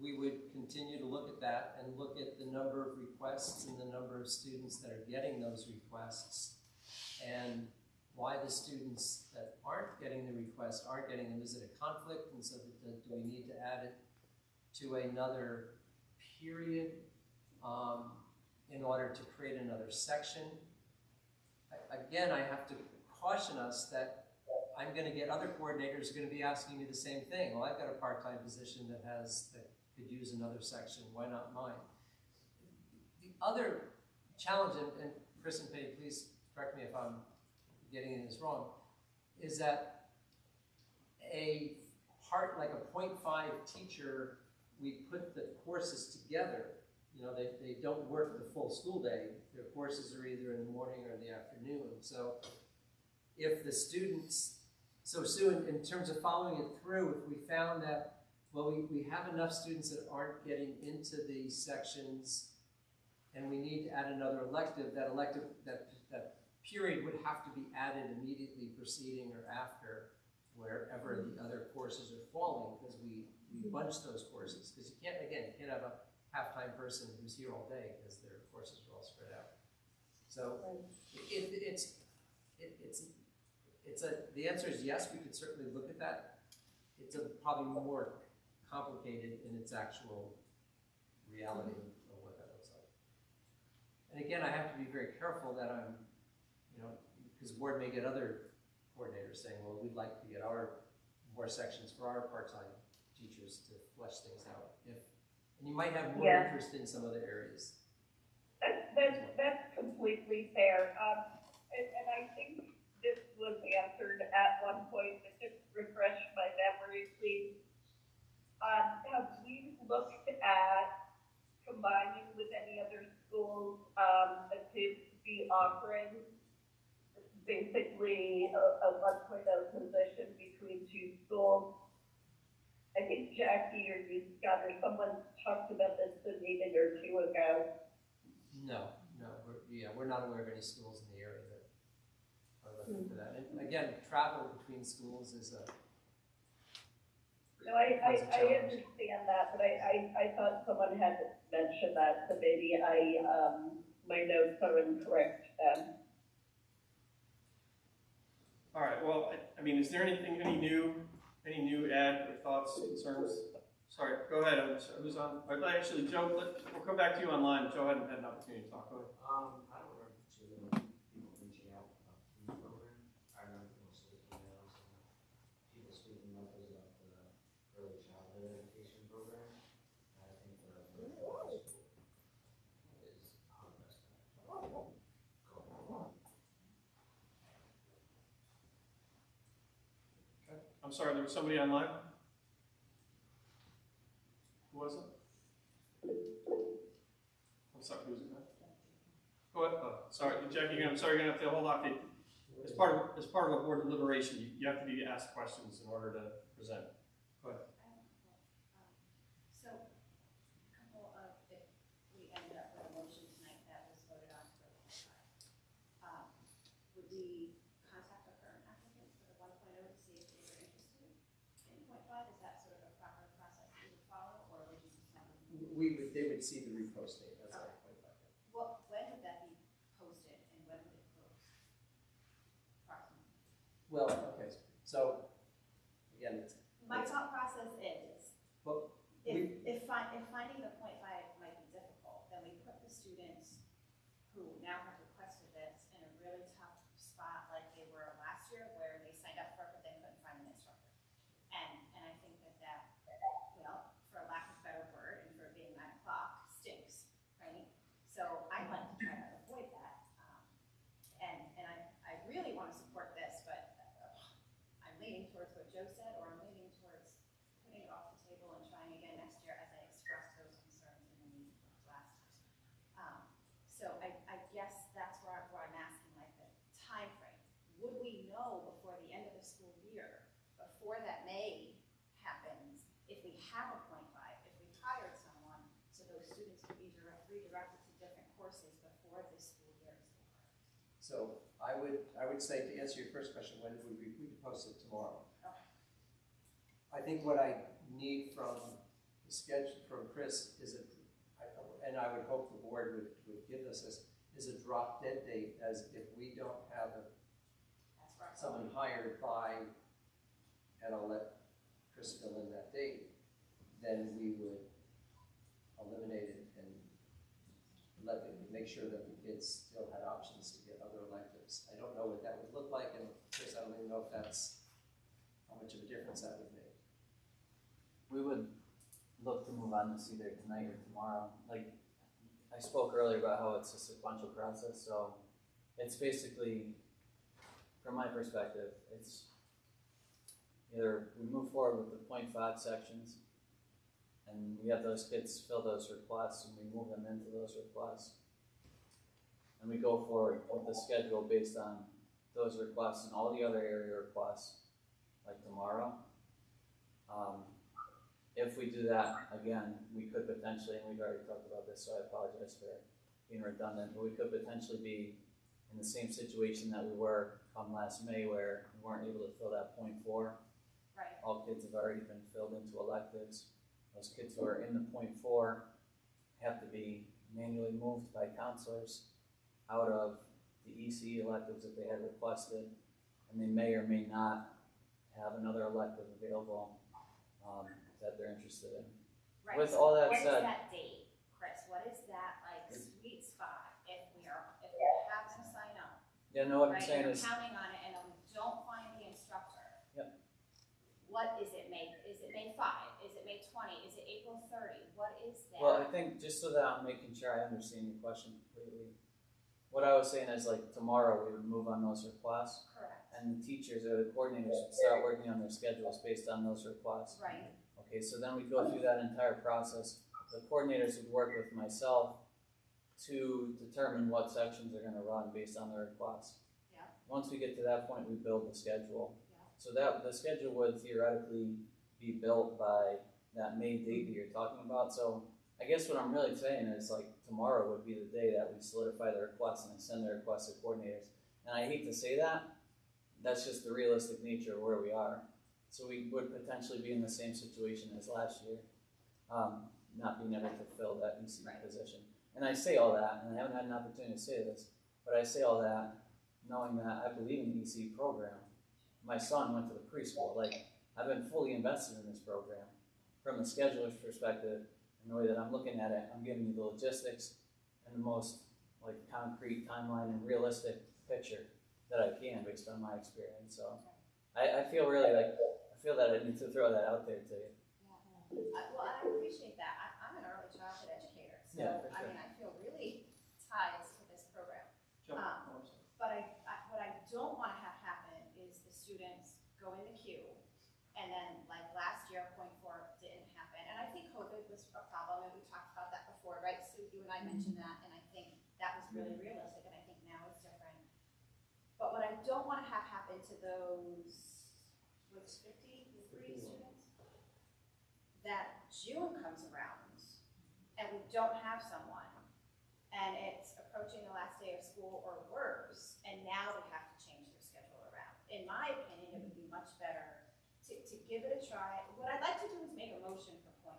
we would continue to look at that and look at the number of requests and the number of students that are getting those requests and why the students that aren't getting the request aren't getting them. Is it a conflict? And so do we need to add it to another period in order to create another section? Again, I have to caution us that I'm going to get other coordinators who are going to be asking me the same thing. Well, I've got a part-time position that could use another section. Why not mine? The other challenge, and Chris and Patty, please correct me if I'm getting this wrong, is that a part, like a 0.5 teacher, we put the courses together. You know, they don't work the full school day. Their courses are either in the morning or in the afternoon. So if the students, so Sue, in terms of following it through, if we found that, well, we have enough students that aren't getting into these sections and we need to add another elective, that period would have to be added immediately preceding or after wherever the other courses are falling, because we bunch those courses. Because you can't have a half-time person who's here all day because their courses are all spread out. So the answer is yes, we could certainly look at that. It's probably more complicated in its actual reality of what that looks like. And again, I have to be very careful that I'm, because the board may get other coordinators saying, well, we'd like to get more sections for our part-time teachers to flesh things out. And you might have more interest in some other areas. That's completely fair. And I think this was answered at one point, but just refresh my memory, please. Have we looked at combining with any other schools to be offering basically a 1.0 position between two schools? I think Jackie or you, Scott, or someone talked about this a meeting or two ago. No, we're not aware of any schools in the area that are looking for that. And again, travel between schools is a No, I understand that, but I thought someone had mentioned that, so maybe my notes are incorrect. All right, well, I mean, is there any new add or thoughts, concerns? Sorry, go ahead, who's on? Actually, Joe, we'll come back to you online. Joe hadn't had an opportunity to talk. Go ahead. I don't remember too many people reaching out about the program. I remember mostly emails and people speaking up about the early childhood education program. I think the school is our best bet. Okay. I'm sorry, there was somebody online? Who was it? I'm sorry, who was it? Go ahead. Oh, sorry, Jackie, I'm sorry, you're gonna have to hold off. As part of a board deliberation, you have to be asked questions in order to present. Go ahead. So, a couple of, if we ended up with a motion tonight that was voted on for the 1.5, would we contact the current applicants for the 1.0 to see if they were interested in 0.5? Is that sort of a proper process we would follow, or would you just tell them? They would see the repost date. That's our 0.5. Well, when would that be posted and when would it close? Approximately. Well, okay, so again, My thought process is, well, if finding the 0.5 might be difficult, then we put the students who now have requested this in a really tough spot like they were last year, where they signed up for it but then couldn't find an instructor. And I think that, well, for lack of a better word, and for being 9 o'clock, stinks, right? So I'd like to try to avoid that. And I really want to support this, but I'm leaning towards what Joe said, or I'm leaning towards putting it off the table and trying again next year, as I expressed those concerns in the meeting last time. So I guess that's where I'm asking, like, the time frame. Would we know before the end of the school year, before that May happens, if we have a 0.5, if we hired someone, so those students could be redirected to different courses before this school year is over? so I would say, to answer your first question, when would we could post it tomorrow? Okay. I think what I need from the sketch from Chris is and I would hope the board would give us this, is a drop dead date, as if we don't have someone hired by, and I'll let Chris fill in that date, then we would eliminate it and make sure that the kids still had options to get other electives. I don't know what that would look like, and Chris, I don't even know if that's how much of a difference that would make. We would look to move on this either tonight or tomorrow. Like, I spoke earlier about how it's a sequential process, so it's basically, from my perspective, either we move forward with the .5 sections, and we have those kids fill those requests, and we move them into those requests, and we go forward with the schedule based on those requests and all the other area requests, like tomorrow. If we do that, again, we could potentially, and we've already talked about this, so I apologize for being redundant, but we could potentially be in the same situation that we were come last May, where we weren't able to fill that .4. Right. All kids have already been filled into electives. Those kids who are in the .4 have to be manually moved by counselors out of the EC electives that they had requested, and they may or may not have another elective available that they're interested in. Right. With all that What said, is that date, Chris? What is that like sweet spot if we have them sign up? yeah, no, what I'm Right, saying and is, we're counting on it, and we don't find the instructor. Yep. What is it, May? Is it May 5? Is it May 20? Is it April 30? What is that? well, I think just so that I'm making sure I understand your question completely, what I was saying is like tomorrow we would move on those requests, Correct. and the teachers or the coordinators would start working on their schedules based on those requests. Right. Okay, so then we go through that entire process. The coordinators would work with myself to determine what sections are gonna run based on the requests. Yeah. Once we get to that point, we build the schedule. Yeah. So that, the schedule would theoretically be built by that May date that you're talking about. So I guess what I'm really saying is like tomorrow would be the day that we solidify the requests and then send the requests to coordinators. And I hate to say that, that's just the realistic nature of where we are. So we would potentially be in the same situation as last year, not being able to fill that EC position. And I say all that, and I haven't had an opportunity to say this, but I say all that knowing that I believe in the EC program. My son went to the preschool. Like, I've been fully invested in this program. From the scheduler's perspective, and the way that I'm looking at it, I'm giving you the logistics and the most like concrete timeline and realistic picture that I can based on my experience. So I feel really like, I feel that I need to throw that out there to you. Well, I appreciate that. I'm an early childhood educator, so Yeah, for I sure. mean, I feel really tied to this program. But what I don't want to have happen is the students go in the queue, and then like last year, .4 didn't happen. And I think COVID was a problem, and we talked about that before, right? Sue, you and I mentioned that, and I think that was really realistic, and I think now it's different. But what I don't want to have happen to those, was 53 students? That June comes around, and we don't have someone, and it's approaching the last day of school or worse, and now we have to change their schedule around. In my opinion, it would be much better to give it a try. What I'd like to do is make a motion for .5,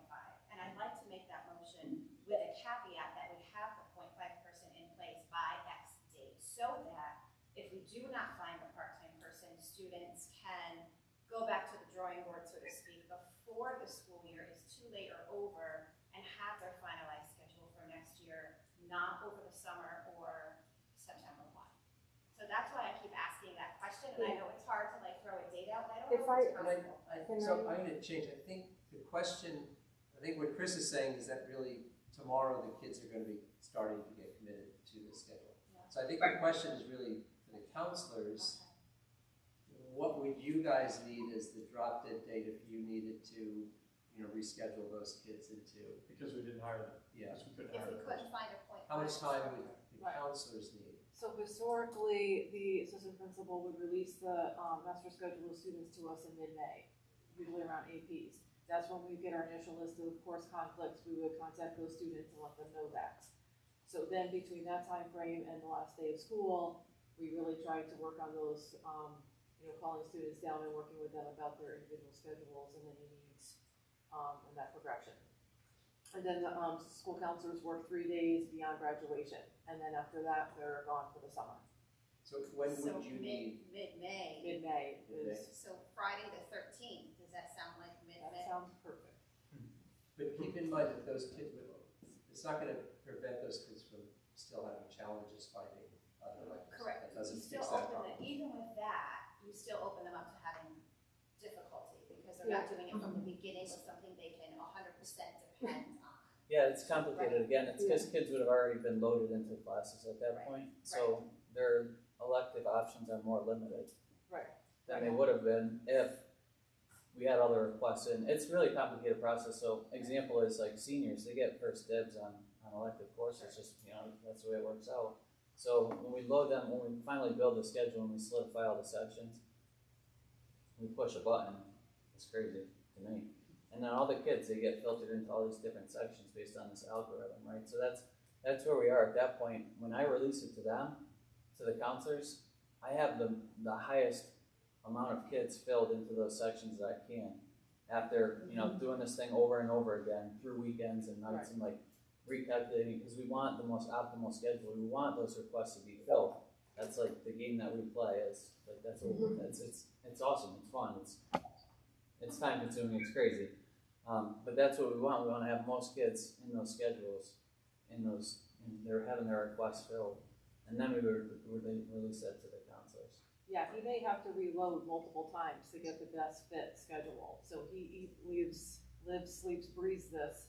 and I'd like to make that motion with a caveat that we have the .5 person in place by X date, so that if we do not find a part-time person, students can go back to the drawing board, so to speak, before the school year is too late or over, and have their finalized schedule for next year, not over the summer or September 1. So that's why I keep asking that question, and I know it's hard to like throw a date out, and I don't know if it's possible. So I'm gonna change, I think the question, I think what Chris is saying is that really tomorrow the kids are gonna be starting to get committed to the schedule. Yeah. So I think the question is really for the counselors, what would you guys need as the drop dead date if you needed to, reschedule those kids into? Because we didn't hire them. Yeah. Because we couldn't If hire we them. couldn't find a .5. How much time would the Right. counselors need? So historically, the assistant principal would release the master schedule of students to us in mid-May, usually around APs. That's when we get our initial list of course conflicts. We would contact those students and let them know that. So then between that time frame and the last day of school, we really tried to work on those, calling students down and working with them about their individual schedules and any needs, and that progression. And then the school counselors work 3 days beyond graduation, and then after that, they're gone for the summer. So when So would you need? mid-May. Mid-May is, So Friday the 13th, does that sound like mid-May? that sounds perfect. But keep in mind that those kids it's not gonna prevent those kids from still having challenges finding other electives. Correct. That doesn't You still fix that open problem. even with that, you still open them up to having difficulty, because they're not doing it from the beginning with something they can 100% depend on. Yeah, it's complicated. Again, it's because kids would have already been loaded into classes at that Right. point. So their elective options are more limited Right. than they would have been if we had all the requests in. It's really a complicated process. So example is like seniors, they get first dibs on elective courses, just, you know, that's the way it works out. So when we load them, when we finally build the schedule and we solidify all the sections, we push a button. It's crazy to me. And then all the kids, they get filtered into all these different sections based on this algorithm, right? So that's where we are at that point. When I release it to them, to the counselors, I have the highest amount of kids filled into those sections that I can. After, you know, doing this thing over and over again through weekends and nights, and like recalculating, because we want the most optimal schedule. We want those requests to be filled. That's like the game that we play. Is like that's what it's awesome. It's fun. It's time consuming. It's crazy. But that's what we want. We want to have most kids in those schedules, and they're having their requests filled, and then we would release that to the counselors. Yeah, he may have to reload multiple times to get the best fit schedule. So he lives, sleeps, breathes this,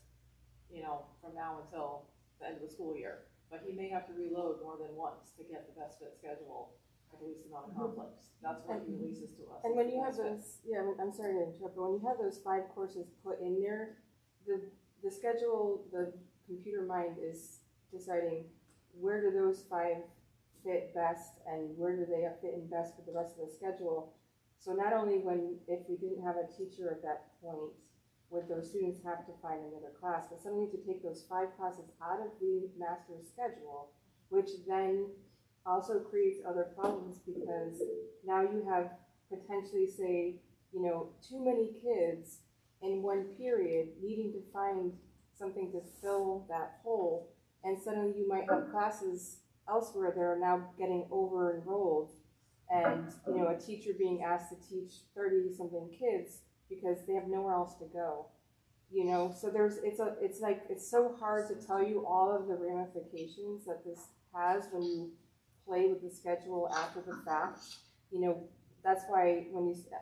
you know, from now until the end of the school year. But he may have to reload more than once to get the best fit schedule at the least amount of conflicts. That's what he releases to us. And when you have those, yeah, I'm sorry to interrupt, but when you have those 5 courses put in there, the schedule, the computer mind is deciding where do those 5 fit best and where do they fit in best with the rest of the schedule. So not only if we didn't have a teacher at that point, would those students have to find another class, but suddenly to take those 5 classes out of the master's schedule, which then also creates other problems because now you have potentially, say, you know, too many kids in one period needing to find something to fill that hole, and suddenly you might have classes elsewhere that are now getting over enrolled, and you know, a teacher being asked to teach 30-something kids because they have nowhere else to go. You know, so it's so hard to tell you all of the ramifications that this has when you play with the schedule after the fact. You know, that's why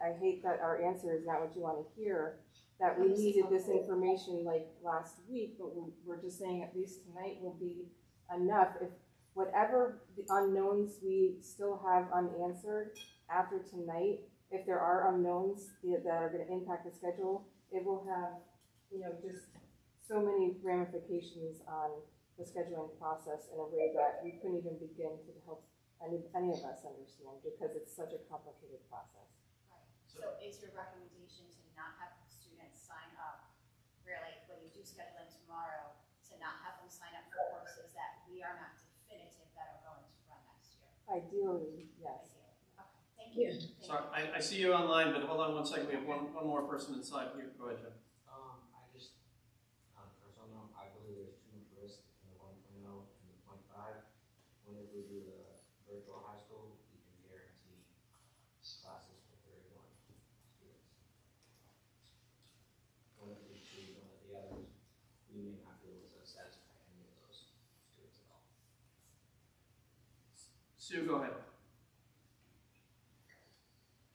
I hate that our answer is not what you want to hear, that we needed this information like last week, but we're just saying at least tonight will be enough. If whatever the unknowns we still have unanswered after tonight, if there are unknowns that are going to impact the schedule, it will have, you know, just so many ramifications on the scheduling process in a way that we couldn't even begin to help any of us understand because it's such a complicated process. Right. So is your recommendation to not have students sign up, really, when you do schedule them tomorrow, to not have them sign up for courses that we are not definitive that are going to run next year? Ideally, yes. Ideally. Okay, thank you. Sorry, I see you online, but hold on one second. We have one more person inside here. Go ahead, Jim. I just, on a personal note, I believe there's too much risk in the 1.0 and the 0.5. Whenever we do the virtual high school, we can guarantee classes for 31 students. Whenever we choose one of the others, we may not be able to satisfy any of those students at all. Sue, go ahead.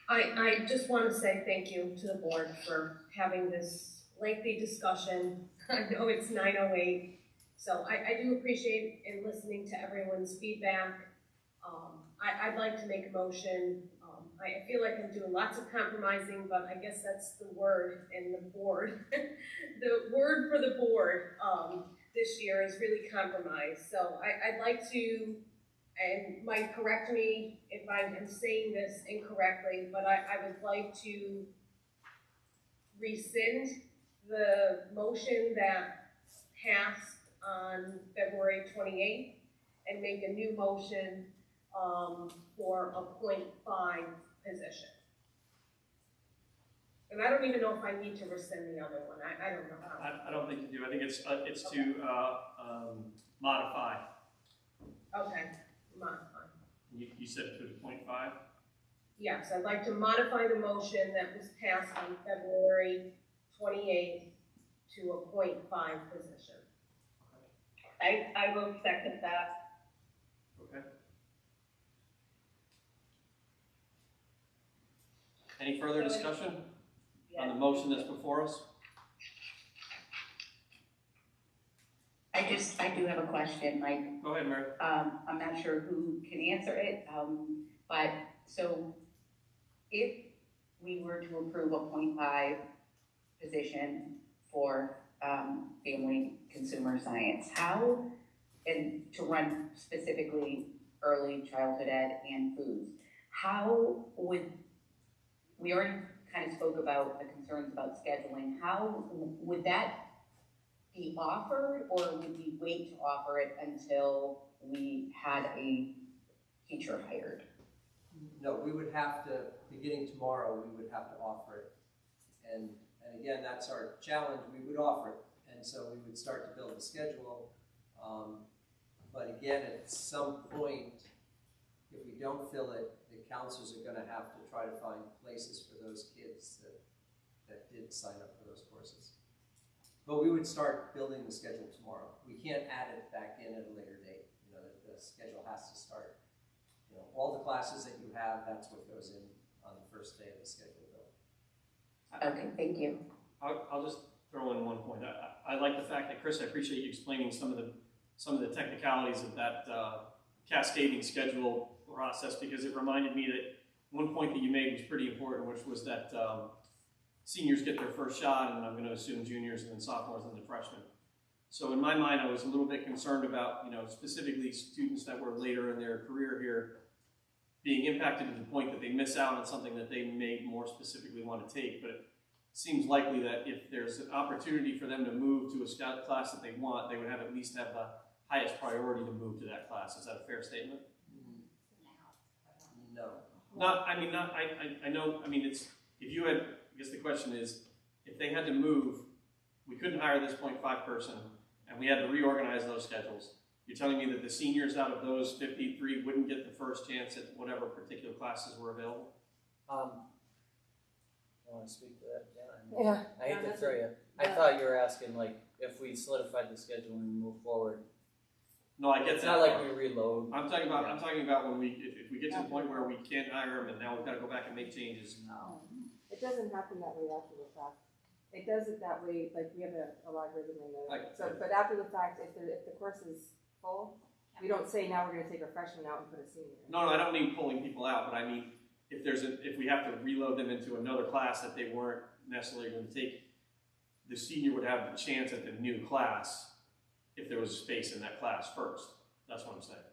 I just want to say thank you to the board for having this lengthy discussion. I know it's 9:08, so I do appreciate in listening to everyone's feedback. I'd like to make a motion. I feel like I'm doing lots of compromising, but I guess that's the word in the board. The word for the board this year is really compromise. So I'd like to, and might correct me if I'm saying this incorrectly, but I would like to rescind the motion that passed on February 28th and make a new motion for a 0.5 position. And I don't even know if I need to rescind the other one. I don't know how. I don't think you do. I think it's to modify. Okay, modify. You said to the 0.5? Yes, I'd like to modify the motion that was passed on February 28th to a 0.5 position. I will second that. Okay. Any further discussion on the motion that's before us? I do have a question, Mike. Go ahead, Mary. I'm not sure who can answer it, but so if we were to approve a 0.5 position for family consumer science, how, and to run specifically early childhood ed and foods, how would, we already kind of spoke about the concerns about scheduling, how would that be offered, or would we wait to offer it until we had a teacher hired? No, we would have to, beginning tomorrow, we would have to offer it. And again, that's our challenge, we would offer it. And so we would start to build the schedule. But again, at some point, if we don't fill it, the counselors are gonna have to try to find places for those kids that did sign up for those courses. But we would start building the schedule tomorrow. We can't add it back in at a later date. You know, the schedule has to start. You know, all the classes that you have, that's what goes in on the first day of the schedule build. Okay, thank you. I'll just throw in one point. I like the fact that, Chris, I appreciate you explaining some of the technicalities of that cascading schedule process, because it reminded me that one point that you made was pretty important, which was that seniors get their first shot, and I'm going to assume juniors and then sophomores and then freshmen. So in my mind, I was a little bit concerned about, you know, specifically students that were later in their career here being impacted to the point that they miss out on something that they may more specifically want to take. But it seems likely that if there's an opportunity for them to move to a class that they want, they would have at least have the highest priority to move to that class. Is that a fair statement? No. I know, I mean, it's, if you had, I guess the question is, if they had to move, we couldn't hire this 0.5 person, and we had to reorganize those schedules. You're telling me that the seniors out of those 53 wouldn't get the first chance at whatever particular classes were available? I want to speak to that, Yeah. I hate to throw you. I thought you were asking, like, if we solidified the schedule and move forward. No, I get it's that. It's not like we reload. I'm talking about when if we get to the point where we can't hire them and now we've got to go back and make changes. No. It doesn't happen that way after the fact. It does it that way, like we have a logarithm in there. But after the fact, if the course is full, we don't say now we're going to take a freshman out and put a senior in. No, I don't mean pulling people out, but I mean if we have to reload them into another class that they weren't necessarily going to take, the senior would have the chance at the new class if there was space in that class first. That's what I'm saying.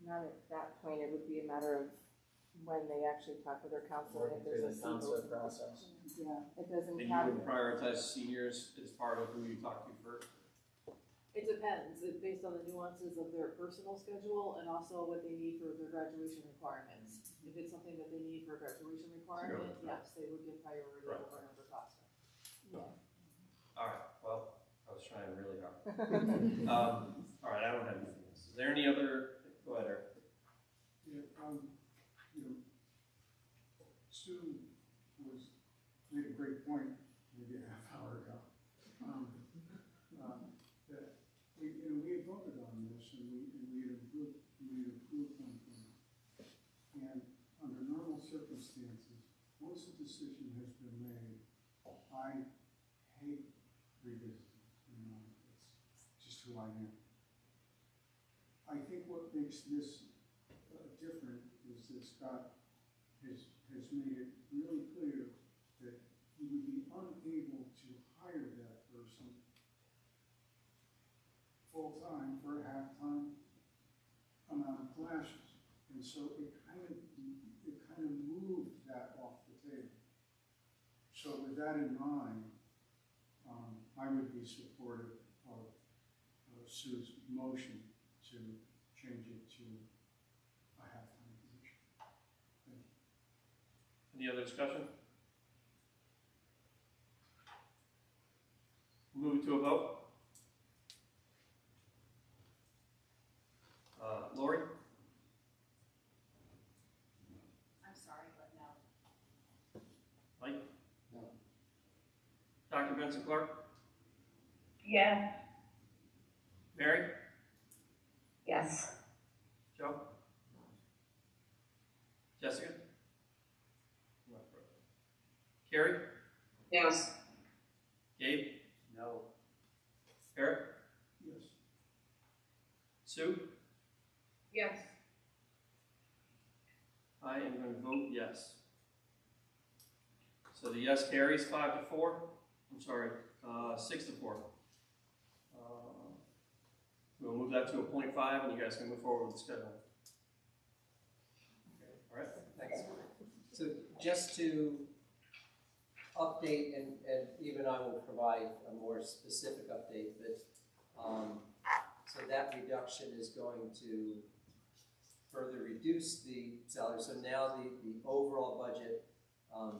Not at that point. It would be a matter of when they actually talk with their counselor. If there's a counselor process. Yeah, it doesn't And have. you would prioritize seniors as part of who you talk to first? It depends, based on the nuances of their personal schedule and also what they need for their graduation requirements. If it's something that they need for a graduation requirement, yes, they would give priority over another classroom. Yeah. All right, well, I was trying really hard. All right, I don't have anything else. Is there any other, go ahead, Eric. Yeah, you know, Sue made a great point maybe a half hour ago. That we had voted on this and we had approved one thing. And under normal circumstances, once a decision has been made, I hate revisiting. You know, it's just who I am. I think what makes this different is that Scott has made it really clear that he would be unable to hire that person full-time for a half-time amount of classes. And so it kind of moved that off the table. So with that in mind, I would be supportive of Sue's motion to change it to a half-time position. Thank you. Any other discussion? Move to a vote. Lori? I'm sorry, but no. Mike? No. Dr. Benson Clark? Yes. Mary? Yes. Joe? Jessica? Carrie? Yes. Gabe? No. Eric? Yes. Sue? Yes. I am going to vote yes. So the yes carries 5-4. I'm sorry, 6-4. We'll move that to a 0.5 and you guys can move forward with the schedule. Okay, all right. Thanks. So just to update, and even I will provide a more specific update, but so that reduction is going to further reduce the salary. So now the overall budget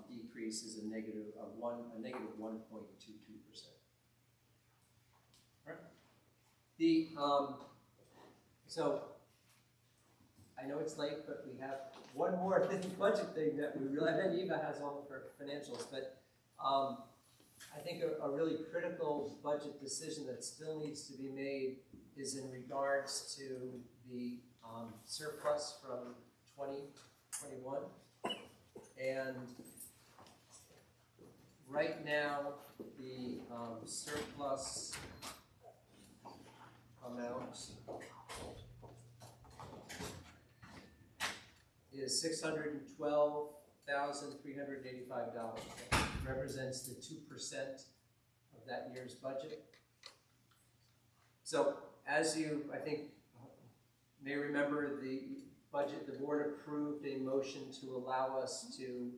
decrease is a negative 1.22%. The so I know it's late, but we have one more budget thing that we realize. And Eva has all of her financials, but I think a really critical budget decision that still needs to be made is in regards to the surplus from 2021. And right now, the surplus amount is $612,385. That represents the 2% of that year's budget. So, as you, I think, may remember, the board approved a motion to allow us to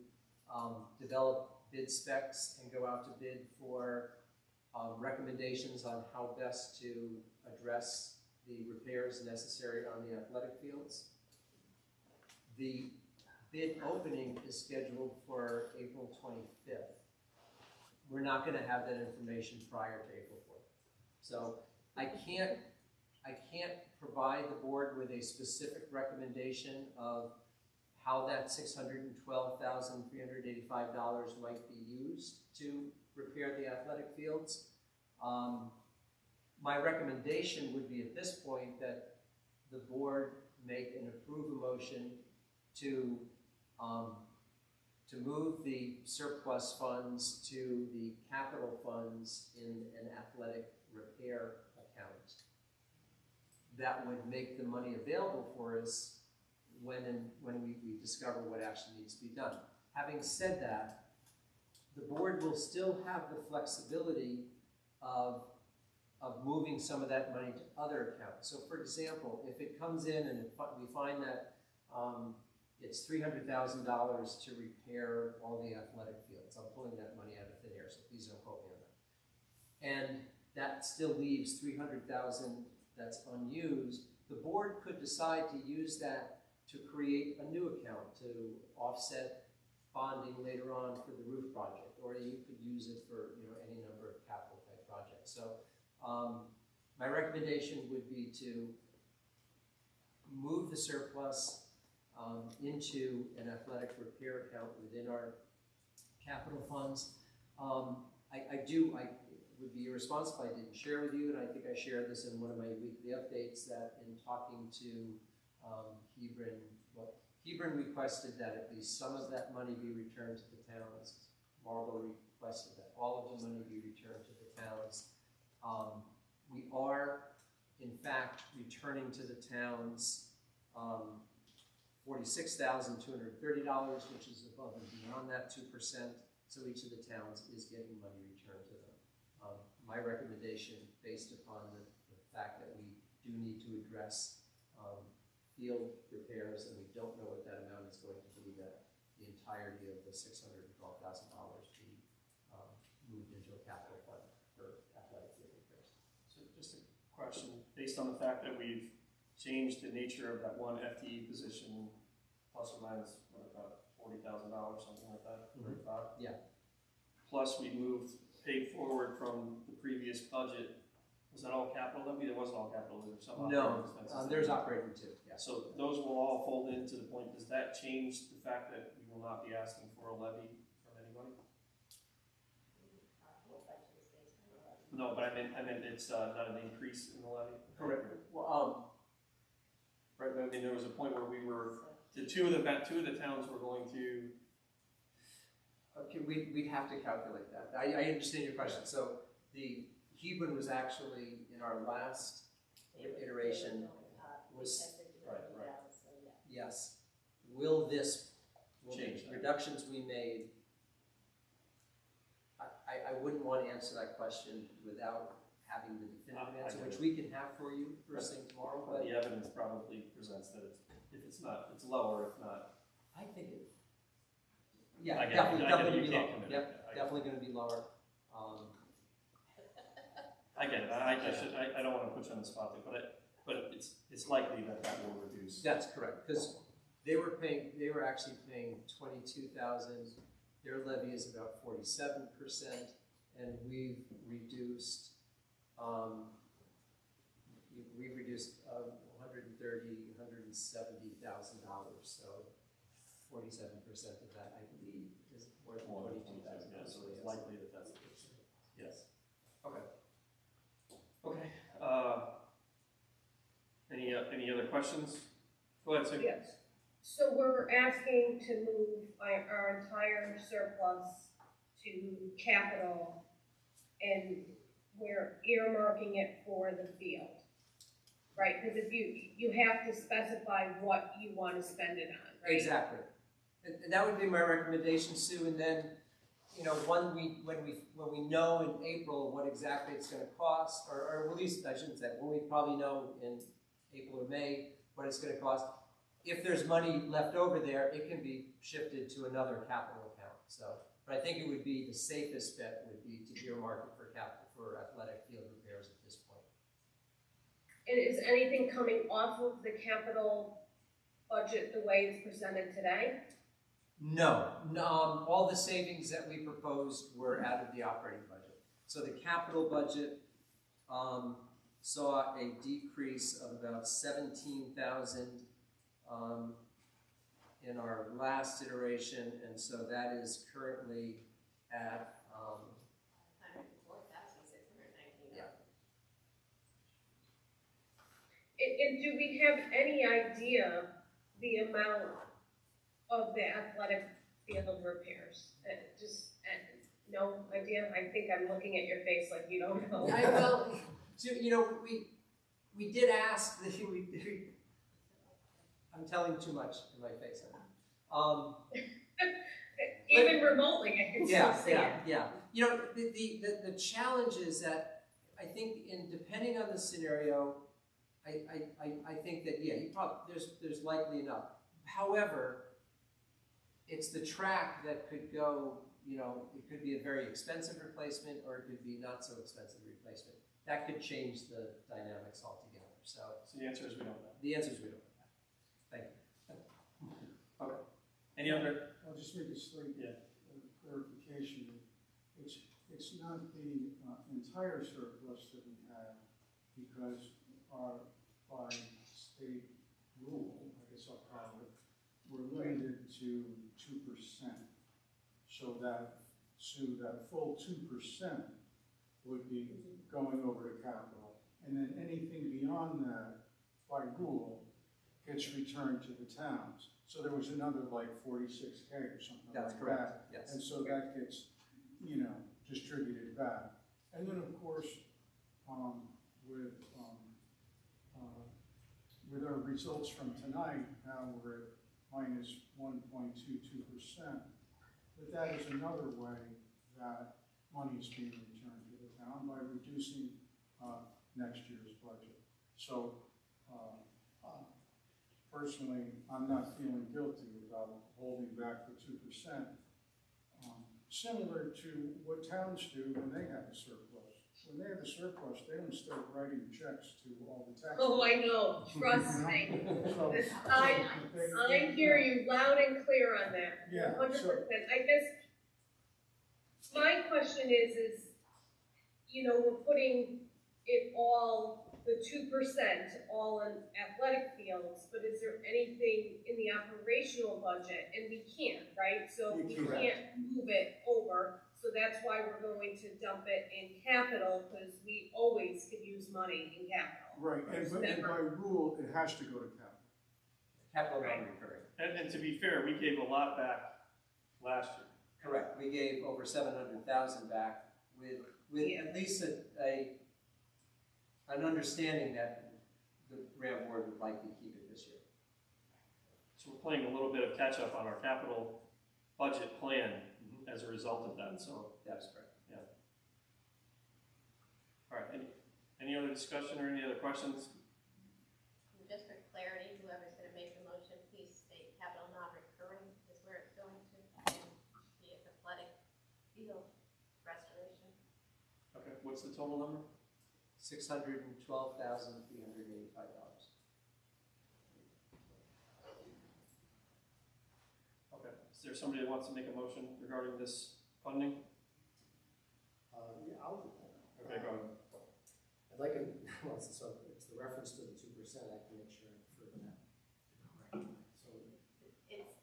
develop bid specs and go out to bid for recommendations on how best to address the repairs necessary on the athletic fields. The bid opening is scheduled for April 25th. We're not going to have that information prior to April 4th. So I can't provide the board with a specific recommendation of how that $612,385 might be used to repair the athletic fields. My recommendation would be at this point that the board make and approve a motion to move the surplus funds to the capital funds in an athletic repair account. That would make the money available for us when we discover what actually needs to be done. Having said that, the board will still have the flexibility of moving some of that money to other accounts. So for example, if it comes in and we find that it's $300,000 to repair all the athletic fields, I'm pulling that money out of thin air, so please don't quote me on that. And that still leaves $300,000 that's unused. The board could decide to use that to create a new account to offset bonding later on for the roof project, or you could use it for any number of capital type projects. So my recommendation would be to move the surplus into an athletic repair account within our capital funds. I would be irresponsible if I didn't share with you, and I think I shared this in one of my weekly updates, that in talking to Hebron requested that at least some of that money be returned to the towns. Marble requested that all of the money be returned to the towns. We are, in fact, returning to the towns $46,230, which is above and beyond that 2%. So each of the towns is getting money returned to them. My recommendation, based upon the fact that we do need to address field repairs, and we don't know what that amount is going to be, that the entirety of the $612,000 be moved into a capital fund for athletic field repairs. So just a question, based on the fact that we've changed the nature of that one FTE position, plus or minus, what, about $40,000, something like that, 35? Yeah. Plus we moved, paid forward from the previous budget. Was that all capital? There wasn't all capital, there was some operating expenses. There's operating too, yeah. So those will all fold into the point. Does that change the fact that we will not be asking for a levy from anybody? No, but I meant it's not an increase in the levy. Correct. Well, right. I mean, there was a point where we were two of the towns were going to. Okay, we'd have to calculate that. I understand your question. So the Hebron was actually in our last iteration was right. Yes. Will this change? Reductions we made I wouldn't want to answer that question without having the definitive answer, get which it. we can have for you first thing tomorrow, But but the evidence probably presents that if it's not, it's lower, if not. I think it, yeah, I get it. definitely, I get it. definitely You gonna be can't lower. commit. Yep, I get it. definitely gonna be lower. I get it, I don't wanna put you on the spot there, but it's likely that will reduce. That's correct, because they were actually paying 22,000, their levy is about 47%, and we've reduced, $170,000, so 47% of that, I believe, is more than 22,000. Yeah, so it's likely that that's the case. Yes. Okay. Okay, any other questions? Go ahead, Sue. Yes. So we're asking to move our entire surplus to capital, and we're earmarking it for the field, right? Because if you have to specify what you want to spend it on, right? Exactly. And that would be my recommendation, Sue, and then, you know, when we know in April what exactly it's gonna cost, or at least, I shouldn't say, when we probably know in April or May what it's gonna cost, if there's money left over there, it can be shifted to another capital account, so. But I think it would be, the safest bet would be to earmark it for athletic field repairs at this point. And is anything coming off of the capital budget the way it's presented today? No, all the savings that we proposed were out of the operating budget. So the capital budget saw a decrease of about 17,000 in our last iteration, and so that is currently at 104,619. Yeah. And do we have any idea the amount of the athletic field repairs? No idea? I think I'm looking at your face like you don't know. Well, you know, we did ask, I'm telling too much in my face. Even remotely, I can still see it. Yeah. You know, the challenge is that I think depending on the scenario, I think that, yeah, there's likely enough. However, it's the track that could go, you know, it could be a very expensive replacement or it could be not so expensive replacement. That could change the dynamics altogether. So the answer is we don't know. The answer is we don't know. Thank you. Okay. Any other? I'll just make a slight clarification. It's not the entire surplus that we have, because by state rule, I guess I'll call it, we're limited to 2%. So that full 2% would be going over to capital. And then anything beyond that, by rule, gets returned to the towns. So there was another like 46K or something like that. That's correct, yes. And so that gets, you know, distributed back. And then of course, with our results from tonight, now we're at minus 1.22%. But that is another way that money is being returned to the town by reducing next year's budget. So personally, I'm not feeling guilty about holding back the 2%. Similar to what towns do when they have a surplus. When they have a surplus, they don't start writing checks to all the taxpayers. Oh, I know, trust me. So, I hear you loud and clear on that. Yeah, 100%. I guess my question is, you know, we're putting it all, the 2% all in athletic fields, but is there anything in the operational budget? And we can't, right? So we can't move it over. So that's why we're going to dump it in capital, because we always could use money in capital. Right, and by rule, it has to go to capital. Capital non-recurring. And to be fair, we gave a lot back last year. Correct. We gave over 700,000 back with at least an understanding that the RHAM board would likely keep it this year. So we're playing a little bit of catch up on our capital budget plan as a result of that. So that's correct. Yeah. All right, any other discussion or any other questions? Just for clarity, whoever's gonna make the motion, please state capital non-recurring is where it's going to, and the athletic field restoration. Okay, what's the total number? $612,385. Okay, is there somebody that wants to make a motion regarding this funding? Yeah, I'll. Okay, go ahead. I'd like to, well, so it's the reference to the 2%, I can make sure I refer to that. Correct. So, It's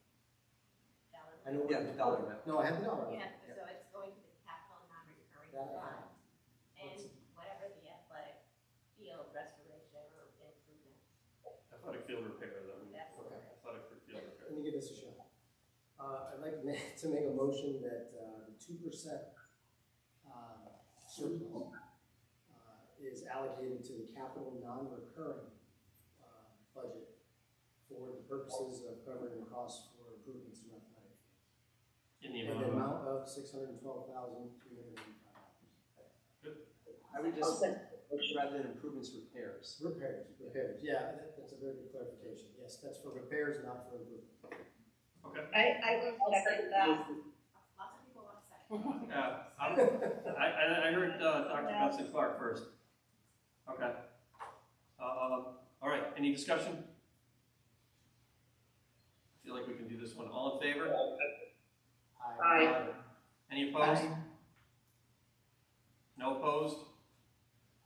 dollar. I know. Yeah, the dollar amount. No, I have the dollar amount. Yeah, so it's going to the capital non-recurring That I fund, have. and whatever the athletic field restoration or improvement. Athletic field repair, though. That's Okay. Athletic field repair. Let me give this a shot. I'd like to make a motion that the 2% surplus is allocated to the capital non-recurring budget for the purposes of covering the costs for improvements to athletic fields. In the And amount the of, amount of $612,385. I would just, rather than improvements, repairs. Repairs, yeah, that's a very good clarification. Yes, that's for repairs, not for improvement. okay. I will second that. Lots of people want to say. I heard Dr. Benson Clark first. Okay. All right, any discussion? I feel like we can do this one. All in favor? Aye. Any opposed? No opposed?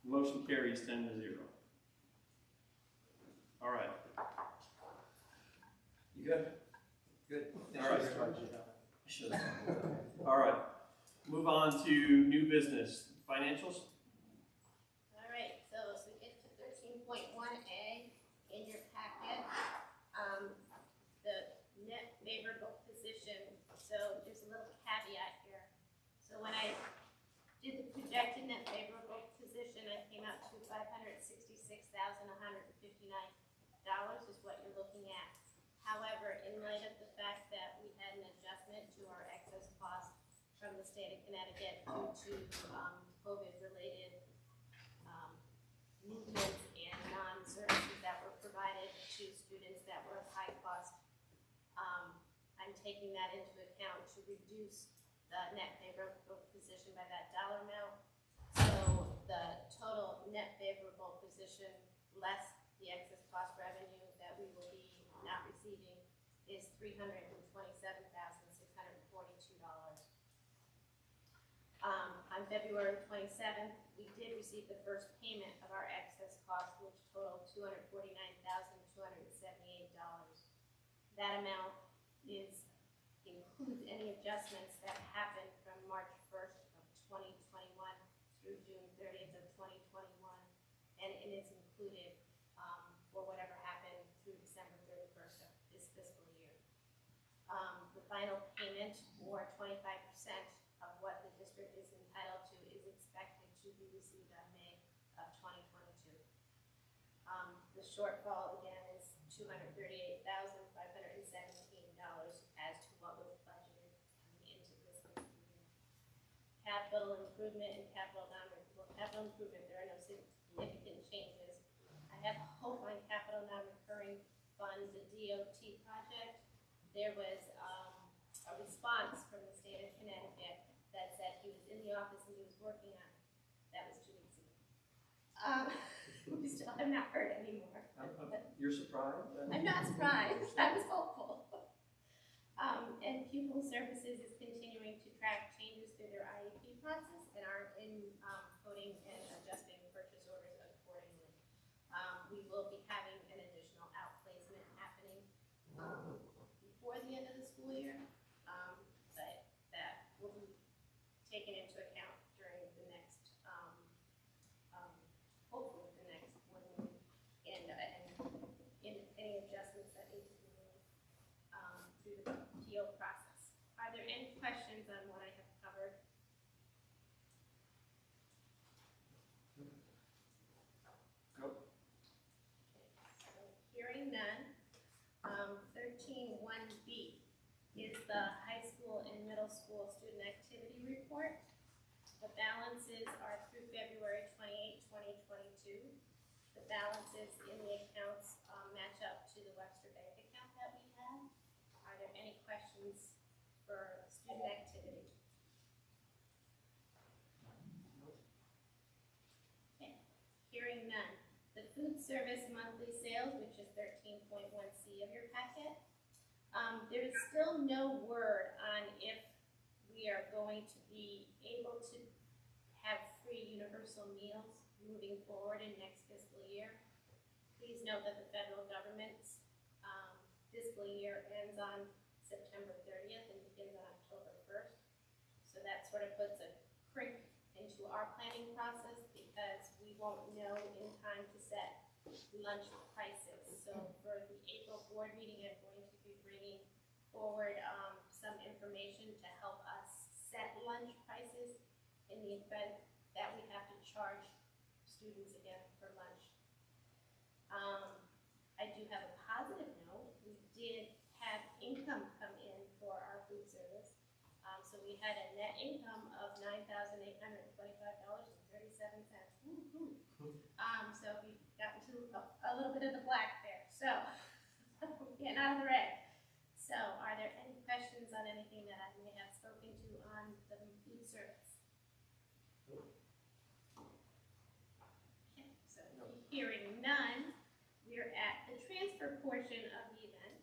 Motion carries 10-0. All right. You good? Good. All right. Sure. All right. Move on to new business. Financials? All right, so as we get to 13.1A in your packet, the net favorable position, so there's a little caveat here. So when I did the projected net favorable position, I came out to $566,159 is what you're looking at. However, in light of the fact that we had an adjustment to our excess costs from the state of Connecticut due to COVID-related movements and non-services that were provided to students that were of high cost, I'm taking that into account to reduce the net favorable position by that dollar amount. So the total net favorable position less the excess cost revenue that we will be not receiving is $327,642. On February 27th, we did receive the first payment of our excess cost, which totaled $249,278. That amount includes any adjustments that happened from March 1st of 2021 through June 30th of 2021, and it is included for whatever happened through December 31st of this fiscal year. The final payment, or 25% of what the district is entitled to, is expected to be received on May of 2022. The shortfall again is $238,517 as to what was budgeted coming into this fiscal year. Capital improvement and capital improvement, there are no significant changes. I have hope on capital non-recurring funds, the DOT project. There was a response from the state of Connecticut that said he was in the office and he was working on it. That was 2 weeks ago. We still have not heard anymore. You're surprised? I'm not surprised. I was hopeful. And Pupil Services is continuing to track changes through their IEP process and are in coding and adjusting purchase orders accordingly. We will be having an additional outplacement happening before the end of the school year, but that will be taken into account during the next, hopefully the next 1 week, and any adjustments that need to be made through the PO process. Are there any questions on what I have covered? Nope. So hearing none, 13.1B is the high school and middle school student activity report. The balances are through February 28th. the balances in the accounts match up to the Webster Bank account that we have. Are there any questions for student activity? Okay, hearing none. The food service monthly sales, which is 13.1C of your packet. There is still no word on if we are going to be able to have free universal meals moving forward in next fiscal year. Please note that the federal government's fiscal year ends on September 30th and begins on October 1st. So that sort of puts a crick into our planning process because we won't know in time to set lunch prices. So for the April board meeting, I'm going to be bringing forward some information to help us set lunch prices in the event that we have to charge students again for lunch. I do have a positive note. We did have income come in for our food service. So we had a net income of $9,825.37. So we got into a little bit of the black there. So we're getting out of the red. So are there any questions on anything that I may have spoken to on the food service? Okay, so hearing none, we're at the transfer portion of the event,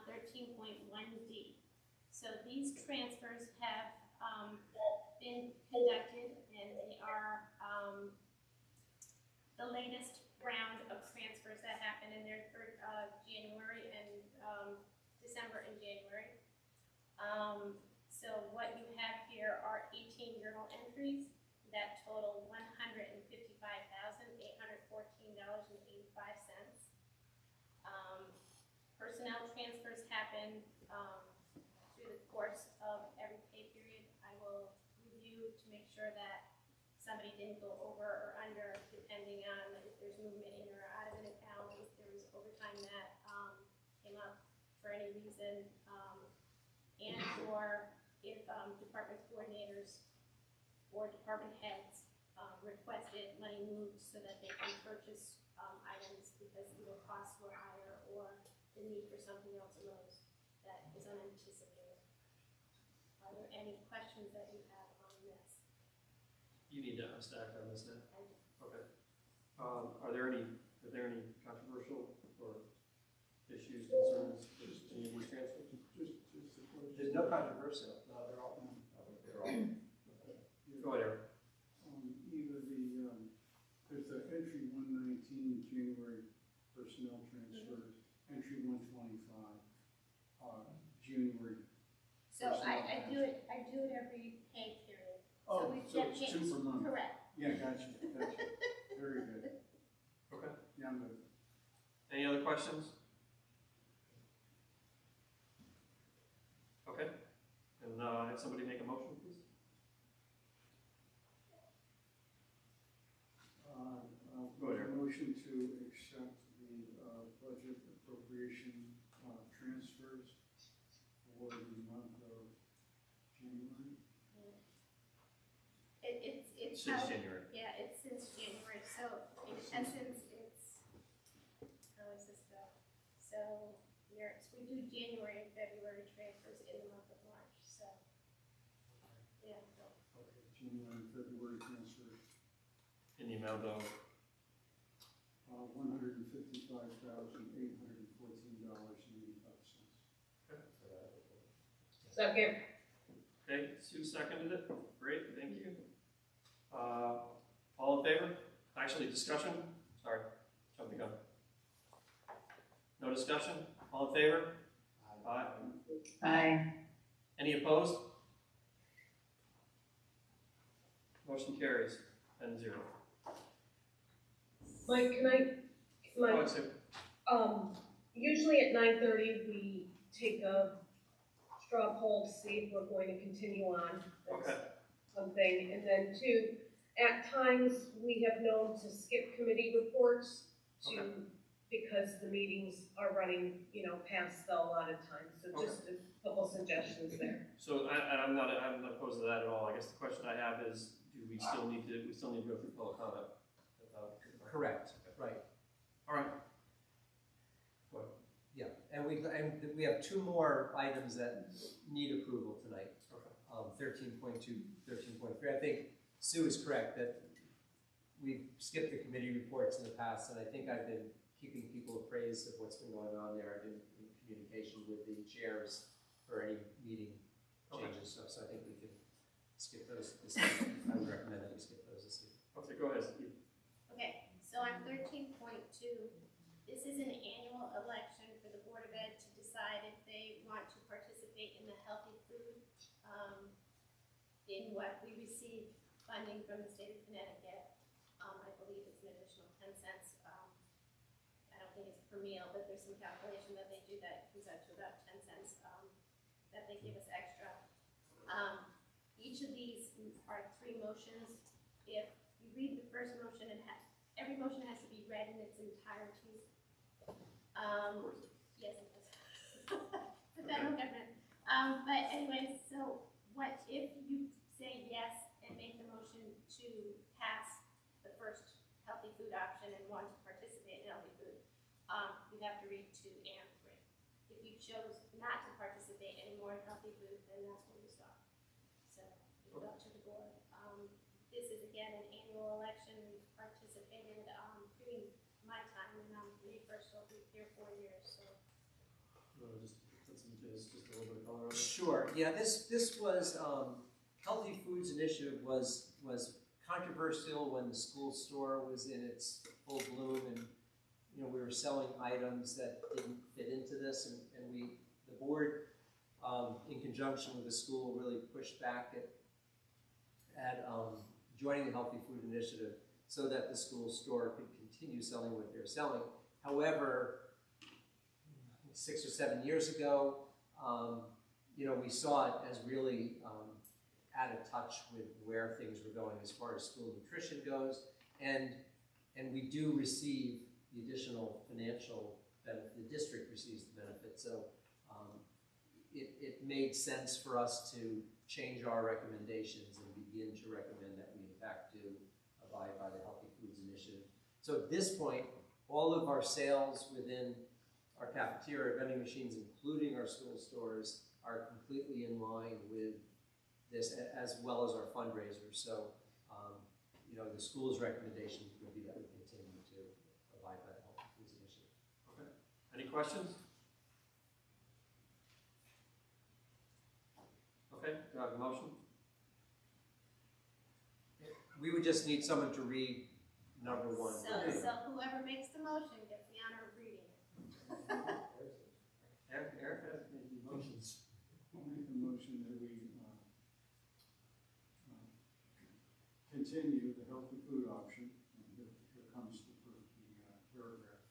13.1D. So these transfers have been conducted and they are the latest round of transfers that happened in there for January and December and January. So what you have here are 18 journal entries that total $155,814.85. Personnel transfers happen through the course of every pay period. I will review to make sure that somebody didn't go over or under, depending on if there's movement in or out of an account, if there was overtime that came up for any reason, and or if department coordinators or department heads requested money moved so that they can purchase items because either costs were higher or the need for something else arose that was unanticipated. Are there any questions that you have on this? You need to stack on this now. Okay. Are there any controversial or issues, concerns with any of these transfers? There's no controversial. No, they're all. They're all. Go ahead, Eric. Either there's the entry 119 January personnel transfers, entry 125 January. So I do it every pay period. Oh, we so it's two per month. Correct. Yeah, gotcha. Very good. Okay. Yeah, I'm good. Any other questions? Okay. And have somebody make a motion, please. Go ahead. Motion to accept the budget appropriation transfers for the month of January. It's Since how- January. Yeah, it's since January. So in essence, it's, how does this go? So we do January and February transfers in the month of March. So yeah. So. Okay, January and February transfers. In the amount of $155,814.85. Second. Okay, Sue seconded it. Great, thank you. All in favor? Actually, discussion? Sorry, jumping on. No discussion? All in favor? Aye. Aye. Any opposed? Motion carries 10-0. Mike, usually at 9:30, we take a straw poll to see if we're going to continue on. Okay. One thing, and then two, at times, we have known to skip committee reports because the meetings are running, past the allotted time. So just a couple suggestions there. So I'm not opposed to that at all. I guess the question I have is, do we still need to go through public comment? Correct. Right. All right. Yeah, and we have two more items that need approval tonight. 13.2, 13.3. I think Sue is correct that we've skipped the committee reports in the past, and I think I've been keeping people appraised of what's been going on there. I've been in communication with the chairs for any meeting changes, so I think we can skip those this evening. I would recommend that we skip those this evening. Okay, go ahead, Steve. Okay, so on 13.2, this is an annual election for the Board of Ed to decide if they want to participate in the healthy food, in what we receive funding from the state of Connecticut. I believe it's an additional 10 cents. I don't think it's per meal, but there's some calculation that they do that comes out to about 10 cents that they give us extra. Each of these are 3 motions. If you read the first motion, every motion has to be read in its entirety. Yes, it does. The federal government. But anyway, so what if you say yes and make the motion to pass the first healthy food option and want to participate in healthy food? You have to read 2 and 3. If you chose not to participate anymore in healthy food, then that's where you stop. So it's up to the board. This is again an annual election. We've participated pretty my time, and I'm the first, so I'll be here 4 years. So. Just a little bit of color on it. Sure. Yeah. This was Healthy Foods Initiative was controversial when the school store was in its full bloom, and we were selling items that didn't fit into this, and the board, in conjunction with the school, really pushed back at joining the Healthy Food Initiative so that the school store could continue selling what they're selling. However, 6 or 7 years ago, we saw it as really out of touch with where things were going as far as school nutrition goes, and we do receive the additional financial benefit. The district receives the benefit, so it made sense for us to change our recommendations and begin to recommend that we in fact do abide by the Healthy Foods Initiative. So at this point, all of our sales within our cafeteria, vending machines, including our school stores, are completely in line with this, as well as our fundraisers. So, the school's recommendation would be that we continue to abide by the Healthy Foods Initiative. Okay. Any questions? Okay, do I have a motion? We would just need someone to read number 1. So whoever makes the motion gets the honor of reading it. Eric has made motions. I'll make the motion that we continue the healthy food option, and here comes the paragraph.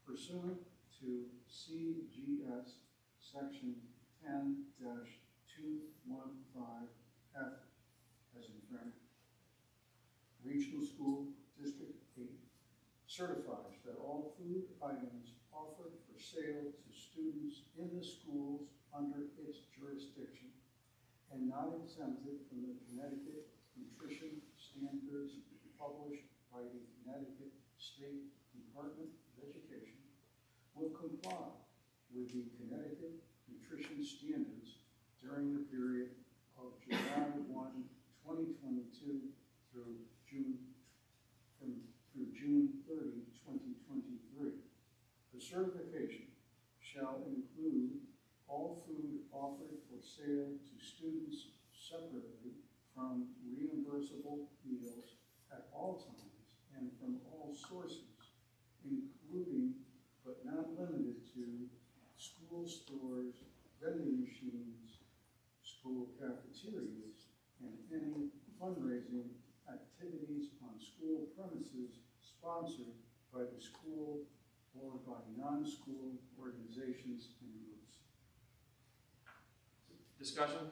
Pursuant to CGS section 10-215F, as in Frank, Regional School District 8 certifies that all food items offered for sale to students in the schools under its jurisdiction and not exempted from the Connecticut nutrition standards published by the Connecticut State Department of Education will comply with the Connecticut nutrition standards during the period of July 1, 2022 through June 30, 2023. The certification shall include all food offered for sale to students separately from reimbursable meals at all times and from all sources, including but not limited to school stores, vending machines, school cafeterias, and any fundraising activities on school premises sponsored by the school or by non-school organizations and groups. Discussion?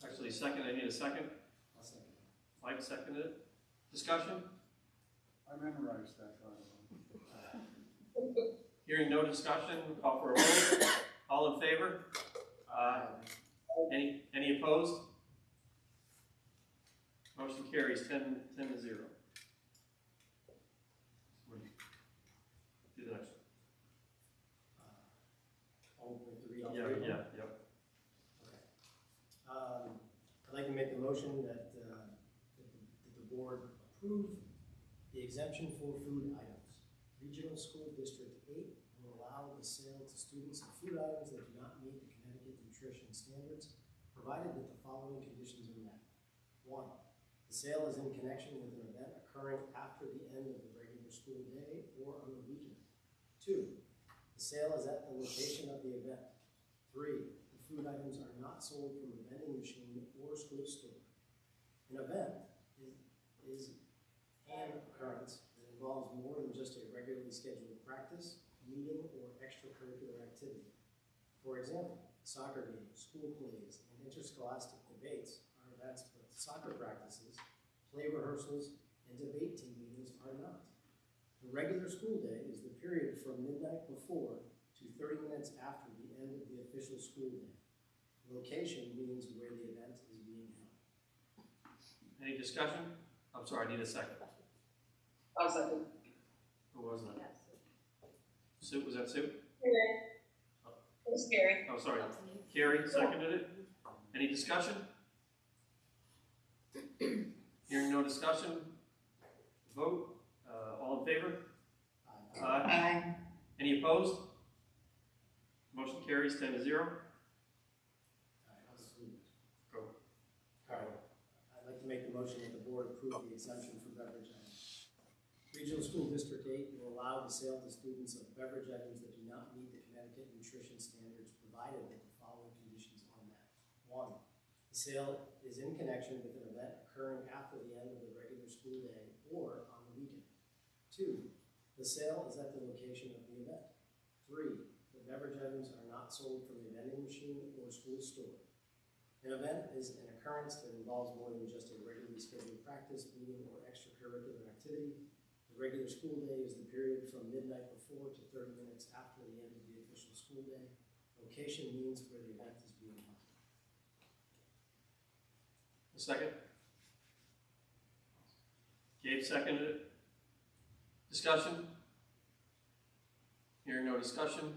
Actually, second, I need a second. I'll second. Mike seconded it. Discussion? I memorized that, by the way. Hearing no discussion, we'll call for a vote. All in favor? Any opposed? Motion carries 10-0. motion that the board approve the exemption for food items. Regional School District 8 will allow the sale to students of food items that do not meet the Connecticut nutrition standards, provided that the following conditions are met. 1, the sale is in connection with an event occurring after the end of the regular school day or on the weekend. 2, the sale is at the location of the event. 3, the food items are not sold from a vending machine or school store. An event is an occurrence that involves more than just a regularly scheduled practice, meeting, or extracurricular activity. For example, soccer games, school plays, and interscholastic debates are events, but soccer practices, play rehearsals, and debate team meetings are not. The regular school day is the period from midnight before to 30 minutes after the end of the official school day. Location means where the event is being held. Any discussion? I'm sorry, I need a second. I'll second. Who was that? Sue, was that Sue? It was Carrie. Oh, sorry. Carrie seconded it. Any discussion? Hearing no discussion, vote. All in favor? Aye. Any opposed? Motion carries 10-0. Go. I'd like to make the motion that the board approve the exemption for beverage items. Regional School District 8 will allow the sale to students of beverage items that do not meet the Connecticut nutrition standards, provided that the following conditions are met. 1, the sale is in connection with an event occurring after the end of the regular school day or on the weekend. 2, the sale is at the location of the event. 3, the beverage items are not sold from a vending machine or school store. An event is an occurrence that involves more than just a regularly scheduled practice, meeting, or extracurricular activity. The regular school day is the period from midnight before to 30 minutes after the end of the official school day. Location means where the event is being held. A second? Gabe seconded it. Discussion? Hearing no discussion.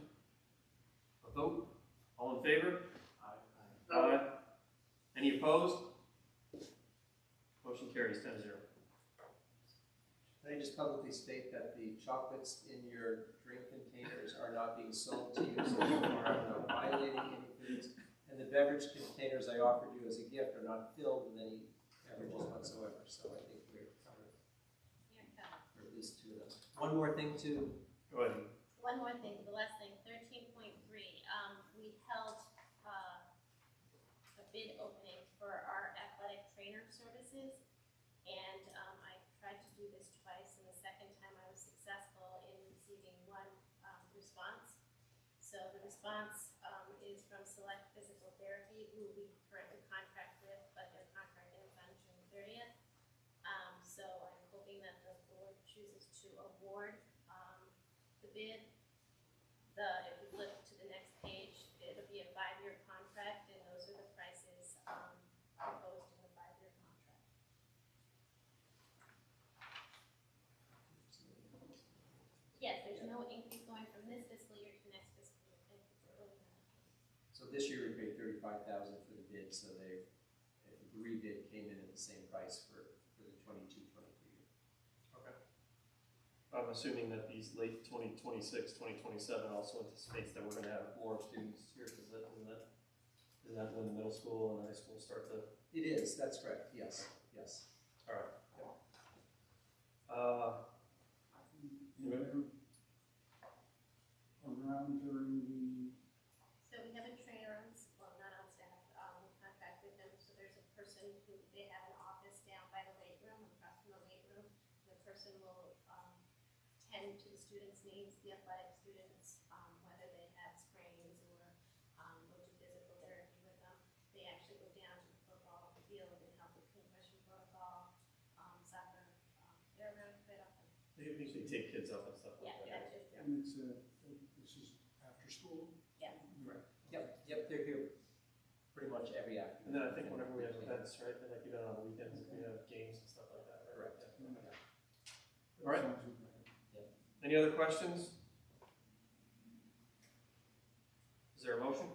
A vote? All in favor? Aye. Any opposed? Motion carries 10-0. Can I just publicly state that the chocolates in your drink containers are not being sold to you, so you are not violating any foods. And the beverage containers I offered you as a gift are not filled with any beverages whatsoever, so I think we're covered. Or at least 2 of them. One more thing to... Go ahead. One more thing, the last thing, 13.3, we held a bid opening for our athletic trainer services, and I tried to do this twice, and the second time I was successful in receiving 1 response. So the response is from Select Physical Therapy, who we currently contract with, but their contract ends on June 30th. So I'm hoping that the board chooses to award the bid. If you flip to the next page, it'll be a 5-year contract, and those are the prices proposed in the 5-year contract. Yes, there's no increase going from this fiscal year to next fiscal year. So this year we paid $35,000 for the bid, so the rebid came in at the same price for the 22-23 year. Okay. I'm assuming that these late 2026, 2027 also anticipates that we're going to have more students here. Is that when middle school and high school start to? It is. That's correct. Yes. Yes. All right. Around during the So we have a trainer, not on staff, we contract with them, so there's a person who, they have an office down by the weight room, across from the weight room. The person will tend to the students' needs, the athletic students, whether they have sprains or will do physical therapy with them. They actually go down to the football field and help with concussion protocol, soccer, they're around quite often. They usually take kids up and stuff like that. Yeah, that's just and this is after school. Yeah. Right. Yep. They're here pretty much every afternoon. And then I think whenever we have events, right, like even on the weekends, we have games and stuff like that, right? Correct. All right. Any other questions? Is there a motion?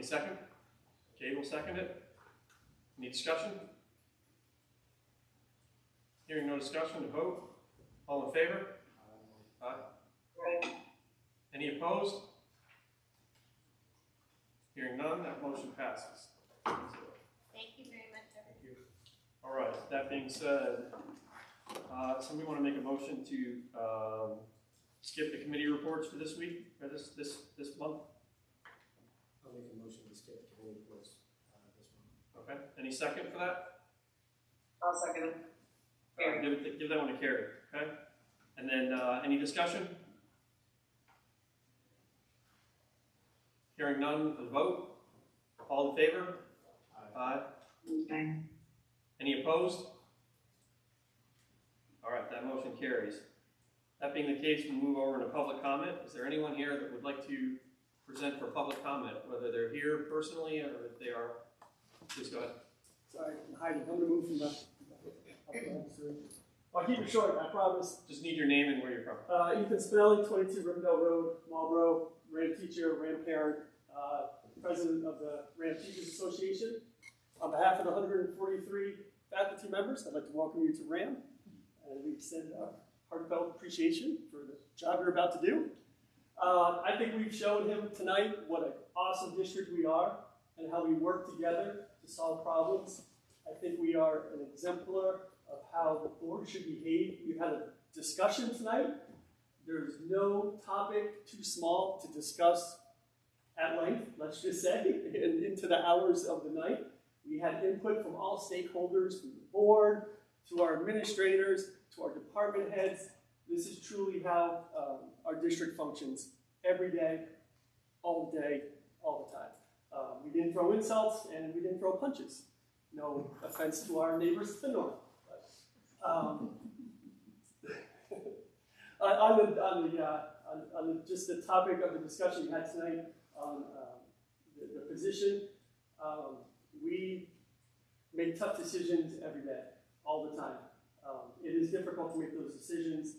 second? Kate will second it. Any discussion? Hearing no discussion, a vote. All in favor? Aye. Any opposed? Hearing none, that motion passes. Thank you very much, everyone. Thank you. All right, that being said, somebody want to make a motion to skip the committee reports for this week, or this month? I'll make a motion to skip the committee reports this month. Okay, any second for that? I'll second it. Give that one to Carrie, okay? And then, any discussion? Hearing none, a vote. All in favor? Aye. Okay. Any opposed? All right, that motion carries. That being the case, we'll move over to public comment. Is there anyone here that would like to present for public comment, whether they're here personally or if they are? Please go ahead. Sorry, I'm hiding. I'm gonna move from the. I'll keep it short, I promise. Just need your name and where you're from. Ethan Spinelli, 22 Rivendell Road, Marlboro, RAM teacher, RAM parent, president of the RAM Teachers Association. On behalf of the 143 faculty members, I'd like to welcome you to RAM, and we extend our heartfelt appreciation for the job you're about to do. I think we've shown him tonight what an awesome district we are and how we work together to solve problems. I think we are an exemplar of how the board should behave. We've had a discussion tonight. There's no topic too small to discuss at length, let's just say, and into the hours of the night. We had input from all stakeholders, from the board, to our administrators, to our department heads. This is truly how our district functions every day, all day, all the time. We didn't throw insults and we didn't throw punches. No offense to our neighbors to the north. On just the topic of the discussion we had tonight on the position, we make tough decisions every day, all the time. It is difficult to make those decisions.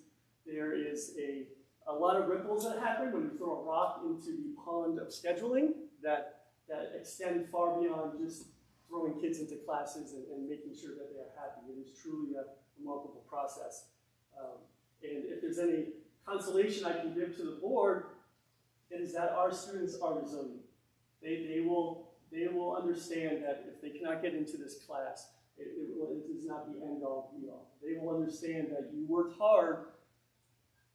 There is a lot of ripples that happen when you throw a rock into the pond of scheduling that extend far beyond just throwing kids into classes and making sure that they are happy. It is truly a remarkable process. And if there's any consolation I can give to the board, it is that our students are resilient. They will understand that if they cannot get into this class, it is not the end all be all. They will understand that you worked hard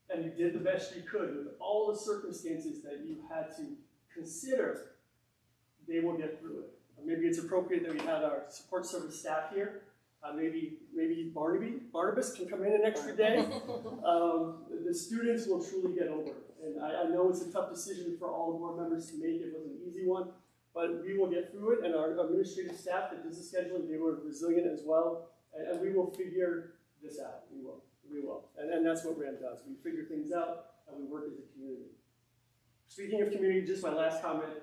and you did the best you could with all the circumstances that you had to consider. They will get through it. Maybe it's appropriate that we had our support service staff here. Maybe Barnabas can come in an extra day. The students will truly get over it. And I know it's a tough decision for all the board members to make. It wasn't an easy one, but we will get through it. And our administrative staff that does the scheduling, they were resilient as well. And we will figure this out. We will. And that's what RAM does. We figure things out and we work as a community. Speaking of community, just my last comment.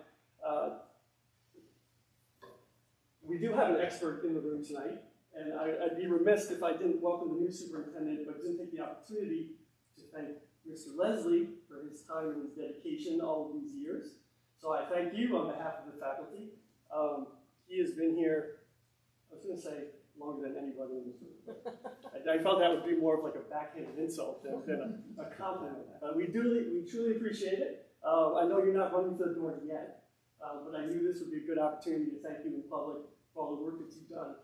We do have an expert in the room tonight, and I'd be remiss if I didn't welcome the new superintendent, but didn't take the opportunity to thank Mr. Leslie for his time and his dedication all of these years. So I thank you on behalf of the faculty. He has been here, I was going to say, longer than anybody in this room. I felt that would be more of like a backhanded insult than a compliment. We truly appreciate it. I know you're not running to the door yet, but I knew this would be a good opportunity to thank you in public for all the work that you've done.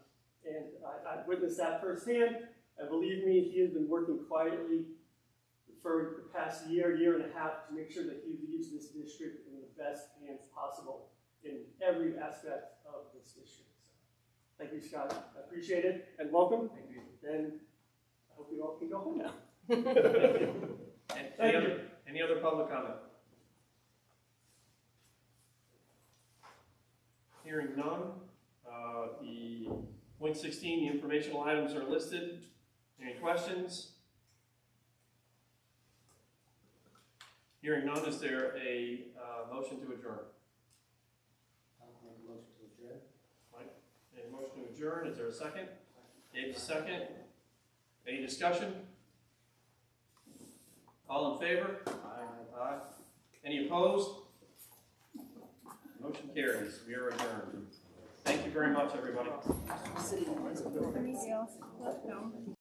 And I've witnessed that firsthand, and believe me, he has been working quietly for the past year and a half to make sure that he leaves this district in the best hands possible in every aspect of this district. So, thank you, Scott. I appreciate it, and welcome. Thank you. And I hope you all can go home now. Thank you. Any other public comment? Hearing none. The point 16, the informational items are listed. Any questions? Hearing none, is there a motion to adjourn? I'll make a motion to adjourn. Mike, a motion to adjourn. Is there a second? Dave's a second. Any discussion? All in favor? Aye. Aye. Any opposed? Motion carries. We are adjourned. Thank you very much, everybody.